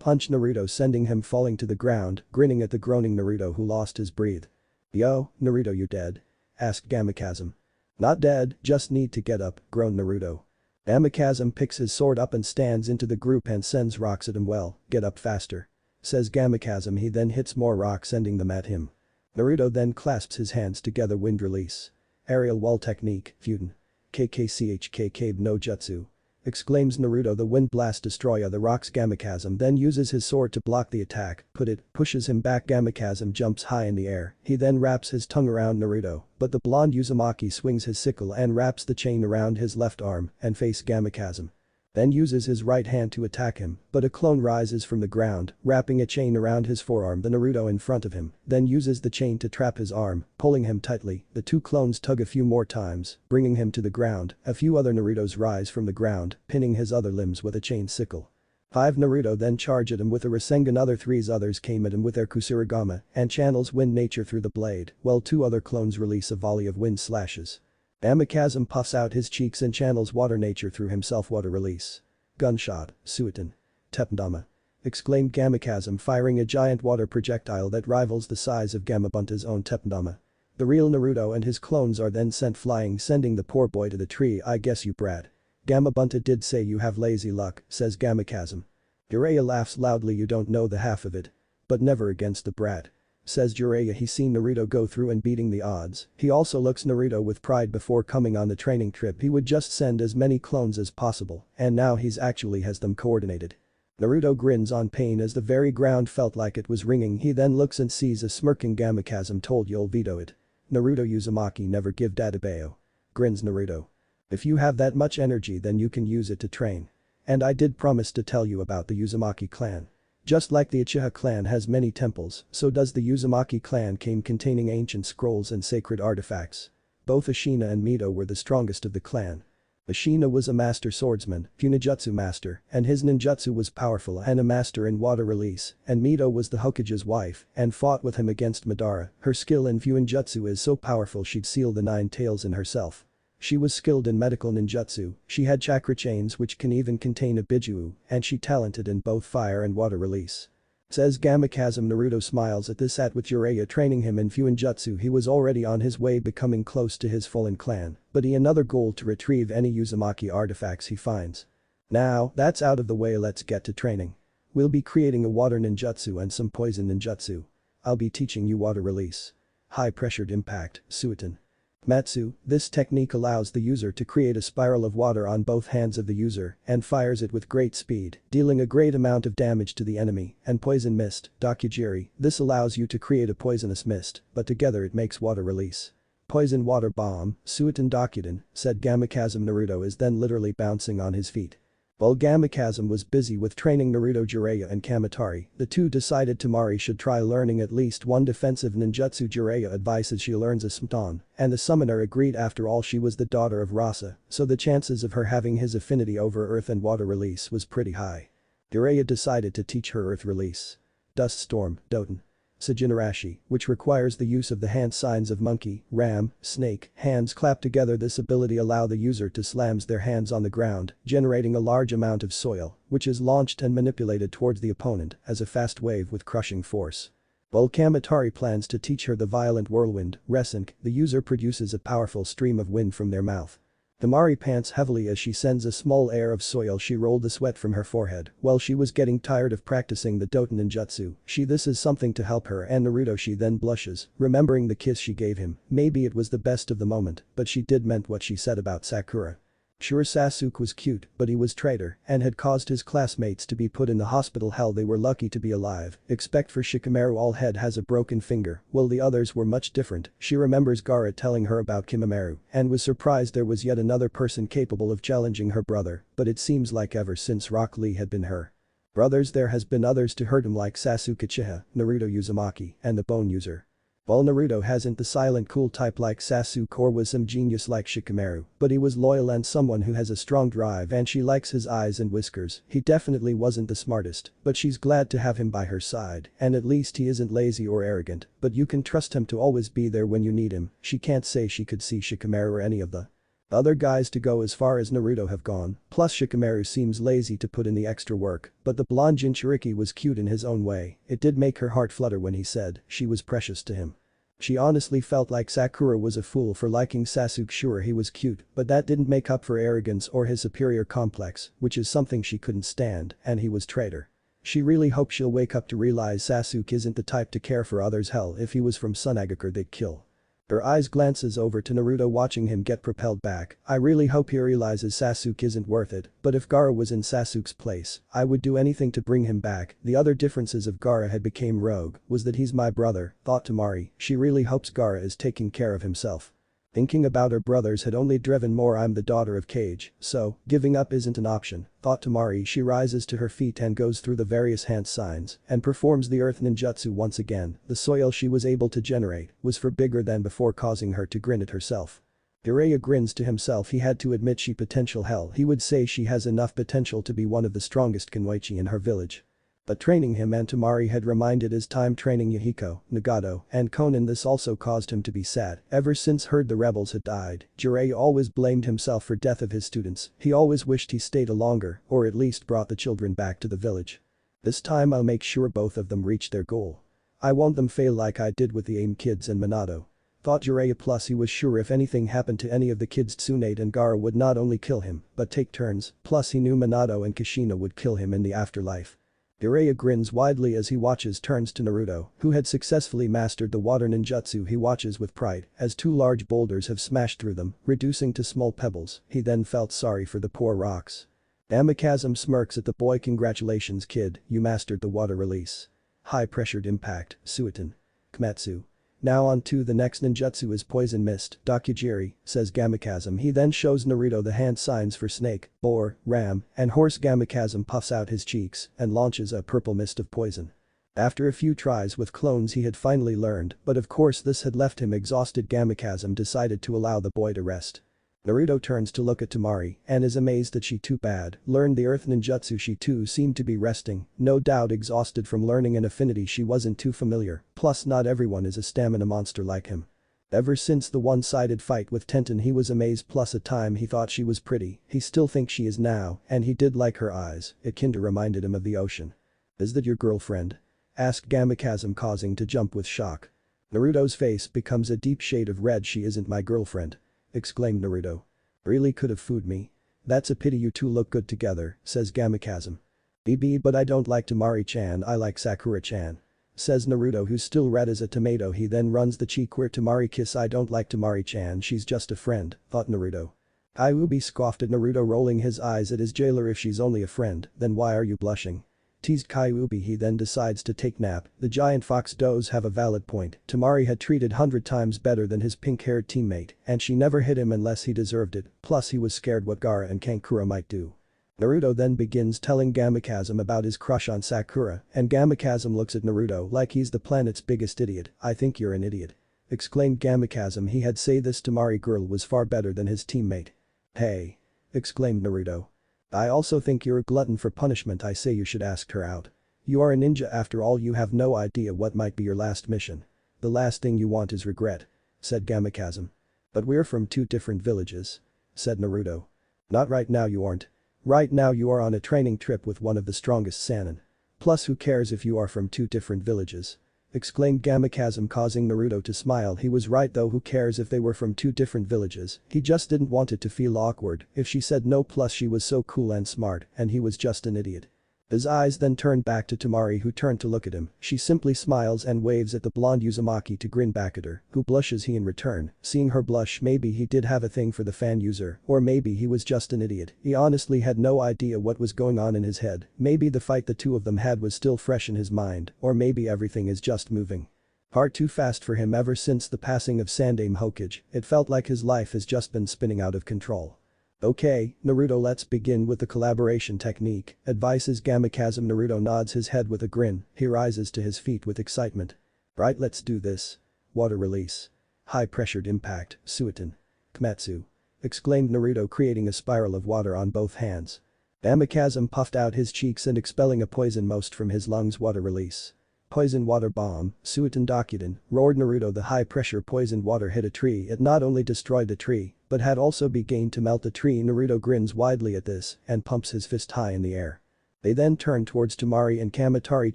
punch Naruto, sending him falling to the ground, grinning at the groaning Naruto, who lost his breath. Yo, Naruto, you dead? Asked Gamakazam. Not dead, just need to get up, groaned Naruto. Gamakazam picks his sword up and stands into the group and sends rocks at him. Well, get up faster. Says Gamakazam. He then hits more rocks, sending them at him. Naruto then clasps his hands together. Wind release. Aerial wall technique, Fuden. KKCHK no jutsu. Exclaims Naruto. The wind blast destroy the rocks. Gamakazam then uses his sword to block the attack, pushes him back. Gamakazam jumps high in the air. He then wraps his tongue around Naruto, but the blonde Uzumaki swings his sickle and wraps the chain around his left arm and face. Gamakazam then uses his right hand to attack him, but a clone rises from the ground, wrapping a chain around his forearm. The Naruto in front of him then uses the chain to trap his arm, pulling him tightly. The two clones tug a few more times, bringing him to the ground. A few other Narutos rise from the ground, pinning his other limbs with a chain sickle. 5 Naruto then charge at him with a Rasengan. Other 3 others came at him with their Kusurigama and channels wind nature through the blade, while 2 other clones release a volley of wind slashes. Gamakazam puffs out his cheeks and channels water nature through himself. Water release. Gunshot, Suiton. Tepndama. Exclaimed Gamakazam, firing a giant water projectile that rivals the size of Gamabunta's own Tepndama. The real Naruto and his clones are then sent flying, sending the poor boy to the tree. I guess you brat. Gamabunta did say you have lazy luck, says Gamakazam. Jiraiya laughs loudly. You don't know the half of it. But never against the brat. Says Jiraiya. He's seen Naruto go through and beating the odds. He also looks Naruto with pride. Before coming on the training trip, he would just send as many clones as possible, and now he's actually has them coordinated. Naruto grins on pain as the very ground felt like it was ringing. He then looks and sees a smirking Gamakazam. Told you'll veto it. Naruto Uzumaki never give Dadabayo. Grins Naruto. If you have that much energy, then you can use it to train. And I did promise to tell you about the Uzumaki clan. Just like the Uchiha clan has many temples, so does the Uzumaki clan, came containing ancient scrolls and sacred artifacts. Both Ashina and Mito were the strongest of the clan. Ashina was a master swordsman, Funinjutsu master, and his ninjutsu was powerful and a master in water release, and Mito was the Hokage's wife and fought with him against Madara. Her skill in Funinjutsu is so powerful she'd seal the 9 tails in herself. She was skilled in medical ninjutsu, she had chakra chains which can even contain a Bijuu, and she talented in both fire and water release. Says Gamakazam. Naruto smiles at this. With Jiraiya training him in Funinjutsu, he was already on his way becoming close to his fallen clan, but he another goal to retrieve any Uzumaki artifacts he finds. Now, that's out of the way, let's get to training. We'll be creating a water ninjutsu and some poison ninjutsu. I'll be teaching you water release. High pressured impact, Suiton. Matsu, this technique allows the user to create a spiral of water on both hands of the user and fires it with great speed, dealing a great amount of damage to the enemy, and poison mist, Dakujiri, this allows you to create a poisonous mist, but together it makes water release. Poison water bomb, Suiton Dakuden, said Gamakazam. Naruto is then literally bouncing on his feet. While Gamakazam was busy with training Naruto, Jiraiya and Kamatari, the two decided Temari should try learning at least one defensive ninjutsu. Jiraiya advises she learns a smaton, and the summoner agreed. After all, she was the daughter of Rasa, so the chances of her having his affinity over earth and water release was pretty high. Jiraiya decided to teach her earth release. Dust storm, Doten. Sajinarashi, which requires the use of the hand signs of monkey, ram, snake, hands clap together. This ability allow the user to slams their hands on the ground, generating a large amount of soil, which is launched and manipulated towards the opponent as a fast wave with crushing force. While Kamatari plans to teach her the violent whirlwind, Resink, the user produces a powerful stream of wind from their mouth. Temari pants heavily as she sends a small air of soil. She rolled the sweat from her forehead while she was getting tired of practicing the Doten ninjutsu. This is something to help her and Naruto. She then blushes, remembering the kiss she gave him. Maybe it was the best of the moment, but she did meant what she said about Sakura. Sure, Sasuke was cute, but he was traitor and had caused his classmates to be put in the hospital. Hell, they were lucky to be alive. Except for Shikamaru, all head has a broken finger, while the others were much different. She remembers Gaara telling her about Kimamaru and was surprised there was yet another person capable of challenging her brother, but it seems like ever since Rock Lee had been her brothers there has been others to hurt him like Sasuke Uchiha, Naruto Uzumaki, and the Bone User. While Naruto hasn't the silent cool type like Sasuke or was some genius like Shikamaru, but he was loyal and someone who has a strong drive, and she likes his eyes and whiskers. He definitely wasn't the smartest, but she's glad to have him by her side, and at least he isn't lazy or arrogant, but you can trust him to always be there when you need him. She can't say she could see Shikamaru or any of the other guys to go as far as Naruto have gone, plus Shikamaru seems lazy to put in the extra work, but the blonde Jinchuriki was cute in his own way. It did make her heart flutter when he said she was precious to him. She honestly felt like Sakura was a fool for liking Sasuke. Sure, he was cute, but that didn't make up for arrogance or his superior complex, which is something she couldn't stand, and he was traitor. She really hopes she'll wake up to realize Sasuke isn't the type to care for others. Hell, if he was from Sunagakure they'd kill. Her eyes glances over to Naruto watching him get propelled back. I really hope he realizes Sasuke isn't worth it, but if Gaara was in Sasuke's place, I would do anything to bring him back. The other differences of Gaara had became rogue was that he's my brother, thought Temari. She really hopes Gaara is taking care of himself. Thinking about her brothers had only driven more. I'm the daughter of Cage, so giving up isn't an option, thought Temari. She rises to her feet and goes through the various hand signs and performs the earth ninjutsu once again. The soil she was able to generate was far bigger than before, causing her to grin at herself. Jiraiya grins to himself. He had to admit she potential. Hell, he would say she has enough potential to be one of the strongest Kunoichi in her village. But training him and Temari had reminded his time training Yahiko, Nagato, and Konan. This also caused him to be sad. Ever since heard the rebels had died, Jiraiya always blamed himself for death of his students. He always wished he stayed longer or at least brought the children back to the village. This time I'll make sure both of them reach their goal. I won't them fail like I did with the AIM kids and Minato. Thought Jiraiya. Plus he was sure if anything happened to any of the kids, Tsunade and Gaara would not only kill him, but take turns. Plus he knew Minato and Kushina would kill him in the afterlife. Jiraiya grins widely as he watches. Turns to Naruto, who had successfully mastered the water ninjutsu. He watches with pride as two large boulders have smashed through them, reducing to small pebbles. He then felt sorry for the poor rocks. Gamakazam smirks at the boy. Congratulations kid, you mastered the water release. High pressured impact, Suiton. Komatsu. Now on to the next ninjutsu is poison mist, Dakujiri, says Gamakazam. He then shows Naruto the hand signs for snake, boar, ram, and horse. Gamakazam puffs out his cheeks and launches a purple mist of poison. After a few tries with clones he had finally learned, but of course this had left him exhausted. Gamakazam decided to allow the boy to rest. Naruto turns to look at Temari and is amazed that she too bad learned the earth ninjutsu. She too seemed to be resting, no doubt exhausted from learning an affinity she wasn't too familiar, plus not everyone is a stamina monster like him. Ever since the one-sided fight with Tenten he was amazed, plus a time he thought she was pretty. He still thinks she is now, and he did like her eyes. It kinda reminded him of the ocean. Is that your girlfriend? Asked Gamakazam, causing to jump with shock. Naruto's face becomes a deep shade of red. She isn't my girlfriend, exclaimed Naruto. Really could have fooled me. That's a pity, you two look good together, says Gamakazam. BB, but I don't like Temari-chan, I like Sakura-chan. Says Naruto, who's still red as a tomato. He then runs the cheek where Temari kiss. I don't like Temari-chan, she's just a friend, thought Naruto. Iubi scoffed at Naruto, rolling his eyes at his jailer. If she's only a friend, then why are you blushing? Teased Kyuubi. He then decides to take nap. The giant fox does have a valid point. Temari had treated 100 times better than his pink-haired teammate, and she never hit him unless he deserved it, plus he was scared what Gaara and Kankura might do. Naruto then begins telling Gamakazam about his crush on Sakura, and Gamakazam looks at Naruto like he's the planet's biggest idiot. I think you're an idiot. Exclaimed Gamakazam. He had say this Temari girl was far better than his teammate. Hey. Exclaimed Naruto. I also think you're a glutton for punishment. I say you should ask her out. You are a ninja after all. You have no idea what might be your last mission. The last thing you want is regret. Said Gamakazam. But we're from two different villages. Said Naruto. Not right now you aren't. Right now you are on a training trip with one of the strongest Sannin. Plus who cares if you are from two different villages? Exclaimed Gamakazam, causing Naruto to smile. He was right though, who cares if they were from two different villages, he just didn't want it to feel awkward if she said no, plus she was so cool and smart and he was just an idiot. His eyes then turned back to Temari, who turned to look at him. She simply smiles and waves at the blonde Uzumaki to grin back at her, who blushes he in return. Seeing her blush, maybe he did have a thing for the fan user, or maybe he was just an idiot. He honestly had no idea what was going on in his head. Maybe the fight the two of them had was still fresh in his mind, or maybe everything is just moving far too fast for him. Ever since the passing of Sandaime Hokage, it felt like his life has just been spinning out of control. Okay, Naruto, let's begin with the collaboration technique, advises Gamakazam. Naruto nods his head with a grin. He rises to his feet with excitement. Right, let's do this. Water release. High-pressured impact, Suiton. Kmetsu. Exclaimed Naruto, creating a spiral of water on both hands. Gamakazam puffed out his cheeks and expelling a poison most from his lungs. Water release. Poison water bomb, Suiton Dokuden, roared Naruto. The high-pressure poisoned water hit a tree. It not only destroyed the tree, but had also begun to melt the tree. Naruto grins widely at this and pumps his fist high in the air. They then turn towards Temari and Kamatari,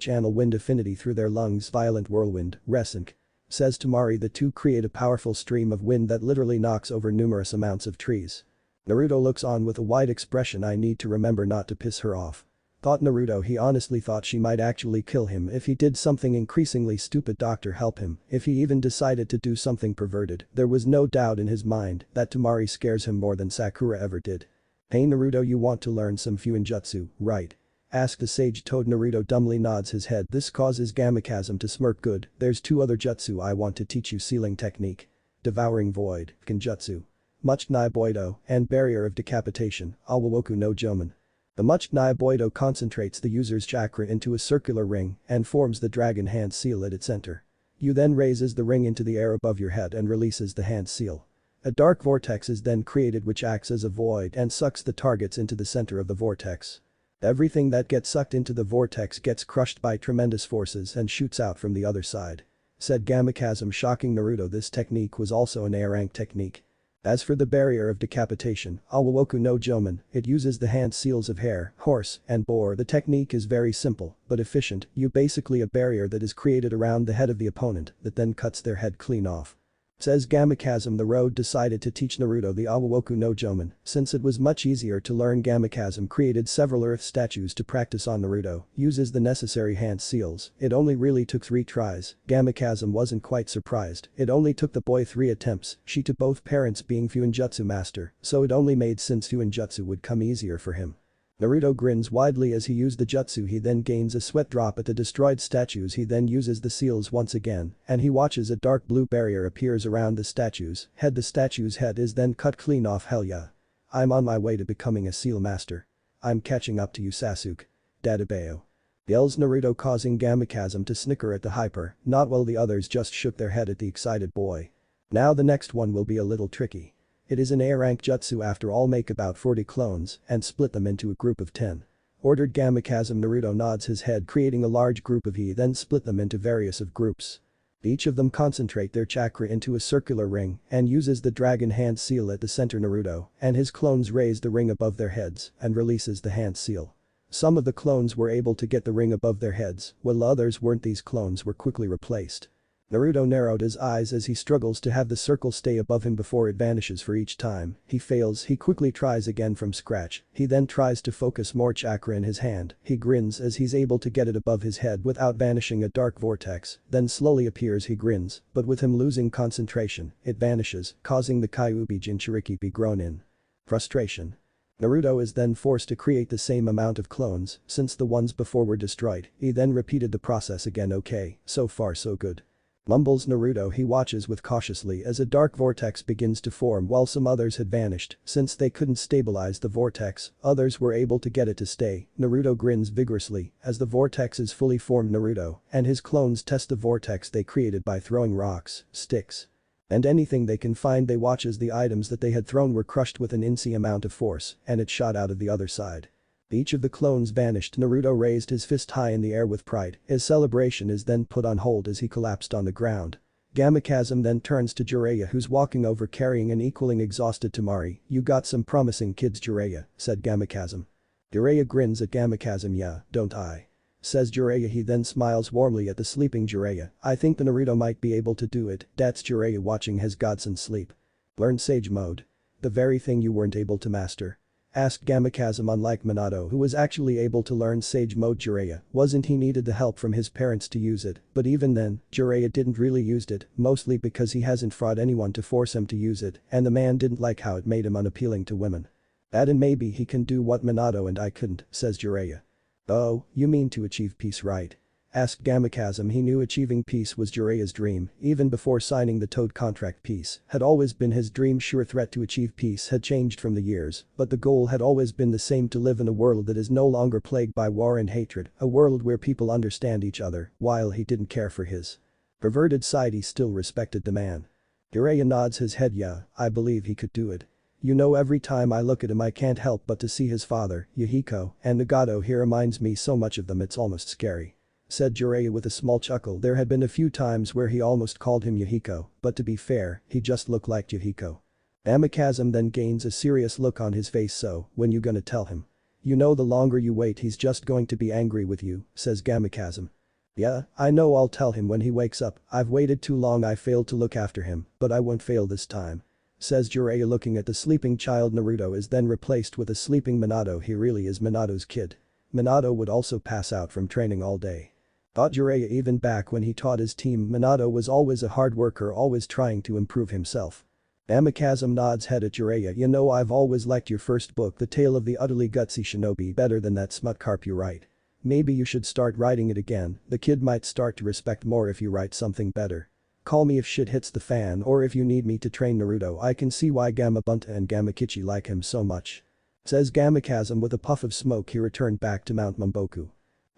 channel wind affinity through their lungs. Violent whirlwind, Resink. Says Temari. The two create a powerful stream of wind that literally knocks over numerous amounts of trees. Naruto looks on with a wide expression. I need to remember not to piss her off. Thought Naruto. He honestly thought she might actually kill him if he did something increasingly stupid. Doctor help him if he even decided to do something perverted. There was no doubt in his mind that Temari scares him more than Sakura ever did. Hey Naruto, you want to learn some Fuinjutsu, right? Asked the sage toad. Naruto dumbly nods his head. This causes Gamakazam to smirk. Good, there's two other jutsu I want to teach you. Sealing technique. Devouring void, Genjutsu. Much-Nai Boido, and barrier of decapitation, Awawoku no Jomen. The Much-Nai Boido concentrates the user's chakra into a circular ring and forms the dragon hand seal at its center. You then raises the ring into the air above your head and releases the hand seal. A dark vortex is then created which acts as a void and sucks the targets into the center of the vortex. Everything that gets sucked into the vortex gets crushed by tremendous forces and shoots out from the other side. Said Gamakazam, shocking Naruto. This technique was also an A-rank technique. As for the barrier of decapitation, Awawoku no Jomen, it uses the hand seals of hare, horse, and boar. The technique is very simple, but efficient. You basically a barrier that is created around the head of the opponent that then cuts their head clean off. Says Gamakazam. The road decided to teach Naruto the Awawoku no Jomen. Since it was much easier to learn, Gamakazam created several earth statues to practice on Naruto, uses the necessary hand seals. It only really took 3 tries. Gamakazam wasn't quite surprised. It only took the boy 3 attempts. She to both parents being Fuinjutsu master, so it only made sense Fuinjutsu would come easier for him. Naruto grins widely as he used the jutsu. He then gains a sweat drop at the destroyed statues. He then uses the seals once again, and he watches a dark blue barrier appears around the statues. The statue's head is then cut clean off. Hell yeah. I'm on my way to becoming a seal master. I'm catching up to you, Sasuke. Dadabeo. Yells Naruto, causing Gamakazam to snicker at the hyper, not while the others just shook their head at the excited boy. Now the next one will be a little tricky. It is an A-rank jutsu after all. Make about 40 clones and split them into a group of 10. Ordered Gamakazam. Naruto nods his head, creating a large group of he then split them into various of groups. Each of them concentrate their chakra into a circular ring and uses the dragon hand seal at the center. Naruto and his clones raise the ring above their heads and releases the hand seal. Some of the clones were able to get the ring above their heads, while others weren't. These clones were quickly replaced. Naruto narrowed his eyes as he struggles to have the circle stay above him before it vanishes for each time. He fails, he quickly tries again from scratch. He then tries to focus more chakra in his hand. He grins as he's able to get it above his head without vanishing a dark vortex, then slowly appears. He grins, but with him losing concentration, it vanishes, causing the Kyuubi Jinchuriki be grown in frustration. Naruto is then forced to create the same amount of clones, since the ones before were destroyed. He then repeated the process again. Okay, so far so good. Mumbles Naruto. He watches with cautiously as a dark vortex begins to form while some others had vanished. Since they couldn't stabilize the vortex, others were able to get it to stay. Naruto grins vigorously as the vortex is fully formed. Naruto and his clones test the vortex they created by throwing rocks, sticks, and anything they can find. They watch as the items that they had thrown were crushed with an insane amount of force and it shot out of the other side. Each of the clones vanished. Naruto raised his fist high in the air with pride. His celebration is then put on hold as he collapsed on the ground. Gamakazam then turns to Jiraiya, who's walking over carrying an equaling exhausted Temari. "You got some promising kids, Jiraiya," said Gamakazam. Jiraiya grins at Gamakazam. "Yeah, don't I?" says Jiraiya. He then smiles warmly at the sleeping Jiraiya. "I think the Naruto might be able to do it." That's Jiraiya watching his godson sleep. "Learn Sage Mode. The very thing you weren't able to master?" asked Gamakazam. Unlike Minato, who was actually able to learn Sage Mode, Jiraiya wasn't. He needed the help from his parents to use it, but even then, Jiraiya didn't really use it, mostly because he hasn't fought anyone to force him to use it, and the man didn't like how it made him unappealing to women. "And maybe he can do what Minato and I couldn't," says Jiraiya. "Oh, you mean to achieve peace, right?" asked Gamakazam. He knew achieving peace was Jiraiya's dream, even before signing the Toad contract. Peace had always been his dream. Sure, threat to achieve peace had changed from the years, but the goal had always been the same: to live in a world that is no longer plagued by war and hatred, a world where people understand each other. While he didn't care for his perverted side, he still respected the man. Jiraiya nods his head. "Yeah, I believe he could do it. You know, every time I look at him I can't help but to see his father, Yahiko, and Nagato. He reminds me so much of them, it's almost scary," said Jiraiya with a small chuckle. There had been a few times where he almost called him Yahiko, but to be fair, he just looked like Yahiko. Gamakazam then gains a serious look on his face. "So, when you gonna tell him?" "You know, the longer you wait he's just going to be angry with you," says Gamakazam. "Yeah, I know, I'll tell him when he wakes up. I've waited too long, I failed to look after him, but I won't fail this time," says Jiraiya looking at the sleeping child. Naruto is then replaced with a sleeping Minato. He really is Minato's kid. Minato would also pass out from training all day. Thought Jiraiya. Even back when he taught his team, Minato was always a hard worker, always trying to improve himself. Gamakazam nods head at Jiraiya. "You know, I've always liked your first book, The Tale of the Utterly Gutsy Shinobi, better than that smut carp you write. Maybe you should start writing it again. The kid might start to respect more if you write something better. Call me if shit hits the fan, or if you need me to train Naruto. I can see why Gamabunta and Gamakichi like him so much," says Gamakazam. With a puff of smoke he returned back to Mount Mamboku.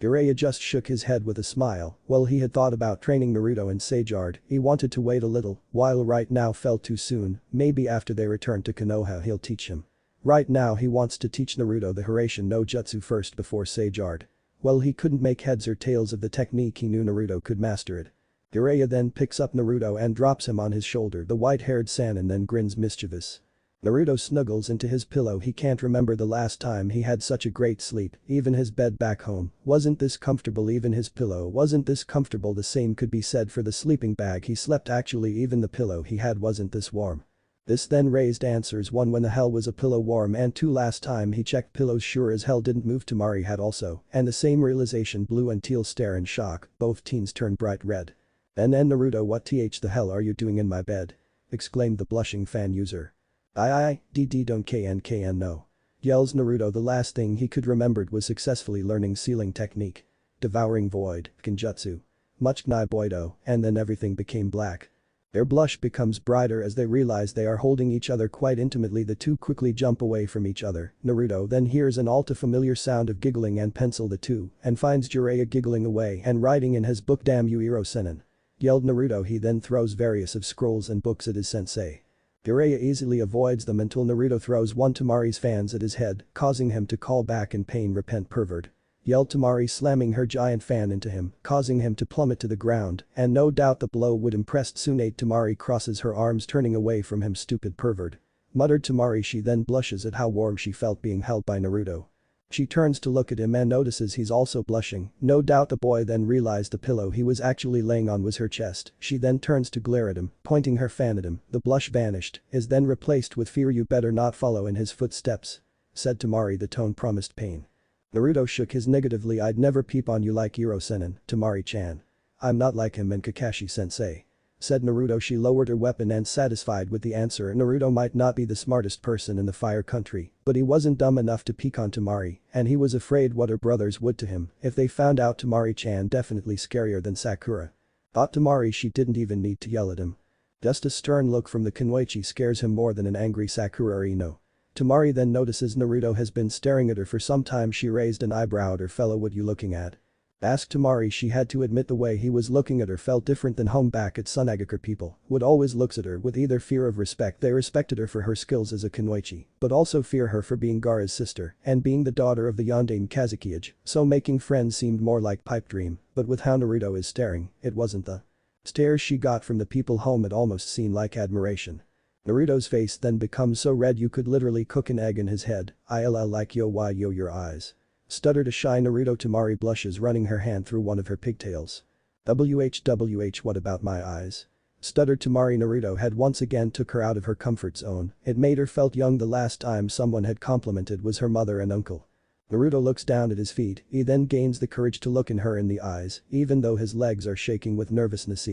Jiraiya just shook his head with a smile. Well, he had thought about training Naruto in Sage Art. He wanted to wait a little, while right now felt too soon. Maybe after they return to Konoha he'll teach him. Right now he wants to teach Naruto the Hiraishin no Jutsu first before Sage Art. Well, he couldn't make heads or tails of the technique. He knew Naruto could master it. Jiraiya then picks up Naruto and drops him on his shoulder. The white-haired Sannin then grins mischievous. Naruto snuggles into his pillow. He can't remember the last time he had such a great sleep. Even his bed back home wasn't this comfortable. Even his pillow wasn't this comfortable. The same could be said for the sleeping bag he slept. Actually, even the pillow he had wasn't this warm. This then raised answers. 1. When the hell was a pillow warm? And 2. Last time he checked pillows sure as hell didn't move. Temari had also, and the same realization. Blue and Teal stare in shock. Both teens turn bright red. And then Naruto, "What the hell are you doing in my bed?" exclaimed the blushing fan user. "DD don't KN no," yells Naruto. The last thing he could remembered was successfully learning sealing technique. Devouring Void, Kinjutsu. Much Gnai Boido, and then everything became black. Their blush becomes brighter as they realize they are holding each other quite intimately. The two quickly jump away from each other. Naruto then hears an all too familiar sound of giggling and pencil the two and finds Jiraiya giggling away and writing in his book. "Damn you, Iro Sennin," yelled Naruto. He then throws various of scrolls and books at his sensei. Jiraiya easily avoids them until Naruto throws one Temari's fans at his head, causing him to call back in pain. "Repent, pervert," yelled Temari, slamming her giant fan into him, causing him to plummet to the ground, and no doubt the blow would impress Tsunade. Temari crosses her arms, turning away from him. "Stupid pervert," muttered Temari. She then blushes at how warm she felt being held by Naruto. She turns to look at him and notices he's also blushing. No doubt the boy then realized the pillow he was actually laying on was her chest. She then turns to glare at him, pointing her fan at him. The blush vanished, is then replaced with fear. You better not follow in his footsteps, said Temari. The tone promised pain. Naruto shook his negatively. I'd never peep on you like Iro-senin, Temari-chan. I'm not like him and Kakashi-sensei, said Naruto. She lowered her weapon and satisfied with the answer. Naruto might not be the smartest person in the fire country, but he wasn't dumb enough to peek on Temari, and he was afraid what her brothers would to him if they found out. Temari-chan definitely scarier than Sakura, thought Temari. She didn't even need to yell at him. Just a stern look from the Kunoichi scares him more than an angry Sakura Ino. Temari then notices Naruto has been staring at her for some time. She raised an eyebrow at her. Fellow, what you looking at? Asked Temari. She had to admit the way he was looking at her felt different than home back at Sunagakure. People would always looks at her with either fear of respect. They respected her for her skills as a Kunoichi, but also fear her for being Gaara's sister and being the daughter of the Yondaime Kazukiage, so making friends seemed more like pipe dream. But with how Naruto is staring, it wasn't the stares she got from the people home. It almost seemed like admiration. Naruto's face then becomes so red you could literally cook an egg in his head. ILL like yo why yo your eyes stuttered a shy Naruto. Temari blushes, running her hand through one of her pigtails. WHWH what about my eyes? Stuttered Temari. Naruto had once again took her out of her comfort zone. It made her felt young. The last time someone had complimented was her mother and uncle. Naruto looks down at his feet. He then gains the courage to look in her in the eyes, even though his legs are shaking with nervousness.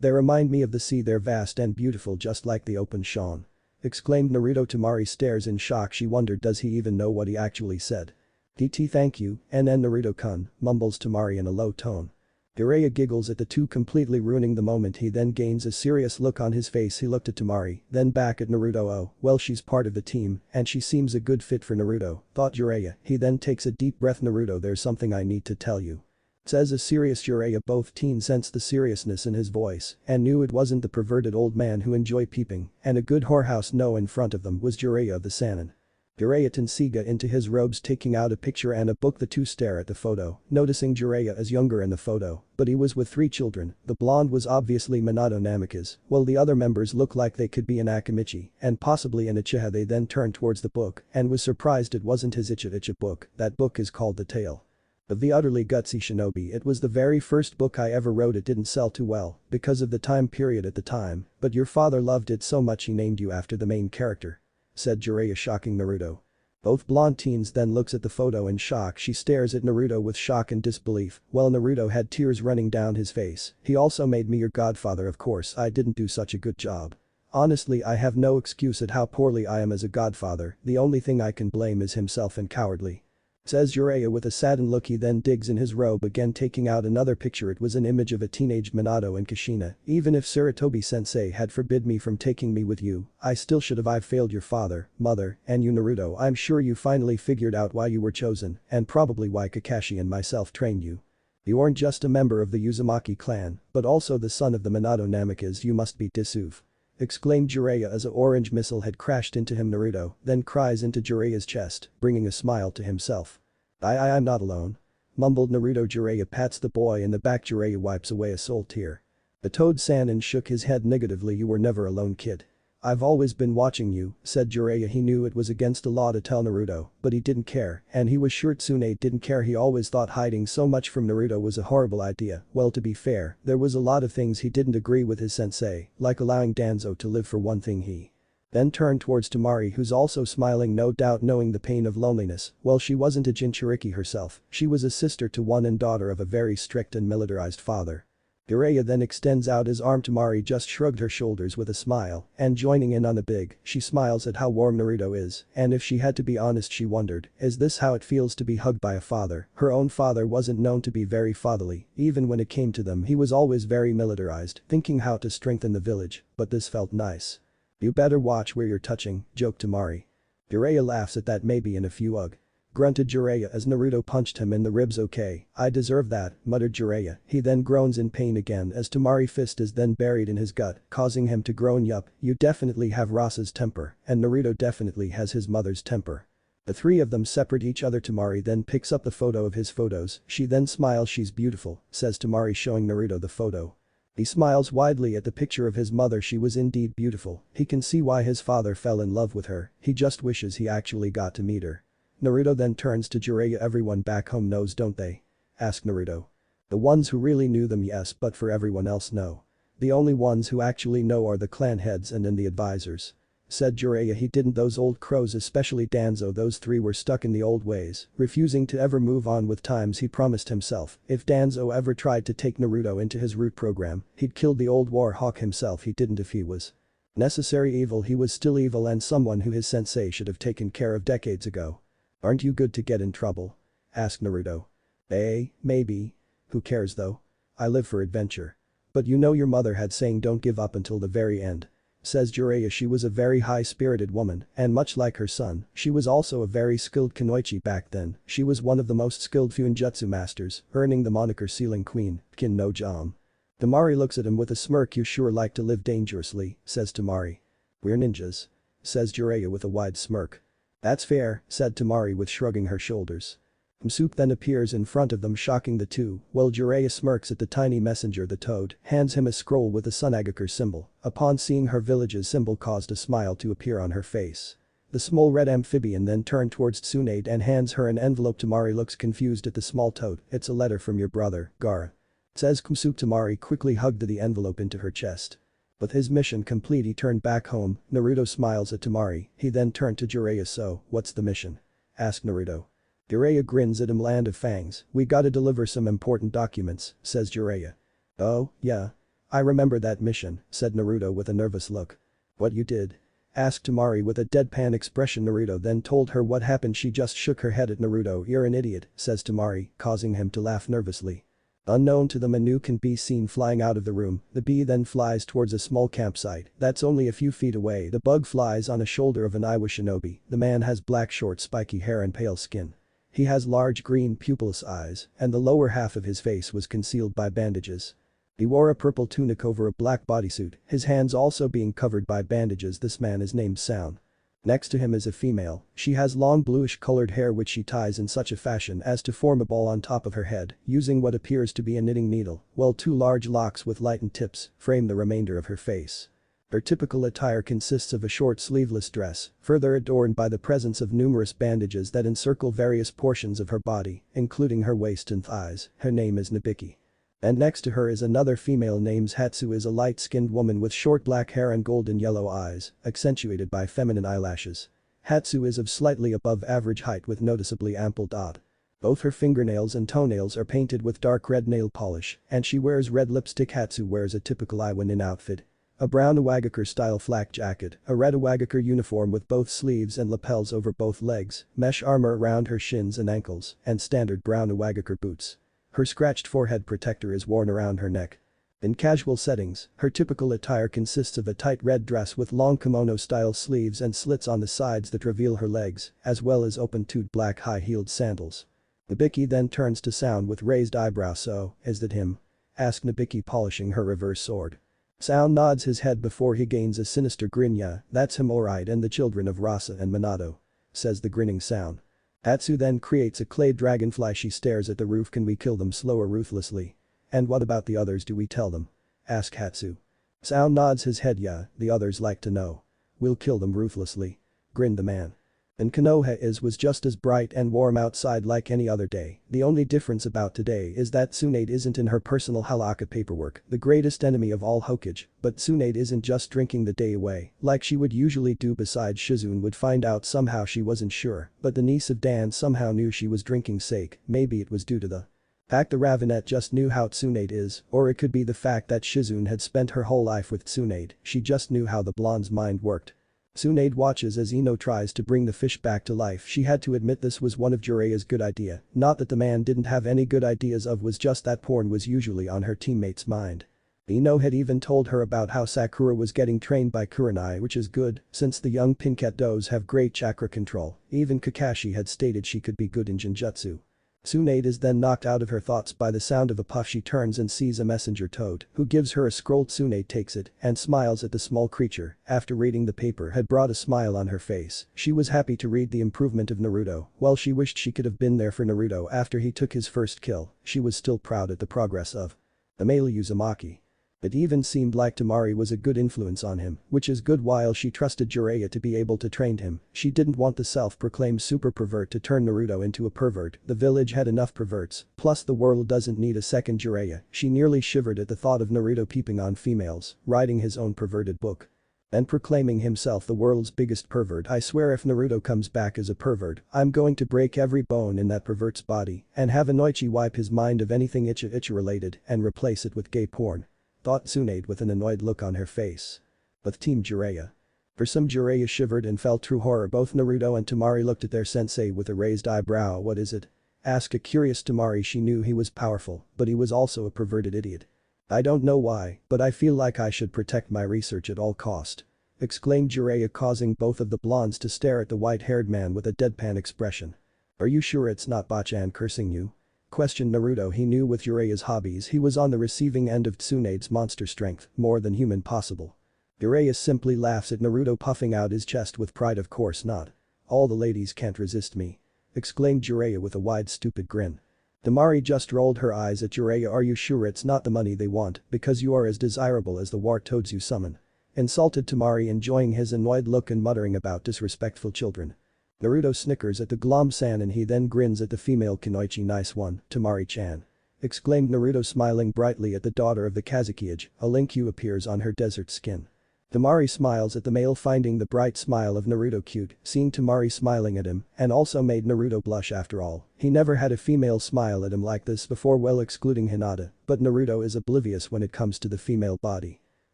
They remind me of the sea. They're vast and beautiful just like the open ocean, exclaimed Naruto. Temari stares in shock. She wondered does he even know what he actually said. DT thank you, NN Naruto-kun, mumbles Temari in a low tone. Jiraiya giggles at the two, completely ruining the moment. He then gains a serious look on his face. He looked at Temari, then back at Naruto. Oh, well she's part of the team and she seems a good fit for Naruto, thought Jiraiya. He then takes a deep breath. Naruto, there's something I need to tell you, says a serious Jiraiya. Both teens sensed the seriousness in his voice and knew it wasn't the perverted old man who enjoyed peeping and a good whorehouse. No, in front of them was Jiraiya of the Sannin. Jiraiya Tensiga into his robes, taking out a picture and a book. The two stare at the photo, noticing Jiraiya as younger in the photo, but he was with 3 children. The blonde was obviously Minato Namikaze, while the other members look like they could be an Akamichi and possibly an Uchiha. They then turned towards the book and was surprised it wasn't his Ichiha book. That book is called The Tale of the Utterly Gutsy Shinobi. It was the very first book I ever wrote. It didn't sell too well because of the time period at the time, but your father loved it so much he named you after the main character, said Jiraiya, shocking Naruto. Both blonde teens then looks at the photo in shock. She stares at Naruto with shock and disbelief, while Naruto had tears running down his face. He also made me your godfather. Of course I didn't do such a good job. Honestly, I have no excuse at how poorly I am as a godfather. The only thing I can blame is himself and cowardly, says Jiraiya with a saddened look. He then digs in his robe again, taking out another picture. It was an image of a teenage Minato and Kushina. Even if Sarutobi-sensei had forbid me from taking me with you, I still should have. I've failed your father, mother, and you Naruto. I'm sure you finally figured out why you were chosen and probably why Kakashi and myself trained you. You aren't just a member of the Uzumaki clan, but also the son of the Minato Namikaze. You must be Disuv, exclaimed Jiraiya as an orange missile had crashed into him. Naruto then cries into Jiraiya's chest, bringing a smile to himself. I'm not alone, mumbled Naruto. Jiraiya pats the boy in the back. Jiraiya wipes away a soul tear. The Toad Sannin shook his head negatively. You were never alone, kid. I've always been watching you, said Jiraiya. He knew it was against the law to tell Naruto, but he didn't care, and he was sure Tsunade didn't care. He always thought hiding so much from Naruto was a horrible idea. Well, to be fair, there was a lot of things he didn't agree with his sensei, like allowing Danzo to live. For one thing, he then turned towards Temari, who's also smiling, no doubt knowing the pain of loneliness. Well, she wasn't a Jinchuriki herself, she was a sister to one and daughter of a very strict and militarized father. Jiraiya then extends out his arm. Temari just shrugged her shoulders with a smile and joining in on the big, she smiles at how warm Naruto is, and if she had to be honest she wondered, is this how it feels to be hugged by a father? Her own father wasn't known to be very fatherly, even when it came to them he was always very militarized, thinking how to strengthen the village, but this felt nice. You better watch where you're touching, joked Temari. Jiraiya laughs at that. Maybe in a few ugh, grunted Jiraiya as Naruto punched him in the ribs. Okay, I deserve that, muttered Jiraiya. He then groans in pain again as Temari's fist is then buried in his gut, causing him to groan. Yup, you definitely have Rasa's temper, and Naruto definitely has his mother's temper. The three of them separate each other. Temari then picks up the photo of his photos. She then smiles. She's beautiful, says Temari, showing Naruto the photo. He smiles widely at the picture of his mother. She was indeed beautiful. He can see why his father fell in love with her. He just wishes he actually got to meet her. Naruto then turns to Jiraiya. Everyone back home knows, don't they? Asked Naruto. The ones who really knew them, yes, but for everyone else, no. The only ones who actually know are the clan heads and the advisors. Said Jiraiya. He didn't. Those old crows, especially Danzo, those three were stuck in the old ways, refusing to ever move on with times. He promised himself, if Danzo ever tried to take Naruto into his root program, he'd kill the old war hawk himself. He didn't. If he was necessary evil, he was still evil and someone who his sensei should have taken care of decades ago. Aren't you good to get in trouble? Asked Naruto. Maybe. Who cares though? I live for adventure. But you know your mother had saying don't give up until the very end. Says Jiraiya. She was a very high-spirited woman, and much like her son, she was also a very skilled kunoichi back then. She was one of the most skilled Fuinjutsu masters, earning the moniker Ceiling Queen, Kin no Jam. Temari looks at him with a smirk. You sure like to live dangerously, says Temari. We're ninjas. Says Jiraiya with a wide smirk. That's fair, said Temari with shrugging her shoulders. Msup then appears in front of them, shocking the two, while Jiraiya smirks at the tiny messenger. The toad hands him a scroll with a Sunagaker symbol. Upon seeing her village's symbol caused a smile to appear on her face. The small red amphibian then turned towards Tsunade and hands her an envelope. Temari looks confused at the small toad. It's a letter from your brother, Gaara. Says Msup. Temari quickly hugged the envelope into her chest. With his mission complete, he turned back home. Naruto smiles at Temari. He then turned to Jiraiya. So, what's the mission? Asked Naruto. Jiraiya grins at him. Land of Fangs, we gotta deliver some important documents, says Jiraiya. Oh, yeah. I remember that mission, said Naruto with a nervous look. What you did? Asked Temari with a deadpan expression. Naruto then told her what happened. She just shook her head at Naruto. You're an idiot, says Temari, causing him to laugh nervously. Unknown to them, a Manu can be seen flying out of the room. The bee then flies towards a small campsite that's only a few feet away. The bug flies on a shoulder of an Iwa shinobi. The man has black short spiky hair and pale skin. He has large green pupilless eyes, and the lower half of his face was concealed by bandages. He wore a purple tunic over a black bodysuit, his hands also being covered by bandages. This man is named Sound. Next to him is a female. She has long bluish-colored hair which she ties in such a fashion as to form a ball on top of her head, using what appears to be a knitting needle, while two large locks with lightened tips frame the remainder of her face. Her typical attire consists of a short sleeveless dress, further adorned by the presence of numerous bandages that encircle various portions of her body, including her waist and thighs. Her name is Nabiki. And next to her is another female named Hatsu. Is a light-skinned woman with short black hair and golden yellow eyes, accentuated by feminine eyelashes. Hatsu is of slightly above average height with noticeably ample dot. Both her fingernails and toenails are painted with dark red nail polish, and she wears red lipstick. Hatsu wears a typical Iwanin outfit. A brown Iwagakure-style flak jacket, a red Iwagakure uniform with both sleeves and lapels over both legs, mesh armor around her shins and ankles, and standard brown Iwagakure boots. Her scratched forehead protector is worn around her neck. In casual settings, her typical attire consists of a tight red dress with long kimono-style sleeves and slits on the sides that reveal her legs, as well as open-toed black high-heeled sandals. Nabiki then turns to Sound with raised eyebrow. So, is that him? Asked Nabiki, polishing her reverse sword. Sound nods his head before he gains a sinister grin. Yeah, that's him alright, and the children of Rasa and Minato. Says the grinning Sound. Hatsu then creates a clay dragonfly. She stares at the roof. Can we kill them slow or ruthlessly? And what about the others, do we tell them? Asked Hatsu. Sound nods his head. Yeah, the others like to know. We'll kill them ruthlessly. Grinned the man. And Konoha was just as bright and warm outside like any other day. The only difference about today is that Tsunade isn't in her personal halakha paperwork, the greatest enemy of all Hokage, but Tsunade isn't just drinking the day away like she would usually do. Besides, Shizune would find out somehow. She wasn't sure, but the niece of Dan somehow knew she was drinking sake. Maybe it was due to the fact the Ravenet just knew how Tsunade is, or it could be the fact that Shizune had spent her whole life with Tsunade. She just knew how the blonde's mind worked. Tsunade watches as Ino tries to bring the fish back to life. She had to admit this was one of Jiraiya's good idea, not that the man didn't have any good ideas, was just that porn was usually on her teammate's mind. Ino had even told her about how Sakura was getting trained by Kurenai, which is good, since the young Pinkettos have great chakra control. Even Kakashi had stated she could be good in Genjutsu. Tsunade is then knocked out of her thoughts by the sound of a puff. She turns and sees a messenger toad, who gives her a scroll. Tsunade takes it and smiles at the small creature. After reading the paper had brought a smile on her face. She was happy to read the improvement of Naruto. While she wished she could have been there for Naruto after he took his first kill, she was still proud at the progress of the male Uzumaki. It even seemed like Temari was a good influence on him, which is good while she trusted Jiraiya to be able to train him. She didn't want the self-proclaimed super pervert to turn Naruto into a pervert. The village had enough perverts, plus the world doesn't need a second Jiraiya. She nearly shivered at the thought of Naruto peeping on females, writing his own perverted book, and proclaiming himself the world's biggest pervert. I swear if Naruto comes back as a pervert, I'm going to break every bone in that pervert's body and have Inoichi wipe his mind of anything Icha related and replace it with gay porn. Thought Tsunade with an annoyed look on her face. But Team Jiraiya. For some Jiraiya shivered and felt true horror. Both Naruto and Temari looked at their sensei with a raised eyebrow. What is it? Asked a curious Temari. She knew he was powerful, but he was also a perverted idiot. I don't know why, but I feel like I should protect my research at all cost. Exclaimed Jiraiya, causing both of the blondes to stare at the white-haired man with a deadpan expression. Are you sure it's not Bachan cursing you? Questioned Naruto. He knew with Jiraiya's hobbies he was on the receiving end of Tsunade's monster strength, more than human possible. Jiraiya simply laughs at Naruto, puffing out his chest with pride. Of course not. All the ladies can't resist me. Exclaimed Jiraiya with a wide stupid grin. Temari just rolled her eyes at Jiraiya. Are you sure it's not the money they want, because you are as desirable as the war toads you summon? Insulted Temari, enjoying his annoyed look and muttering about disrespectful children. Naruto snickers at the glom-san and he then grins at the female Kunoichi. Nice one, Temari-chan. Exclaimed Naruto, smiling brightly at the daughter of the Kazuki-age. A link-hue appears on her desert skin. Temari smiles at the male, finding the bright smile of Naruto cute. Seeing Temari smiling at him and also made Naruto blush. After all, he never had a female smile at him like this before, well excluding Hinata, but Naruto is oblivious when it comes to the female body.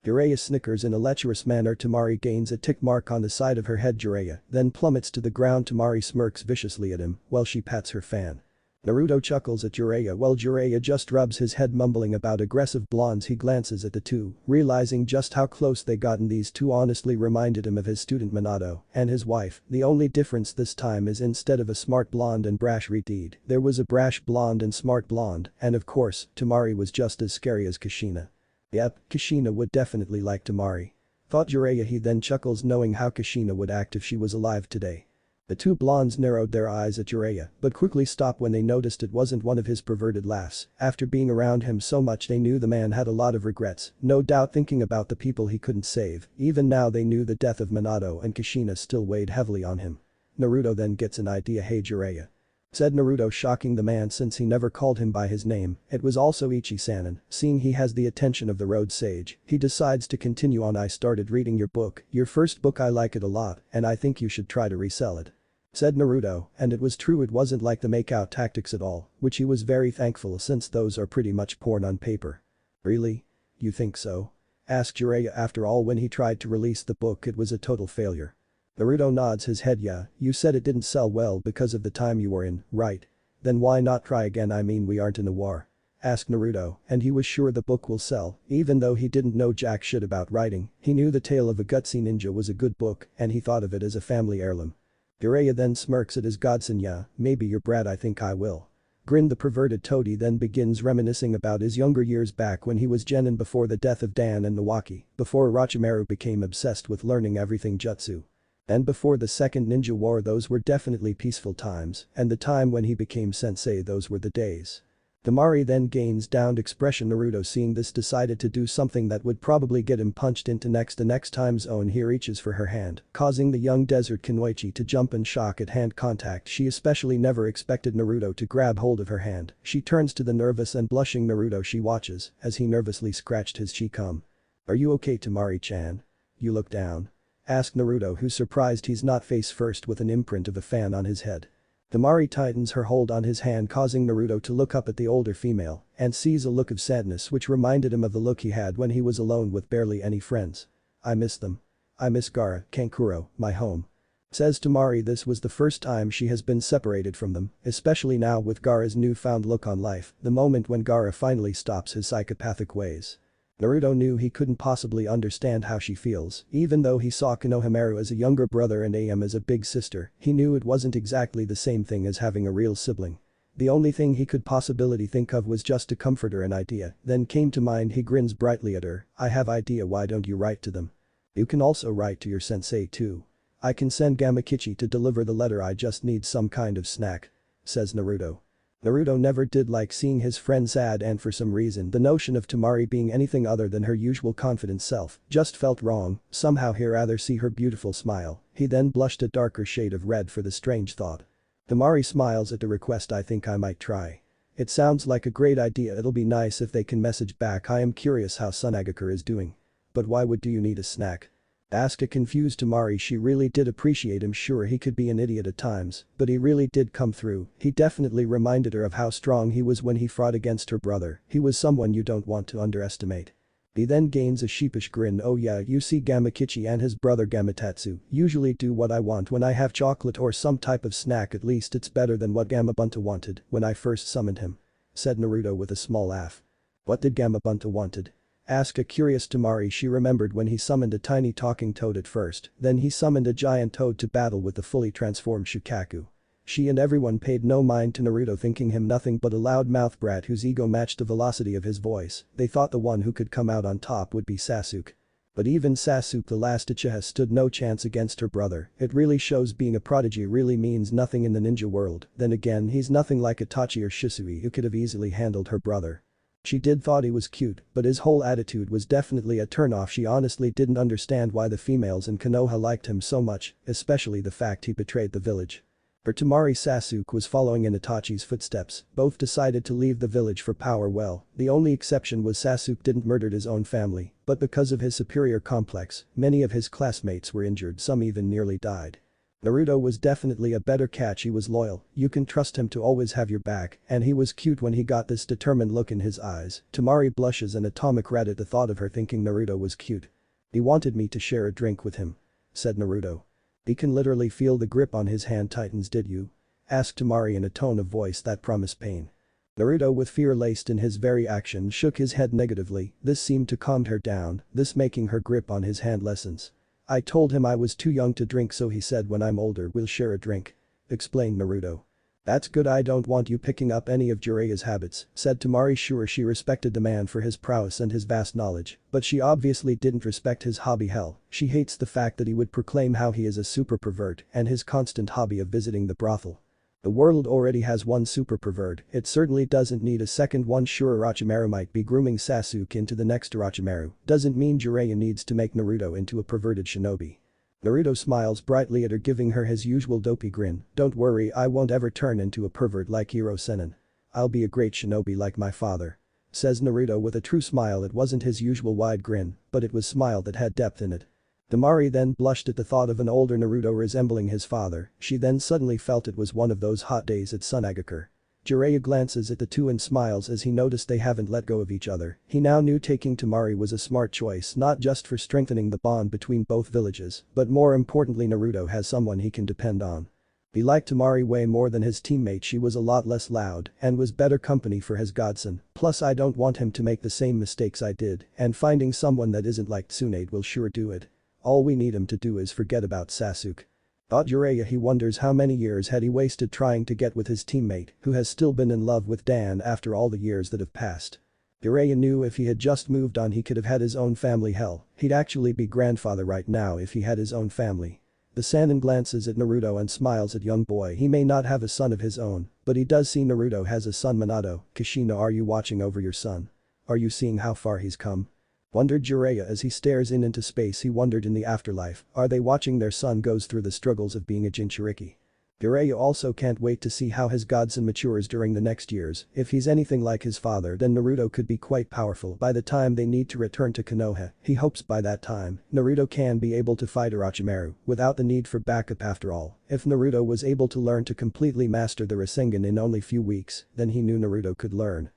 Jiraiya snickers in a lecherous manner. Temari gains a tick mark on the side of her head. Jiraiya then plummets to the ground. Temari smirks viciously at him while she pats her fan. Naruto chuckles at Jiraiya while Jiraiya just rubs his head, mumbling about aggressive blondes. He glances at the two, realizing just how close they gotten. These two honestly reminded him of his student Minato and his wife. The only difference this time is instead of a smart blonde and brash reed, there was a brash blonde and smart blonde, and of course, Temari was just as scary as Kushina. Yep, Kushina would definitely like Temari. Thought Jiraiya. He then chuckles, knowing how Kushina would act if she was alive today. The two blondes narrowed their eyes at Jiraiya, but quickly stopped when they noticed it wasn't one of his perverted laughs. After being around him so much, they knew the man had a lot of regrets, no doubt thinking about the people he couldn't save. Even now they knew the death of Minato and Kushina still weighed heavily on him. Naruto then gets an idea. Hey Jiraiya, said Naruto, shocking the man since he never called him by his name. It was also Ichi-sanin. Seeing he has the attention of the road sage, he decides to continue on. I started reading your book, your first book. I like it a lot and I think you should try to resell it. Said Naruto, and it was true. It wasn't like the make-out tactics at all, which he was very thankful since those are pretty much porn on paper. Really? You think so? Asked Jiraiya. After all, when he tried to release the book it was a total failure. Naruto nods his head. Yeah, you said it didn't sell well because of the time you were in, right? Then why not try again? I mean, we aren't in a war. Asked Naruto, and he was sure the book will sell, even though he didn't know jack shit about writing. He knew The Tale of a Gutsy Ninja was a good book and he thought of it as a family heirloom. Jiraiya then smirks at his godson. Yeah, maybe your brat. I think I will. Grinned the perverted toady, then begins reminiscing about his younger years back when he was genin before the death of Dan and Nawaki, before Orochimaru became obsessed with learning everything jutsu. And before the second ninja war. Those were definitely peaceful times, and the time when he became sensei, those were the days. Temari then gains downed expression. Naruto, seeing this, decided to do something that would probably get him punched into the next time zone. He reaches for her hand, causing the young desert Kunoichi to jump in shock at hand contact. She especially never expected Naruto to grab hold of her hand. She turns to the nervous and blushing Naruto. She watches as he nervously scratched his cheek. Are you okay, Temari-chan? You look down. Asked Naruto, who's surprised he's not face first with an imprint of a fan on his head. Temari tightens her hold on his hand, causing Naruto to look up at the older female and sees a look of sadness which reminded him of the look he had when he was alone with barely any friends. I miss them. I miss Gaara, Kankuro, my home. Says Temari. This was the first time she has been separated from them, especially now with Gaara's newfound look on life, the moment when Gaara finally stops his psychopathic ways. Naruto knew he couldn't possibly understand how she feels, even though he saw Konohamaru as a younger brother and Am as a big sister. He knew it wasn't exactly the same thing as having a real sibling. The only thing he could possibly think of was just to comfort her. An idea then came to mind. He grins brightly at her. I have idea. Why don't you write to them? You can also write to your sensei too. I can send Gamakichi to deliver the letter. I just need some kind of snack. Says Naruto. Naruto never did like seeing his friend sad, and for some reason the notion of Temari being anything other than her usual confident self just felt wrong. Somehow he'd rather see her beautiful smile. He then blushed a darker shade of red for the strange thought. Temari smiles at the request. I think I might try. It sounds like a great idea. It'll be nice if they can message back. I am curious how Sunagakure is doing. But why would do you need a snack? Asked a confused Temari. She really did appreciate him. Sure, he could be an idiot at times, but he really did come through. He definitely reminded her of how strong he was when he fought against her brother. He was someone you don't want to underestimate. He then gains a sheepish grin. Oh yeah, you see, Gamakichi and his brother Gamatatsu usually do what I want when I have chocolate or some type of snack. At least it's better than what Gamabunta wanted when I first summoned him. Said Naruto with a small laugh. What did Gamabunta wanted? Asked a curious Temari. She remembered when he summoned a tiny talking toad at first, then he summoned a giant toad to battle with the fully transformed Shukaku. She and everyone paid no mind to Naruto, thinking him nothing but a loud-mouthed brat whose ego matched the velocity of his voice. They thought the one who could come out on top would be Sasuke. But even Sasuke, the last Uchiha, stood no chance against her brother. It really shows being a prodigy really means nothing in the ninja world. Then again, he's nothing like Itachi or Shisui, who could have easily handled her brother. She did thought he was cute, but his whole attitude was definitely a turnoff. She honestly didn't understand why the females in Konoha liked him so much, especially the fact he betrayed the village. For Temari, Sasuke was following in Itachi's footsteps. Both decided to leave the village for power. Well, the only exception was Sasuke didn't murder his own family, but because of his superior complex, many of his classmates were injured, some even nearly died. Naruto was definitely a better catch. He was loyal, you can trust him to always have your back, and he was cute when he got this determined look in his eyes. Temari blushes an atomic red at the thought of her thinking Naruto was cute. He wanted me to share a drink with him. Said Naruto. He can literally feel the grip on his hand tightens. Did you? Asked Temari in a tone of voice that promised pain. Naruto, with fear laced in his very action, shook his head negatively. This seemed to calm her down, this making her grip on his hand lessens. I told him I was too young to drink, so he said when I'm older we'll share a drink. Explained Naruto. That's good. I don't want you picking up any of Jiraiya's habits, said Temari. Sure, she respected the man for his prowess and his vast knowledge, but she obviously didn't respect his hobby. Hell, she hates the fact that he would proclaim how he is a super pervert and his constant hobby of visiting the brothel. The world already has one super pervert, it certainly doesn't need a second one. Sure, Orochimaru might be grooming Sasuke into the next Orochimaru, doesn't mean Jiraiya needs to make Naruto into a perverted shinobi. Naruto smiles brightly at her, giving her his usual dopey grin. Don't worry, I won't ever turn into a pervert like Hiro Sennin. I'll be a great shinobi like my father. Says Naruto with a true smile. It wasn't his usual wide grin, but it was smile that had depth in it. Temari then blushed at the thought of an older Naruto resembling his father. She then suddenly felt it was one of those hot days at Sunagakure. Jiraiya glances at the two and smiles as he noticed they haven't let go of each other. He now knew taking Temari was a smart choice, not just for strengthening the bond between both villages, but more importantly, Naruto has someone he can depend on. He liked Temari way more than his teammate. She was a lot less loud and was better company for his godson. Plus, I don't want him to make the same mistakes I did, and finding someone that isn't like Tsunade will sure do it. All we need him to do is forget about Sasuke. Thought Jiraiya. He wonders how many years had he wasted trying to get with his teammate, who has still been in love with Dan after all the years that have passed. Jiraiya knew if he had just moved on he could have had his own family. Hell, he'd actually be grandfather right now if he had his own family. The Sannin glances at Naruto and smiles at young boy. He may not have a son of his own, but he does see Naruto has a son. Minato, Kushina, are you watching over your son? Are you seeing how far he's come? Wondered Jiraiya as he stares into space. He wondered in the afterlife, are they watching their son goes through the struggles of being a Jinchuriki? Jiraiya also can't wait to see how his godson matures during the next years. If he's anything like his father, then Naruto could be quite powerful by the time they need to return to Konoha. He hopes by that time, Naruto can be able to fight Orochimaru without the need for backup. After all, if Naruto was able to learn to completely master the Rasengan in only few weeks, then he knew Naruto could learn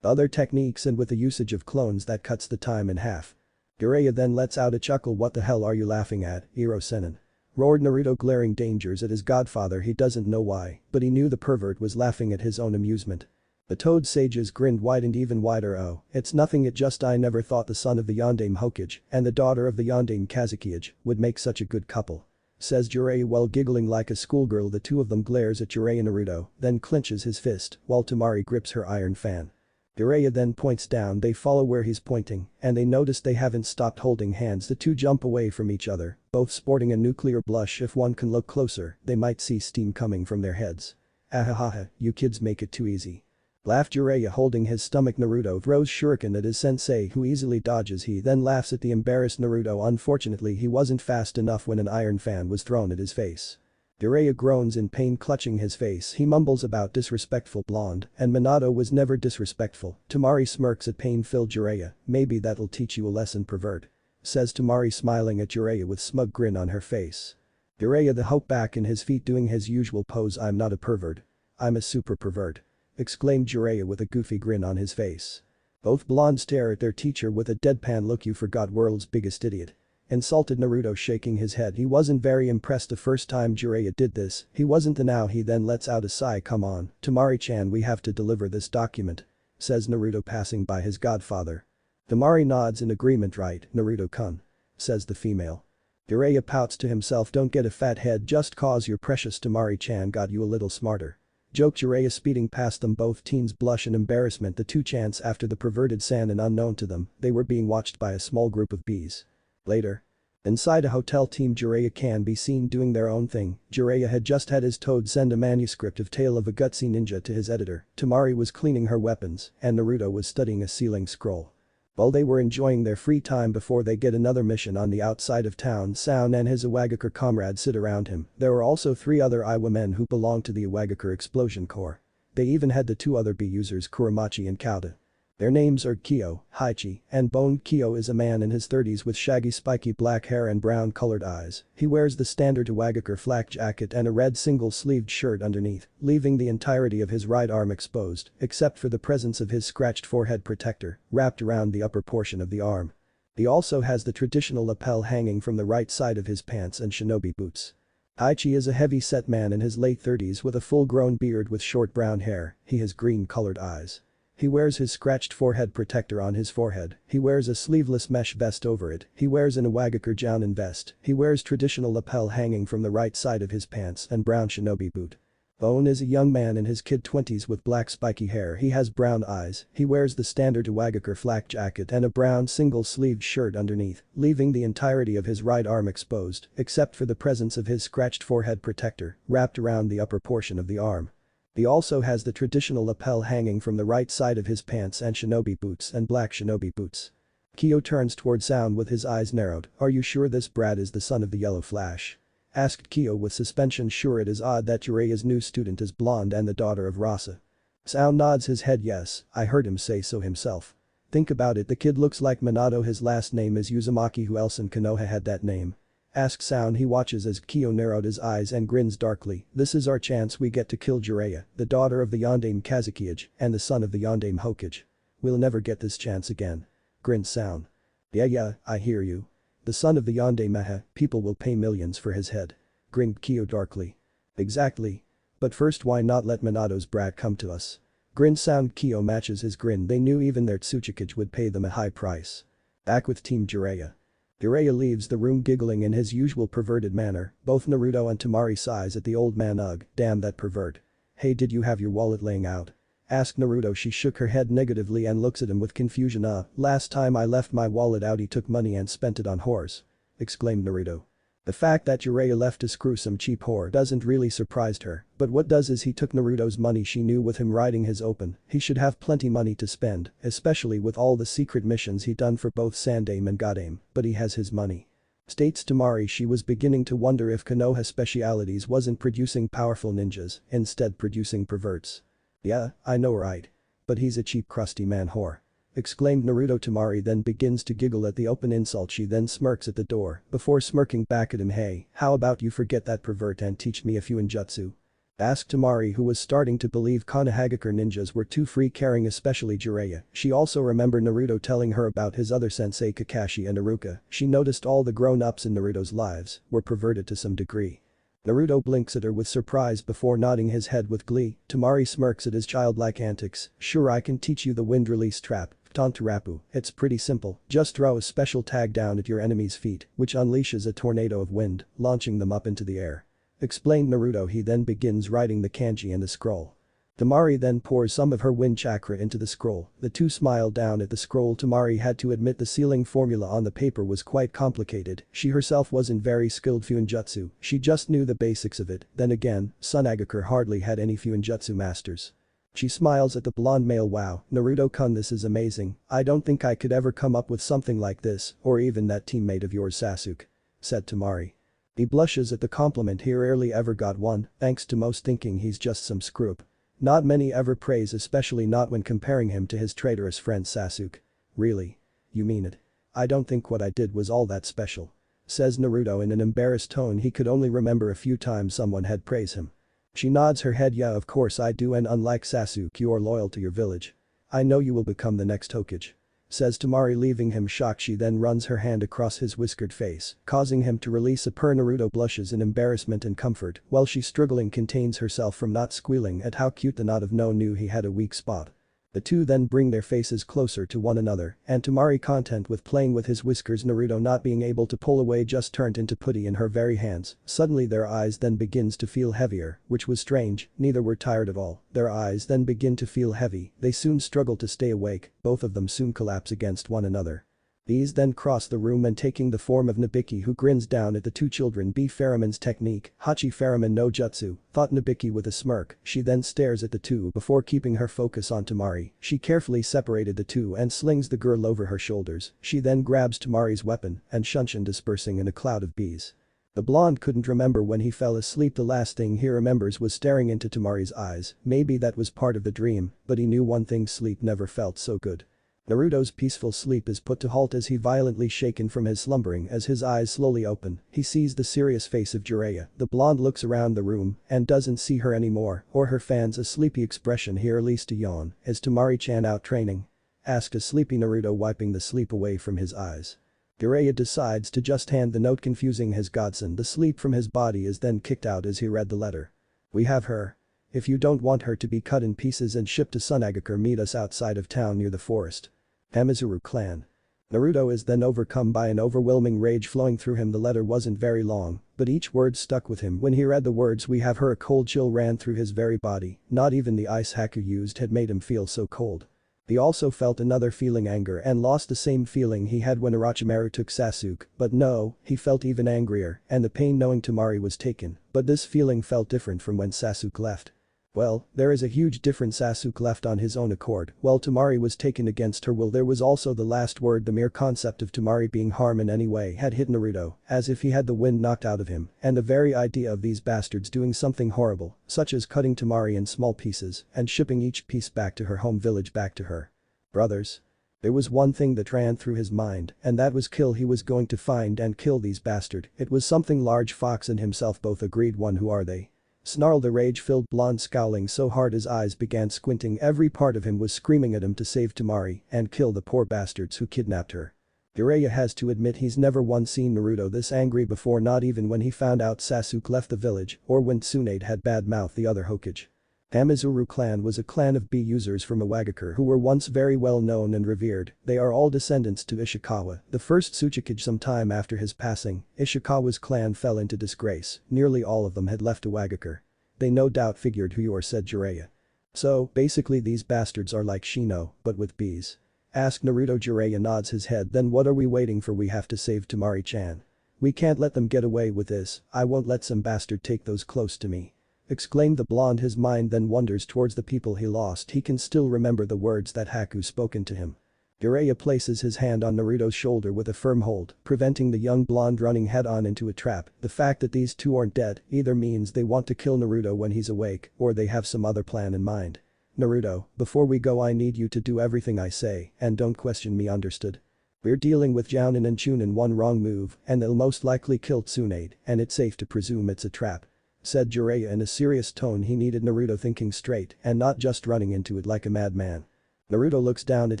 other techniques, and with the usage of clones that cuts the time in half. Jiraiya then lets out a chuckle. What the hell are you laughing at, Hiro Sennin? Roared Naruto, glaring dangers at his godfather. He doesn't know why, but he knew the pervert was laughing at his own amusement. The Toad Sage's grin widened even wider. Oh, it's nothing, it just I never thought the son of the Yondaime Hokage and the daughter of the Yondaime Kazekage would make such a good couple. Says Jiraiya while giggling like a schoolgirl. The two of them glares at Jiraiya. Naruto then clenches his fist while Temari grips her iron fan. Jiraiya then points down. They follow where he's pointing, and they notice they haven't stopped holding hands. The two jump away from each other, both sporting a nuclear blush. If one can look closer, they might see steam coming from their heads. Ahahaha, you kids make it too easy. Laughed Jiraiya holding his stomach. Naruto throws shuriken at his sensei who easily dodges. He then laughs at the embarrassed Naruto. Unfortunately he wasn't fast enough when an iron fan was thrown at his face. Jiraiya groans in pain clutching his face. He mumbles about disrespectful blonde and Minato was never disrespectful. Temari smirks at pain-filled Jiraiya. Maybe that'll teach you a lesson, pervert. Says Temari smiling at Jiraiya with smug grin on her face. Jiraiya the hope back in his feet doing his usual pose. I'm not a pervert. I'm a super pervert. Exclaimed Jiraiya with a goofy grin on his face. Both blondes stare at their teacher with a deadpan look. You forgot world's biggest idiot. Insulted Naruto shaking his head. He wasn't very impressed the first time Jiraiya did this. He wasn't. Now he then lets out a sigh. Come on, Temari-chan, we have to deliver this document. Says Naruto passing by his godfather. Temari nods in agreement. Right, Naruto-kun. Says the female. Jiraiya pouts to himself. Don't get a fat head just cause your precious Temari-chan got you a little smarter. Joked Jiraiya speeding past them. Both teens blush in embarrassment. The two chants after the perverted san and unknown to them, they were being watched by a small group of bees. Later. Inside a hotel, team Jiraiya can be seen doing their own thing. Jiraiya had just had his toad send a manuscript of Tale of a Gutsy Ninja to his editor. Temari was cleaning her weapons and Naruto was studying a sealing scroll. While they were enjoying their free time before they get another mission on the outside of town, Sound and his Iwagakure comrades sit around him. There were also 3 other Iwa men who belonged to the Iwagakure Explosion Corps. They even had the 2 other B users Kuramachi and Kauta. Their names are Kyo, Haichi, and Bone. Kyo is a man in his 30s with shaggy spiky black hair and brown-colored eyes. He wears the standard Iwagakure flak jacket and a red single-sleeved shirt underneath, leaving the entirety of his right arm exposed, except for the presence of his scratched forehead protector, wrapped around the upper portion of the arm. He also has the traditional lapel hanging from the right side of his pants and shinobi boots. Haichi is a heavy-set man in his late 30s with a full-grown beard with short brown hair. He has green-colored eyes. He wears his scratched forehead protector on his forehead. He wears a sleeveless mesh vest over it. He wears an Iwagakure jounin vest. He wears traditional lapel hanging from the right side of his pants and brown shinobi boot. Bone is a young man in his kid-20s with black spiky hair. He has brown eyes. He wears the standard Iwagakure flak jacket and a brown single-sleeved shirt underneath, leaving the entirety of his right arm exposed, except for the presence of his scratched forehead protector, wrapped around the upper portion of the arm. He also has the traditional lapel hanging from the right side of his pants and shinobi boots and black shinobi boots. Kyo turns toward Sound with his eyes narrowed. Are you sure this brat is the son of the Yellow Flash? Asked Kyo with suspension. Sure, it is odd that Jiraiya's new student is blonde and the daughter of Rasa. Sound nods his head. Yes, I heard him say so himself. Think about it, the kid looks like Minato. His last name is Uzumaki. Who else in Konoha had that name? Asked Sound. He watches as Kyo narrowed his eyes and grins darkly. This is our chance. We get to kill Jiraiya, the daughter of the Yondaime Kazekage and the son of the Yondaime Hokage. We'll never get this chance again. Grinned Sound. Yeah, I hear you. The son of the Yondaime people will pay millions for his head. Grinned Kyo darkly. Exactly. But first, why not let Minato's brat come to us? Grinned Sound. Kyo matches his grin. They knew even their Tsuchikage would pay them a high price. Back with Team Jiraiya. Jiraiya leaves the room giggling in his usual perverted manner. Both Naruto and Temari sighs at the old man. Ugh, damn that pervert. Hey, did you have your wallet laying out? Asked Naruto. She shook her head negatively and looks at him with confusion. Last time I left my wallet out he took money and spent it on whores. Exclaimed Naruto. The fact that Jiraiya left to screw some cheap whore doesn't really surprise her, but what does is he took Naruto's money. She knew with him riding his open, he should have plenty money to spend, especially with all the secret missions he'd done for both Sandaime and Godaime, but he has his money. States Temari. She was beginning to wonder if Konoha Specialities wasn't producing powerful ninjas, instead producing perverts. Yeah, I know right. But he's a cheap crusty man whore. Exclaimed Naruto. Temari then begins to giggle at the open insult. She then smirks at the door before smirking back at him. Hey, how about you forget that pervert and teach me a few ninjutsu? Asked Temari, who was starting to believe Konohagakure ninjas were too free-carrying, especially Jiraiya. She also remembered Naruto telling her about his other sensei Kakashi and Iruka. She noticed all the grown-ups in Naruto's lives were perverted to some degree. Naruto blinks at her with surprise before nodding his head with glee. Temari smirks at his childlike antics. Sure, I can teach you the wind release trap. Tantarapu. It's pretty simple, just throw a special tag down at your enemy's feet, which unleashes a tornado of wind, launching them up into the air. Explained Naruto. He then begins writing the kanji in the scroll. Temari then pours some of her wind chakra into the scroll. The two smile down at the scroll. Temari had to admit the sealing formula on the paper was quite complicated. She herself wasn't very skilled Fuinjutsu, she just knew the basics of it. Then again, Tsunagakure hardly had any Fuinjutsu masters. She smiles at the blonde male. Wow, Naruto-kun, this is amazing. I don't think I could ever come up with something like this, or even that teammate of yours Sasuke. Said Temari. He blushes at the compliment. He rarely ever got one, thanks to most thinking he's just some screw-up. Not many ever praise, especially not when comparing him to his traitorous friend Sasuke. Really? You mean it? I don't think what I did was all that special. Says Naruto in an embarrassed tone. He could only remember a few times someone had praised him. She nods her head. Yeah, of course I do, and unlike Sasuke you are loyal to your village. I know you will become the next Hokage. Says Temari, leaving him shocked. She then runs her hand across his whiskered face, causing him to release a purr. Naruto blushes in embarrassment and comfort while she struggling contains herself from not squealing at how cute the not of no knew he had a weak spot. The two then bring their faces closer to one another, and Temari, content with playing with his whiskers, Naruto not being able to pull away, just turned into putty in her very hands. Suddenly their eyes then begins to feel heavier, which was strange, neither were tired at all. Their eyes then begin to feel heavy, they soon struggle to stay awake, both of them soon collapse against one another. These then cross the room and taking the form of Nabiki, who grins down at the two children. B. Ferriman's technique, Hachi Ferriman no Jutsu, thought Nabiki with a smirk. She then stares at the two before keeping her focus on Temari. She carefully separated the two and slings the girl over her shoulders. She then grabs Temari's weapon and Shunshin dispersing in a cloud of bees. The blonde couldn't remember when he fell asleep. The last thing he remembers was staring into Temari's eyes. Maybe that was part of the dream, but he knew one thing: sleep never felt so good. Naruto's peaceful sleep is put to halt as he violently shaken from his slumbering. As his eyes slowly open, he sees the serious face of Jiraiya. The blonde looks around the room and doesn't see her anymore or her fans. A sleepy expression here, released a yawn. Is Temari-chan out training? Asked a sleepy Naruto, wiping the sleep away from his eyes. Jiraiya decides to just hand the note, confusing his godson. The sleep from his body is then kicked out as he read the letter. We have her. If you don't want her to be cut in pieces and shipped to Tsunagakure, meet us outside of town near the forest. Amizuru clan. Naruto is then overcome by an overwhelming rage flowing through him. The letter wasn't very long, but each word stuck with him. When he read the words "we have her," a cold chill ran through his very body. Not even the ice Haku used had made him feel so cold. He also felt another feeling, anger, and lost the same feeling he had when Orochimaru took Sasuke, but no, he felt even angrier, and the pain knowing Temari was taken, but this feeling felt different from when Sasuke left. Well, there is a huge difference. Sasuke left on his own accord, while Temari was taken against her will. There was also the last word. The mere concept of Temari being harmed in any way had hit Naruto, as if he had the wind knocked out of him, and the very idea of these bastards doing something horrible, such as cutting Temari in small pieces and shipping each piece back to her home village, back to her brothers. There was one thing that ran through his mind, and that was kill. He was going to find and kill these bastards. It was something large. Fox and himself both agreed. One, who are they? Snarled the rage-filled blonde, scowling so hard his eyes began squinting. Every part of him was screaming at him to save Temari and kill the poor bastards who kidnapped her. Jiraiya has to admit he's never once seen Naruto this angry before, not even when he found out Sasuke left the village or when Tsunade had bad-mouthed the other Hokage. Amizuru clan was a clan of bee users from Iwagakure who were once very well known and revered. They are all descendants to Ishikawa, the first Tsuchikage. Some time after his passing, Ishikawa's clan fell into disgrace. Nearly all of them had left Iwagakure. They no doubt figured who you are, said Jiraiya. So, basically these bastards are like Shino, but with bees. Asked Naruto. Jiraiya nods his head. Then what are we waiting for? We have to save Temari-chan. We can't let them get away with this. I won't let some bastard take those close to me. Exclaimed the blonde. His mind then wanders towards the people he lost. He can still remember the words that Haku spoken to him. Jiraiya places his hand on Naruto's shoulder with a firm hold, preventing the young blonde running head-on into a trap. The fact that these two aren't dead either means they want to kill Naruto when he's awake, or they have some other plan in mind. Naruto, before we go I need you to do everything I say and don't question me, understood? We're dealing with Jounin and Chunin. One wrong move and they'll most likely kill Tsunade, and it's safe to presume it's a trap. Said Jiraiya in a serious tone. He needed Naruto thinking straight and not just running into it like a madman. Naruto looks down at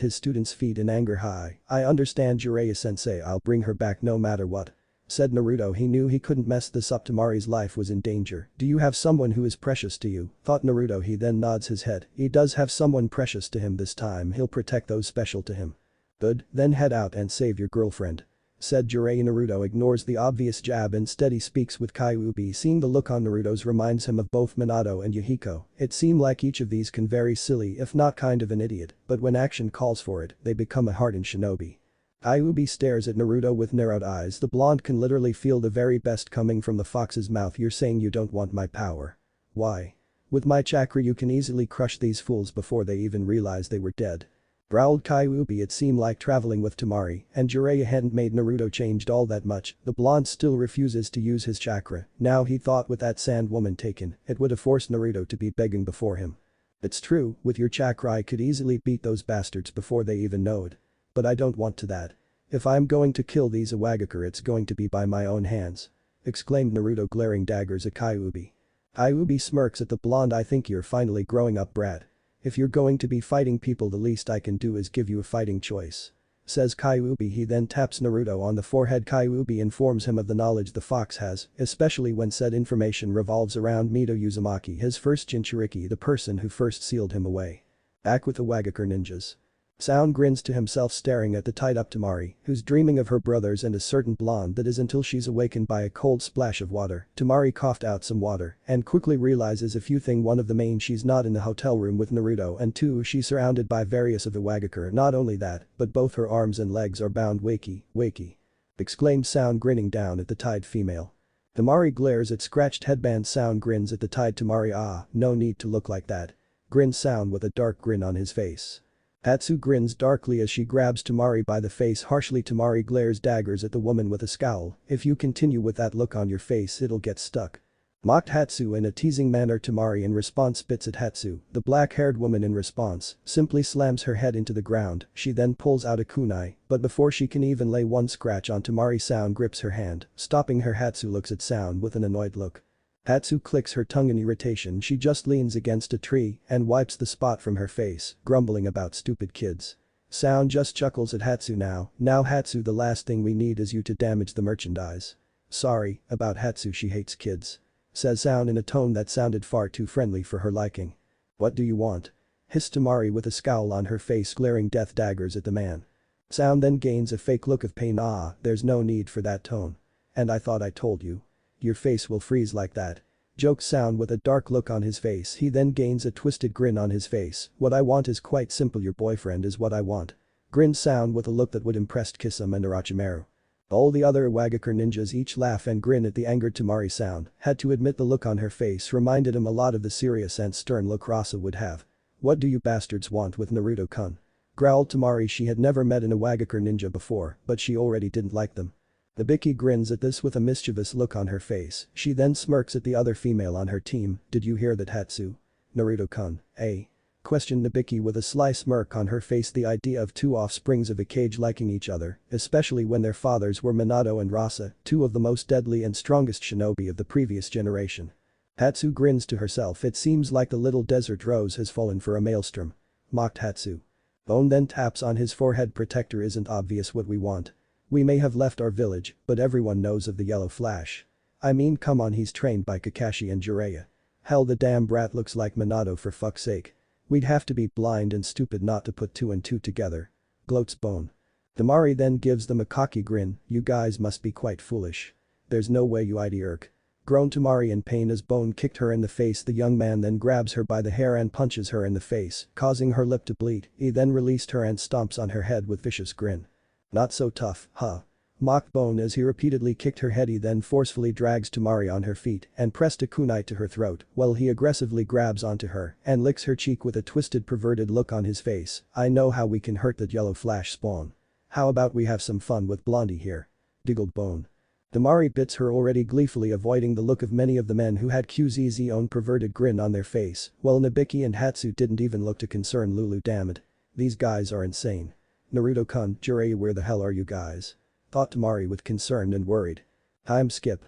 his student's feet in anger. Hi, I understand Jiraiya-sensei, I'll bring her back no matter what. Said Naruto. He knew he couldn't mess this up. Temari's life was in danger. Do you have someone who is precious to you? Thought Naruto. He then nods his head. He does have someone precious to him. This time he'll protect those special to him. Good, then head out and save your girlfriend. said Jiraiya. Naruto ignores the obvious jab and instead he speaks with Kyuubi. Seeing the look on Naruto's reminds him of both Minato and Yahiko. It seemed like each of these can very silly if not kind of an idiot, but when action calls for it, they become a hardened shinobi. Kyuubi stares at Naruto with narrowed eyes. The blonde can literally feel the very best coming from the fox's mouth. You're saying you don't want my power. Why? With my chakra you can easily crush these fools before they even realize they were dead. Growled Kyuubi. It seemed like traveling with Temari and Jiraiya hadn't made Naruto changed all that much. The blonde still refuses to use his chakra. Now he thought with that sand woman taken, it would have forced Naruto to be begging before him. It's true, with your chakra I could easily beat those bastards before they even know it. But I don't want to that. If I'm going to kill these Iwagakure it's going to be by my own hands. Exclaimed Naruto glaring daggers at Kyuubi. Kyuubi smirks at the blonde. I think you're finally growing up, brat. If you're going to be fighting people the least I can do is give you a fighting choice. Says Kyuubi. He then taps Naruto on the forehead. Kyuubi informs him of the knowledge the fox has, especially when said information revolves around Mito Uzumaki, his first Jinchuriki, the person who first sealed him away. Back with the Iwagakure ninjas. Sound grins to himself staring at the tied-up Temari, who's dreaming of her brothers and a certain blonde that is until she's awakened by a cold splash of water. Temari coughed out some water and quickly realizes a few things. One of the main, she's not in the hotel room with Naruto, and two, she's surrounded by various of the Iwagakure. Not only that, but both her arms and legs are bound. Wakey, wakey. Exclaimed Sound grinning down at the tied female. Temari glares at scratched headband. Sound grins at the tied Temari. Ah, no need to look like that. Grins Sound with a dark grin on his face. Hatsu grins darkly as she grabs Temari by the face harshly. Temari glares daggers at the woman with a scowl. If you continue with that look on your face it'll get stuck. Mocked Hatsu in a teasing manner. Temari in response spits at Hatsu. The black-haired woman in response simply slams her head into the ground. She then pulls out a kunai, but before she can even lay one scratch on Temari, Sound grips her hand, stopping her. Hatsu looks at Sound with an annoyed look. Hatsu clicks her tongue in irritation. She just leans against a tree and wipes the spot from her face, grumbling about stupid kids. Sound just chuckles at Hatsu. Now Hatsu, the last thing we need is you to damage the merchandise. Sorry about Hatsu, she hates kids. Says Sound in a tone that sounded far too friendly for her liking. What do you want? Hissed Temari with a scowl on her face, glaring death daggers at the man. Sound then gains a fake look of pain. Ah, there's no need for that tone. And I thought I told you. Your face will freeze like that. Jokes Sound with a dark look on his face. He then gains a twisted grin on his face. What I want is quite simple. Your boyfriend is what I want. Grins Sound with a look that would impress Kisame and Orochimaru. All the other Iwagakure ninjas each laugh and grin at the angered Temari. Sound had to admit the look on her face reminded him a lot of the serious and stern look Rasa would have. What do you bastards want with Naruto-kun? Growled Temari. She had never met an Iwagakure ninja before, but she already didn't like them. Nabiki grins at this with a mischievous look on her face. She then smirks at the other female on her team. Did you hear that, Hatsu? Naruto-kun, eh? Questioned Nabiki with a sly smirk on her face. The idea of two offsprings of a cage liking each other, especially when their fathers were Minato and Rasa, two of the most deadly and strongest shinobi of the previous generation. Hatsu grins to herself. It seems like the little desert rose has fallen for a maelstrom. Mocked Hatsu. Bone then taps on his forehead. Protector isn't obvious what we want. We may have left our village, but everyone knows of the yellow flash. I mean, come on, he's trained by Kakashi and Jiraiya. Hell, the damn brat looks like Minato, for fuck's sake. We'd have to be blind and stupid not to put two and two together. Gloats Bone. Temari then gives them a cocky grin. You guys must be quite foolish. There's no way you idiot. Groaned Temari in pain as Bone kicked her in the face. The young man then grabs her by the hair and punches her in the face, causing her lip to bleed. He then released her and stomps on her head with vicious grin. Not so tough, huh? Mocked Bone as he repeatedly kicked her head. He then forcefully drags Temari on her feet and pressed a kunai to her throat while he aggressively grabs onto her and licks her cheek with a twisted perverted look on his face. I know how we can hurt that yellow flash spawn. How about we have some fun with Blondie here? Giggled Bone. Temari bits her already gleefully, avoiding the look of many of the men who had QZ's own perverted grin on their face, while Nabiki and Hatsu didn't even look to concern Lulu. Damn it. These guys are insane. Naruto-kun, Jiraiya, where the hell are you guys? Thought Temari with concern and worried. Time skip.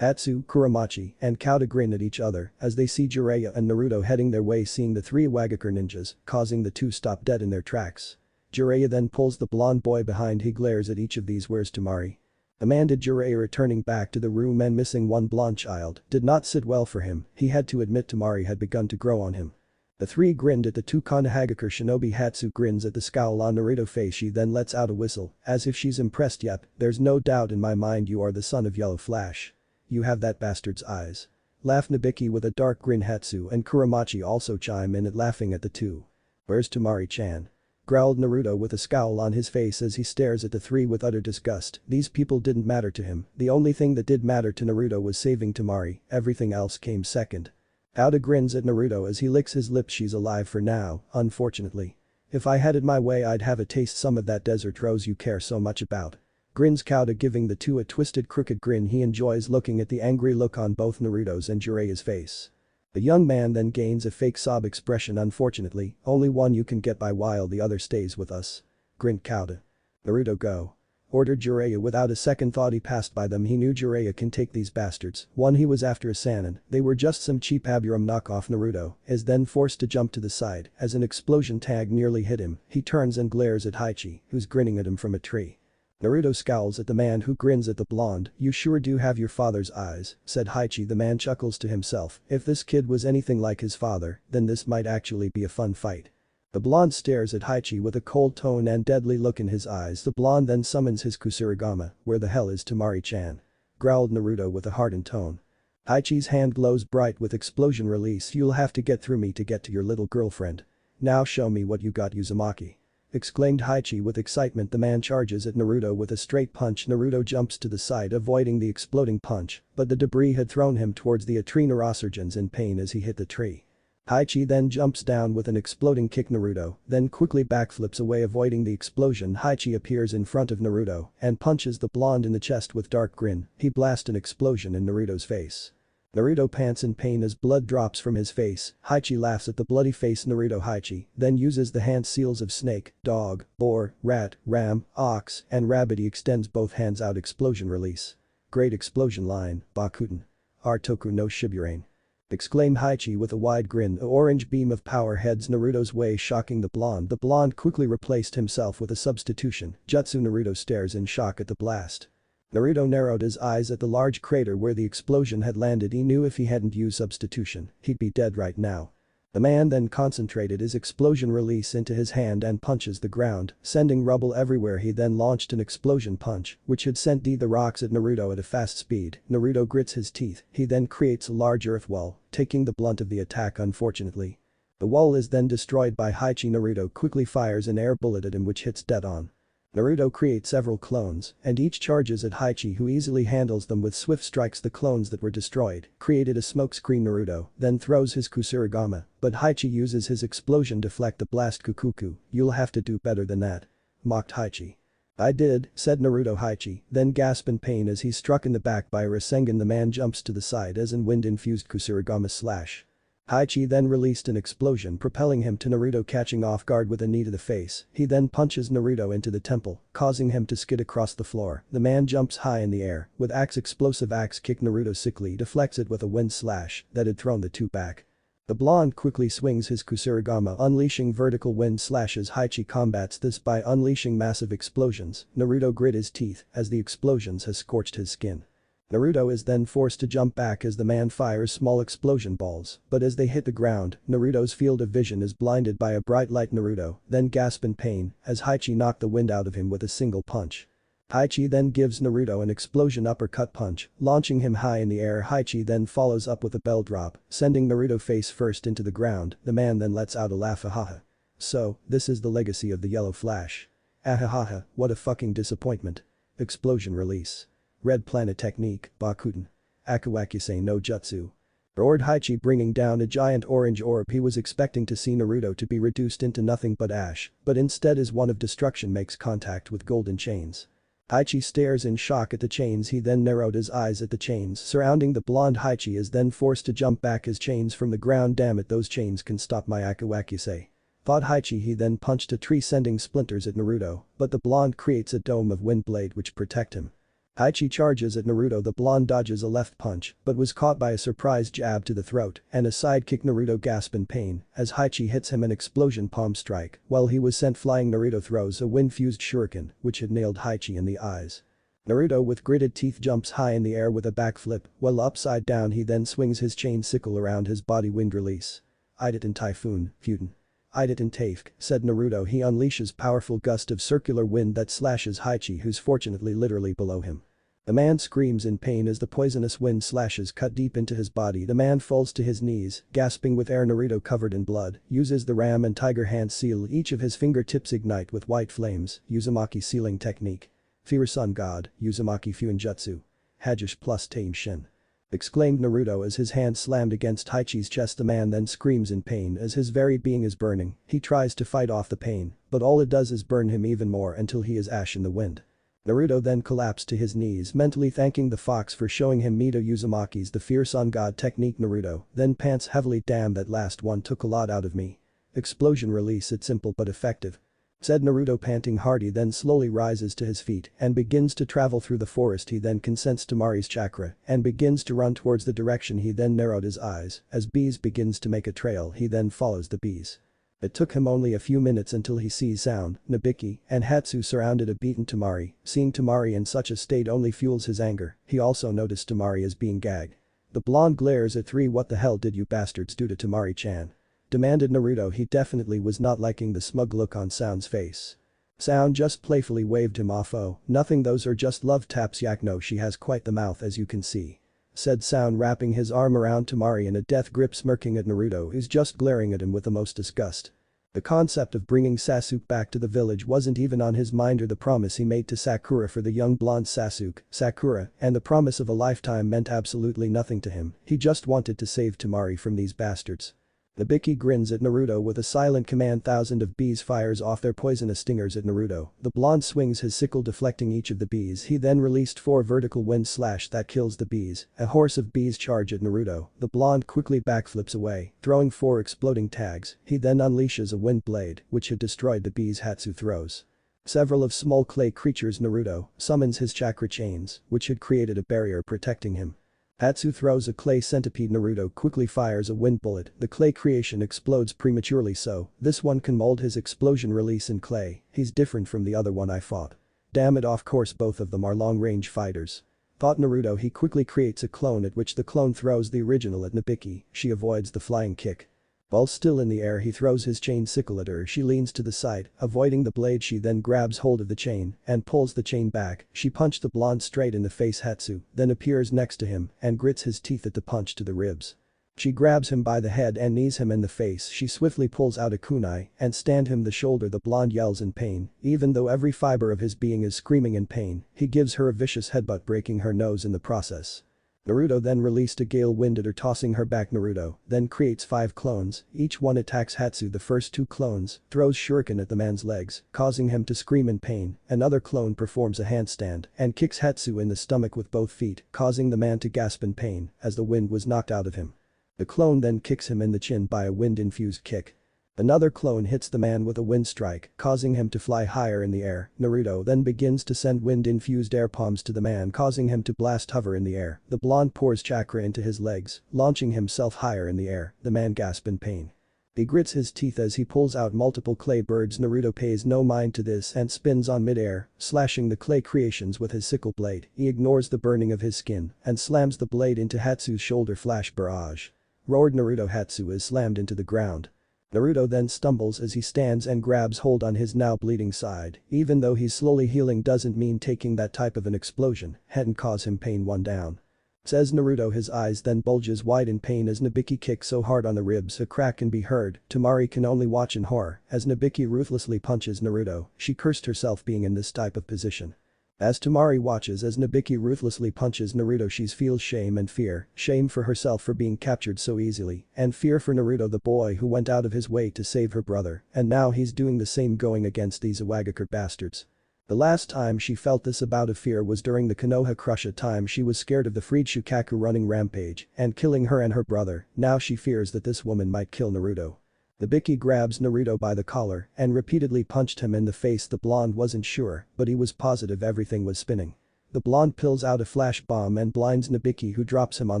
Hatsu, Kuramachi, and Kauta grin at each other as they see Jiraiya and Naruto heading their way, seeing the three Iwagakure ninjas, causing the two stop dead in their tracks. Jiraiya then pulls the blonde boy behind. He glares at each of these. Where's Temari? Demanded Jiraiya, returning back to the room and missing one blonde child did not sit well for him. He had to admit Temari had begun to grow on him. The three grinned at the two. Konohagakure Shinobi Hatsu grins at the scowl on Naruto's face. She then lets out a whistle, as if she's impressed. Yep, there's no doubt in my mind you are the son of Yellow Flash. You have that bastard's eyes. Laugh Nabiki with a dark grin. Hatsu and Kuramachi also chime in at laughing at the two. Where's Temari-chan? Growled Naruto with a scowl on his face as he stares at the three with utter disgust. These people didn't matter to him, the only thing that did matter to Naruto was saving Temari, everything else came second. Oda grins at Naruto as he licks his lips. She's alive for now, unfortunately. If I had it my way I'd have a taste some of that desert rose you care so much about. Grins Kauta, giving the two a twisted crooked grin. He enjoys looking at the angry look on both Naruto's and Jiraiya's face. The young man then gains a fake sob expression. Unfortunately, only one you can get by while the other stays with us. Grinned Kauta. Naruto, go. Ordered Jiraiya without a second thought. He passed by them. He knew Jiraiya can take these bastards. One, he was after a Sannin, they were just some cheap Aburam knockoff. Naruto is then forced to jump to the side as an explosion tag nearly hit him. He turns and glares at Haichi, who's grinning at him from a tree. Naruto scowls at the man who grins at the blonde. You sure do have your father's eyes, said Haichi. The man chuckles to himself. If this kid was anything like his father, then this might actually be a fun fight. The blonde stares at Haichi with a cold tone and deadly look in his eyes. The blonde then summons his Kusurigama. Where the hell is Temari-chan? Growled Naruto with a hardened tone. Haichi's hand glows bright with explosion release. You'll have to get through me to get to your little girlfriend. Now show me what you got, Uzumaki. Exclaimed Haichi with excitement. The man charges at Naruto with a straight punch. Naruto jumps to the side avoiding the exploding punch, but the debris had thrown him towards the tree. Naruto in pain as he hit the tree. Haichi then jumps down with an exploding kick. Naruto then quickly backflips away avoiding the explosion. Haichi appears in front of Naruto and punches the blonde in the chest with dark grin. He blasts an explosion in Naruto's face. Naruto pants in pain as blood drops from his face. Haichi laughs at the bloody face. Naruto Haichi then uses the hand seals of snake, dog, boar, rat, ram, ox, and rabbit. He extends both hands out. Explosion release. Great explosion line, Bakuten. Artoku no Shiburane. Exclaimed Haichi with a wide grin. A orange beam of power heads Naruto's way, shocking the blonde. The blonde quickly replaced himself with a substitution jutsu. Naruto stares in shock at the blast. Naruto narrowed his eyes at the large crater where the explosion had landed. He knew if he hadn't used substitution, he'd be dead right now. The man then concentrated his explosion release into his hand and punches the ground, sending rubble everywhere. He then launched an explosion punch, which had sent the rocks at Naruto at a fast speed. Naruto grits his teeth. He then creates a large earth wall, taking the blunt of the attack. Unfortunately, the wall is then destroyed by Haichi. Naruto quickly fires an air bullet at him which hits dead on. Naruto creates several clones, and each charges at Haichi, who easily handles them with swift strikes. The clones that were destroyed created a smokescreen. Naruto then throws his Kusurigama, but Haichi uses his explosion to deflect the blast. Kukuku, you'll have to do better than that. Mocked Haichi. I did, said Naruto. Haichi then gasped in pain as he's struck in the back by a Rasengan. The man jumps to the side as an wind-infused Kusurigama slash. Haichi then released an explosion propelling him to Naruto, catching off guard with a knee to the face. He then punches Naruto into the temple, causing him to skid across the floor. The man jumps high in the air with explosive axe kick. Naruto sickly deflects it with a wind slash that had thrown the two back. The blonde quickly swings his Kusurigama, unleashing vertical wind slashes. Haichi combats this by unleashing massive explosions. Naruto grit his teeth as the explosions has scorched his skin. Naruto is then forced to jump back as the man fires small explosion balls, but as they hit the ground, Naruto's field of vision is blinded by a bright light. Naruto then gasps in pain as Haichi knocked the wind out of him with a single punch. Haichi then gives Naruto an explosion uppercut punch, launching him high in the air. Haichi then follows up with a bell drop, sending Naruto face first into the ground. The man then lets out a laugh. Ahaha. So, this is the legacy of the Yellow Flash. Ahahaha, what a fucking disappointment. Explosion release. Red Planet Technique, Bakuten. Akuwakusei no Jutsu. Roared Haichi, bringing down a giant orange orb. He was expecting to see Naruto to be reduced into nothing but ash, but instead his one of destruction makes contact with golden chains. Haichi stares in shock at the chains. He then narrowed his eyes at the chains surrounding the blonde. Haichi is then forced to jump back his chains from the ground. Damn it, those chains can stop my Akuwakusei. Thought Haichi. He then punched a tree sending splinters at Naruto, but the blonde creates a dome of wind blade which protect him. Haichi charges at Naruto. The blonde dodges a left punch, but was caught by a surprise jab to the throat and a side kick. Naruto gasped in pain as Haichi hits him an explosion palm strike. While he was sent flying, Naruto throws a wind-fused shuriken, which had nailed Haichi in the eyes. Naruto with gritted teeth jumps high in the air with a backflip, while upside down he then swings his chain sickle around his body. Wind release. "Eat it in Typhoon, Futen. Eat it in Tafk," said Naruto. He unleashes powerful gust of circular wind that slashes Haichi, who's fortunately literally below him. The man screams in pain as the poisonous wind slashes cut deep into his body. The man falls to his knees, gasping with air. Naruto, covered in blood, uses the ram and tiger hand seal. Each of his fingertips ignite with white flames. Uzumaki sealing technique. "Fear Sun God, Uzumaki Fuinjutsu. Hajish plus Tame Shin," exclaimed Naruto as his hand slammed against Haichi's chest. The man then screams in pain as his very being is burning. He tries to fight off the pain, but all it does is burn him even more until he is ash in the wind. Naruto then collapsed to his knees, mentally thanking the fox for showing him Mito Uzumaki's the Fear Sun God technique. Naruto then pants heavily. "Damn, that last one took a lot out of me. Explosion release, it's simple but effective," said Naruto, panting hard. He then slowly rises to his feet and begins to travel through the forest. He then consents Temari's chakra and begins to run towards the direction. He then narrowed his eyes as bees begins to make a trail. He then follows the bees. It took him only a few minutes until he sees Sound, Nabiki, and Hatsu surrounded a beaten Temari. Seeing Temari in such a state only fuels his anger. He also noticed Temari is being gagged. The blonde glares at 3. "What the hell did you bastards do to Temari-chan?" demanded Naruto. He definitely was not liking the smug look on Sound's face. Sound just playfully waved him off. "Oh, nothing, those are just love taps. Yak, no, she has quite the mouth as you can see," said Sound, wrapping his arm around Temari in a death grip, smirking at Naruto, who's just glaring at him with the most disgust. The concept of bringing Sasuke back to the village wasn't even on his mind, or the promise he made to Sakura for the young blonde Sakura, and the promise of a lifetime meant absolutely nothing to him. He just wanted to save Temari from these bastards. Nabiki grins at Naruto with a silent command. Thousands of bees fires off their poisonous stingers at Naruto. The blonde swings his sickle, deflecting each of the bees. He then released 4 vertical wind slash that kills the bees. A horse of bees charge at Naruto. The blonde quickly backflips away, throwing 4 exploding tags. He then unleashes a wind blade, which had destroyed the bees. Hatsu throws several of small clay creatures. Naruto summons his chakra chains, which had created a barrier protecting him. Hatsu throws a clay centipede. Naruto quickly fires a wind bullet. The clay creation explodes prematurely, so this one can mold his explosion release in clay. He's different from the other one I fought. Damn it, of course both of them are long-range fighters, thought Naruto. He quickly creates a clone, at which the clone throws the original at Nabiki. She avoids the flying kick. While still in the air, he throws his chain sickle at her. She leans to the side, avoiding the blade. She then grabs hold of the chain and pulls the chain back. She punched the blonde straight in the face. Hatsu then appears next to him and grits his teeth at the punch to the ribs. She grabs him by the head and knees him in the face. She swiftly pulls out a kunai and stand him the shoulder. The blonde yells in pain, even though every fiber of his being is screaming in pain. He gives her a vicious headbutt, breaking her nose in the process. Naruto then released a gale wind at her, tossing her back. Naruto then creates 5 clones, each one attacks Hatsu. The first 2 clones throws shuriken at the man's legs, causing him to scream in pain. Another clone performs a handstand and kicks Hatsu in the stomach with both feet, causing the man to gasp in pain as the wind was knocked out of him. The clone then kicks him in the chin by a wind-infused kick. Another clone hits the man with a wind strike, causing him to fly higher in the air. Naruto then begins to send wind-infused air palms to the man, causing him to blast hover in the air. The blonde pours chakra into his legs, launching himself higher in the air. The man gasps in pain. He grits his teeth as he pulls out multiple clay birds. Naruto pays no mind to this and spins on mid-air, slashing the clay creations with his sickle blade. He ignores the burning of his skin and slams the blade into Hatsu's shoulder. Flash barrage roared Naruto. Hatsu is slammed into the ground. Naruto then stumbles as he stands and grabs hold on his now bleeding side. Even though he's slowly healing doesn't mean taking that type of an explosion hadn't caused him pain. "One down," says Naruto. His eyes then bulges wide in pain as Nabiki kicks so hard on the ribs a crack can be heard. Temari can only watch in horror as Nabiki ruthlessly punches Naruto. She cursed herself being in this type of position. As Temari watches as Nabiki ruthlessly punches Naruto, she feels shame and fear. Shame for herself for being captured so easily, and fear for Naruto, the boy who went out of his way to save her brother, and now he's doing the same, going against these Iwagakure bastards. The last time she felt this bout of fear was during the Konoha Crush. At time she was scared of the freed Shukaku running rampage and killing her and her brother. Now she fears that this woman might kill Naruto. Nabiki grabs Naruto by the collar and repeatedly punched him in the face. The blonde wasn't sure, but he was positive everything was spinning. The blonde pulls out a flash bomb and blinds Nabiki, who drops him on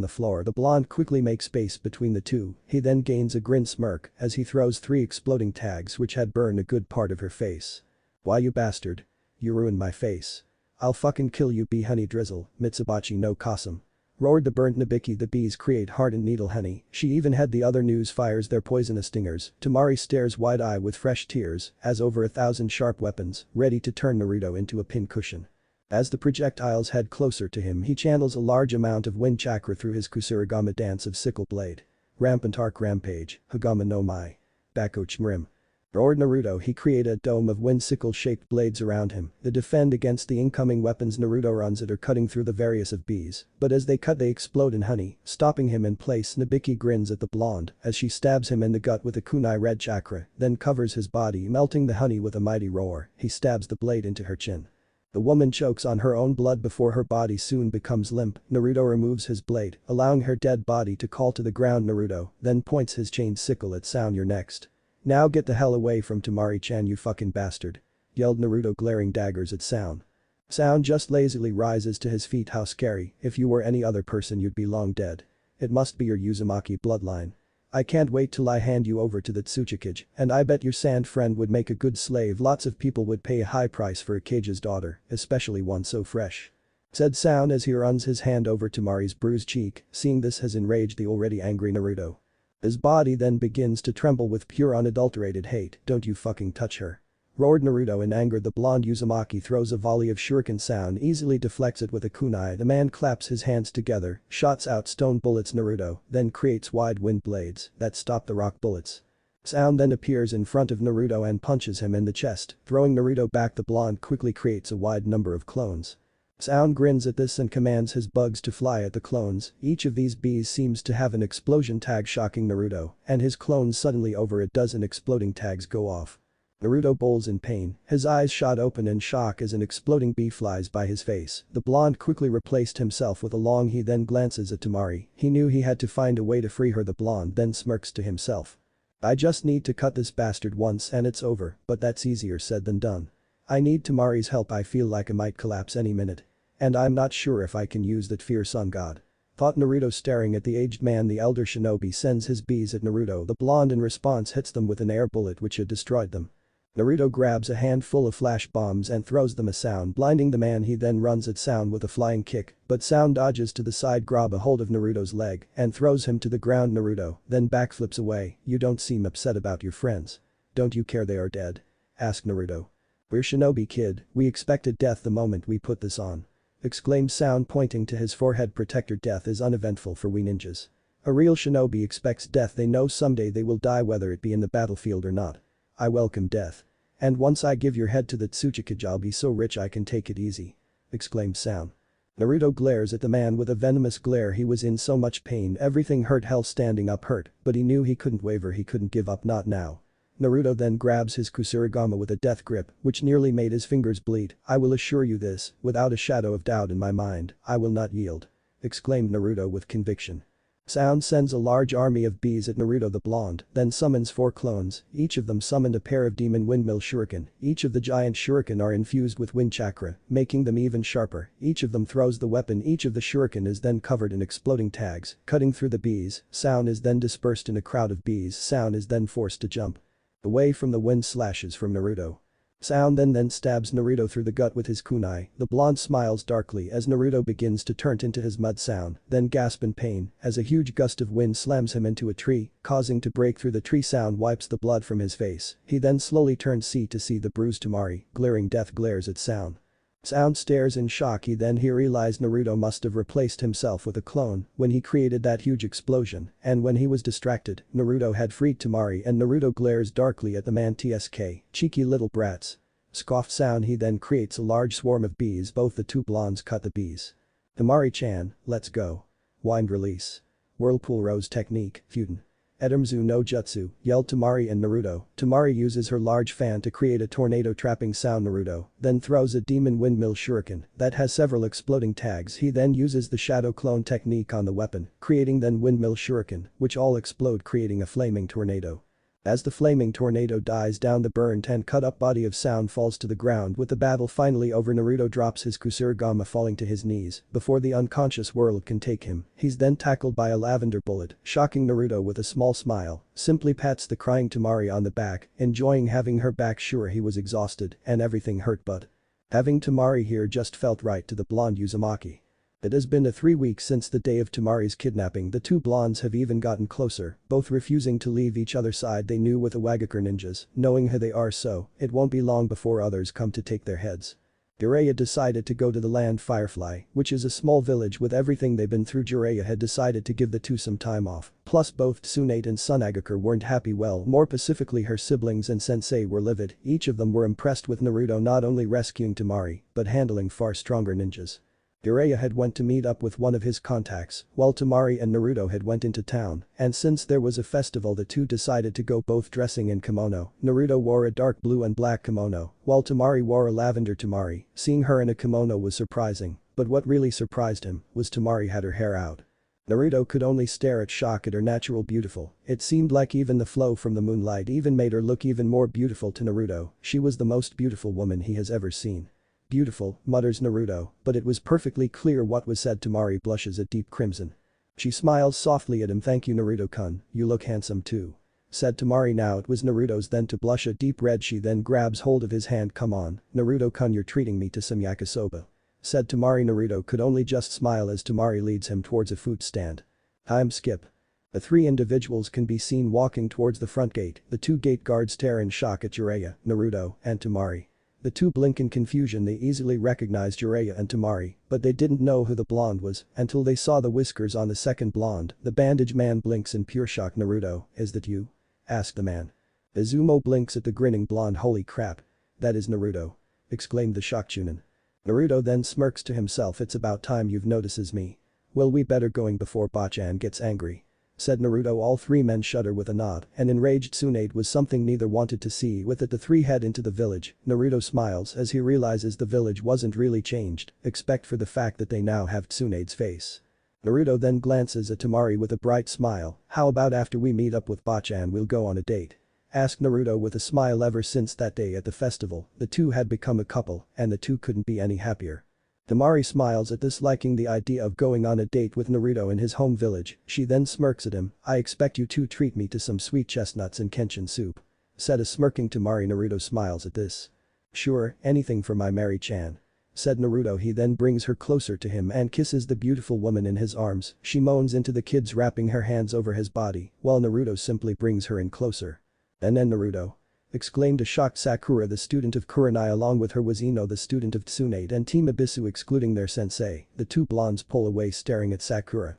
the floor. The blonde quickly makes space between the two. He then gains a grin smirk as he throws 3 exploding tags which had burned a good part of her face. "Why, you bastard. You ruined my face. I'll fucking kill you, be honey drizzle, Mitsubachi no Kasum," Roared the burnt Nabiki. The bees create hardened needle honey. She even had the other news fires their poisonous stingers. Temari stares wide-eyed with fresh tears as over 1,000 sharp weapons ready to turn Naruto into a pincushion. As the projectiles head closer to him he channels a large amount of wind chakra through his Kusarigama dance of sickle blade. Rampant arc rampage, Hagama no Mai. Bakochimrim. Roared Naruto. He created a dome of wind sickle-shaped blades around him. To defend against the incoming weapons Naruto runs at her cutting through the various of bees. But as they cut they explode in honey, stopping him in place. Nabiki grins at the blonde as she stabs him in the gut with a kunai red chakra, then covers his body melting the honey with a mighty roar. He stabs the blade into her chin. The woman chokes on her own blood before her body soon becomes limp. Naruto removes his blade, allowing her dead body to fall to the ground. Naruto then points his chained sickle at Sound. You're next. Now get the hell away from Temari-chan, you fucking bastard. Yelled Naruto, glaring daggers at Sound. Sound just lazily rises to his feet. How scary. If you were any other person you'd be long dead. It must be your Uzumaki bloodline. I can't wait till I hand you over to the Tsuchikage, and I bet your sand friend would make a good slave. Lots of people would pay a high price for a Kage's daughter, especially one so fresh. Said Sound as he runs his hand over Temari's bruised cheek. Seeing this has enraged the already angry Naruto. His body then begins to tremble with pure unadulterated hate. Don't you fucking touch her. Roared Naruto in anger. The blonde Uzumaki throws a volley of shuriken. Sound easily deflects it with a kunai. The man claps his hands together, shots out stone bullets. Naruto then creates wide wind blades that stop the rock bullets. Sound then appears in front of Naruto and punches him in the chest, throwing Naruto back. The blonde quickly creates a wide number of clones. Sound grins at this and commands his bugs to fly at the clones. Each of these bees seems to have an explosion tag, shocking Naruto, and his clones suddenly over a dozen exploding tags go off. Naruto bowls in pain, his eyes shot open in shock as an exploding bee flies by his face. The blonde quickly replaced himself with a long. He then glances at Temari. He knew he had to find a way to free her. The blonde then smirks to himself. I just need to cut this bastard once and it's over, but that's easier said than done. I need Temari's help. I feel like I might collapse any minute. And I'm not sure if I can use that fear sun god. Thought Naruto, staring at the aged man. The elder shinobi sends his bees at Naruto. The blonde in response hits them with an air bullet which had destroyed them. Naruto grabs a handful of flash bombs and throws them at Sound, blinding the man. He then runs at Sound with a flying kick, but Sound dodges to the side, grabs a hold of Naruto's leg and throws him to the ground. Naruto then backflips away. You don't seem upset about your friends. Don't you care they are dead? Asked Naruto. We're shinobi, kid, we expected death the moment we put this on. Exclaimed Sound, pointing to his forehead protector. Death is uneventful for we ninjas. A real shinobi expects death. They know someday they will die, whether it be in the battlefield or not. I welcome death. And once I give your head to the Tsuchikage I'll be so rich I can take it easy. Exclaimed Sound. Naruto glares at the man with a venomous glare. He was in so much pain, everything hurt. Hell, standing up hurt, but he knew he couldn't waver, he couldn't give up, not now. Naruto then grabs his Kusarigama with a death grip, which nearly made his fingers bleed. I will assure you this, without a shadow of doubt in my mind, I will not yield. Exclaimed Naruto with conviction. Sound sends a large army of bees at Naruto. The blonde then summons 4 clones, each of them summoned a pair of demon windmill shuriken. Each of the giant shuriken are infused with wind chakra, making them even sharper. Each of them throws the weapon. Each of the shuriken is then covered in exploding tags, cutting through the bees. Sound is then dispersed in a crowd of bees. Sound is then forced to jump away from the wind slashes from Naruto. Sound then stabs Naruto through the gut with his kunai. The blonde smiles darkly as Naruto begins to turn into his mud. Sound then gasps in pain as a huge gust of wind slams him into a tree, causing to break through the tree. Sound wipes the blood from his face. He then slowly turns to see the bruised Temari. Glaring death glares at Sound. Sound stares in shock. He realized Naruto must have replaced himself with a clone when he created that huge explosion, and when he was distracted, Naruto had freed Temari. And Naruto glares darkly at the man. Tsk, cheeky little brats. Scoffed Sound. He then creates a large swarm of bees. Both the 2 blondes cut the bees. Temari-chan, let's go. Wind release. Whirlpool rose technique, Fuden. Edamzu no jutsu, yelled Temari and Naruto. Temari uses her large fan to create a tornado, trapping Sound. Naruto then throws a demon windmill shuriken that has several exploding tags. He then uses the shadow clone technique on the weapon, creating then windmill shuriken, which all explode, creating a flaming tornado. As the flaming tornado dies down, the burnt and cut up body of Sound falls to the ground. With the battle finally over, Naruto drops his Kusarigama, falling to his knees before the unconscious world can take him. He's then tackled by a lavender bullet, shocking Naruto. With a small smile, simply pats the crying Temari on the back, enjoying having her back. Sure, he was exhausted and everything hurt, but having Temari here just felt right to the blonde Uzumaki. It has been 3 weeks since the day of Temari's kidnapping. The two blondes have even gotten closer, both refusing to leave each other's side. They knew with the Wagakure ninjas, knowing who they are, so it won't be long before others come to take their heads. Jiraiya decided to go to the land Firefly, which is a small village. With everything they've been through, Jiraiya had decided to give the two some time off, plus both Tsunade and Sunagakure weren't happy. Well, more specifically her siblings and sensei were livid. Each of them were impressed with Naruto not only rescuing Temari, but handling far stronger ninjas. Jiraiya had went to meet up with one of his contacts, while Temari and Naruto had went into town, and since there was a festival the two decided to go both dressing in kimono. Naruto wore a dark blue and black kimono, while Temari wore a lavender. Temari, seeing her in a kimono was surprising, but what really surprised him was Temari had her hair out. Naruto could only stare at shock at her natural beautiful. It seemed like even the flow from the moonlight even made her look even more beautiful to Naruto. She was the most beautiful woman he has ever seen. Beautiful, mutters Naruto, but it was perfectly clear what was said. Temari blushes a deep crimson. She smiles softly at him. Thank you Naruto-kun, you look handsome too. Said Temari. Now it was Naruto's then to blush a deep red. She then grabs hold of his hand. Come on, Naruto-kun, you're treating me to some yakisoba. Said Temari. Naruto could only just smile as Temari leads him towards a food stand. I'm Skip. The three individuals can be seen walking towards the front gate. The two gate guards stare in shock at Jiraiya, Naruto, and Temari. The two blink in confusion. They easily recognized Jiraiya and Temari, but they didn't know who the blonde was until they saw the whiskers on the second blonde. The bandage man blinks in pure shock. Naruto, is that you? Asked the man. Izumo blinks at the grinning blonde. Holy crap. That is Naruto. Exclaimed the shocked Chunin. Naruto then smirks to himself. It's about time you've notices me. Well, we better going before Bachan gets angry. Said Naruto. All three men shudder with a nod. An enraged Tsunade was something neither wanted to see. With it the three head into the village. Naruto smiles as he realizes the village wasn't really changed, except for the fact that they now have Tsunade's face. Naruto then glances at Temari with a bright smile. How about after we meet up with Bachan we'll go on a date? Asked Naruto with a smile. Ever since that day at the festival, the two had become a couple, and the two couldn't be any happier. Temari smiles at this, liking the idea of going on a date with Naruto in his home village. She then smirks at him. I expect you to treat me to some sweet chestnuts and kenshin soup. Said a smirking Temari. Naruto smiles at this. Sure, anything for my Mary-chan. Said Naruto. He then brings her closer to him and kisses the beautiful woman in his arms. She moans into the kids, wrapping her hands over his body, while Naruto simply brings her in closer. And then Naruto. Exclaimed a shocked Sakura. The student of Kurenai along with her was Ino, the student of Tsunade and Team Abisu, excluding their sensei. The two blondes pull away staring at Sakura.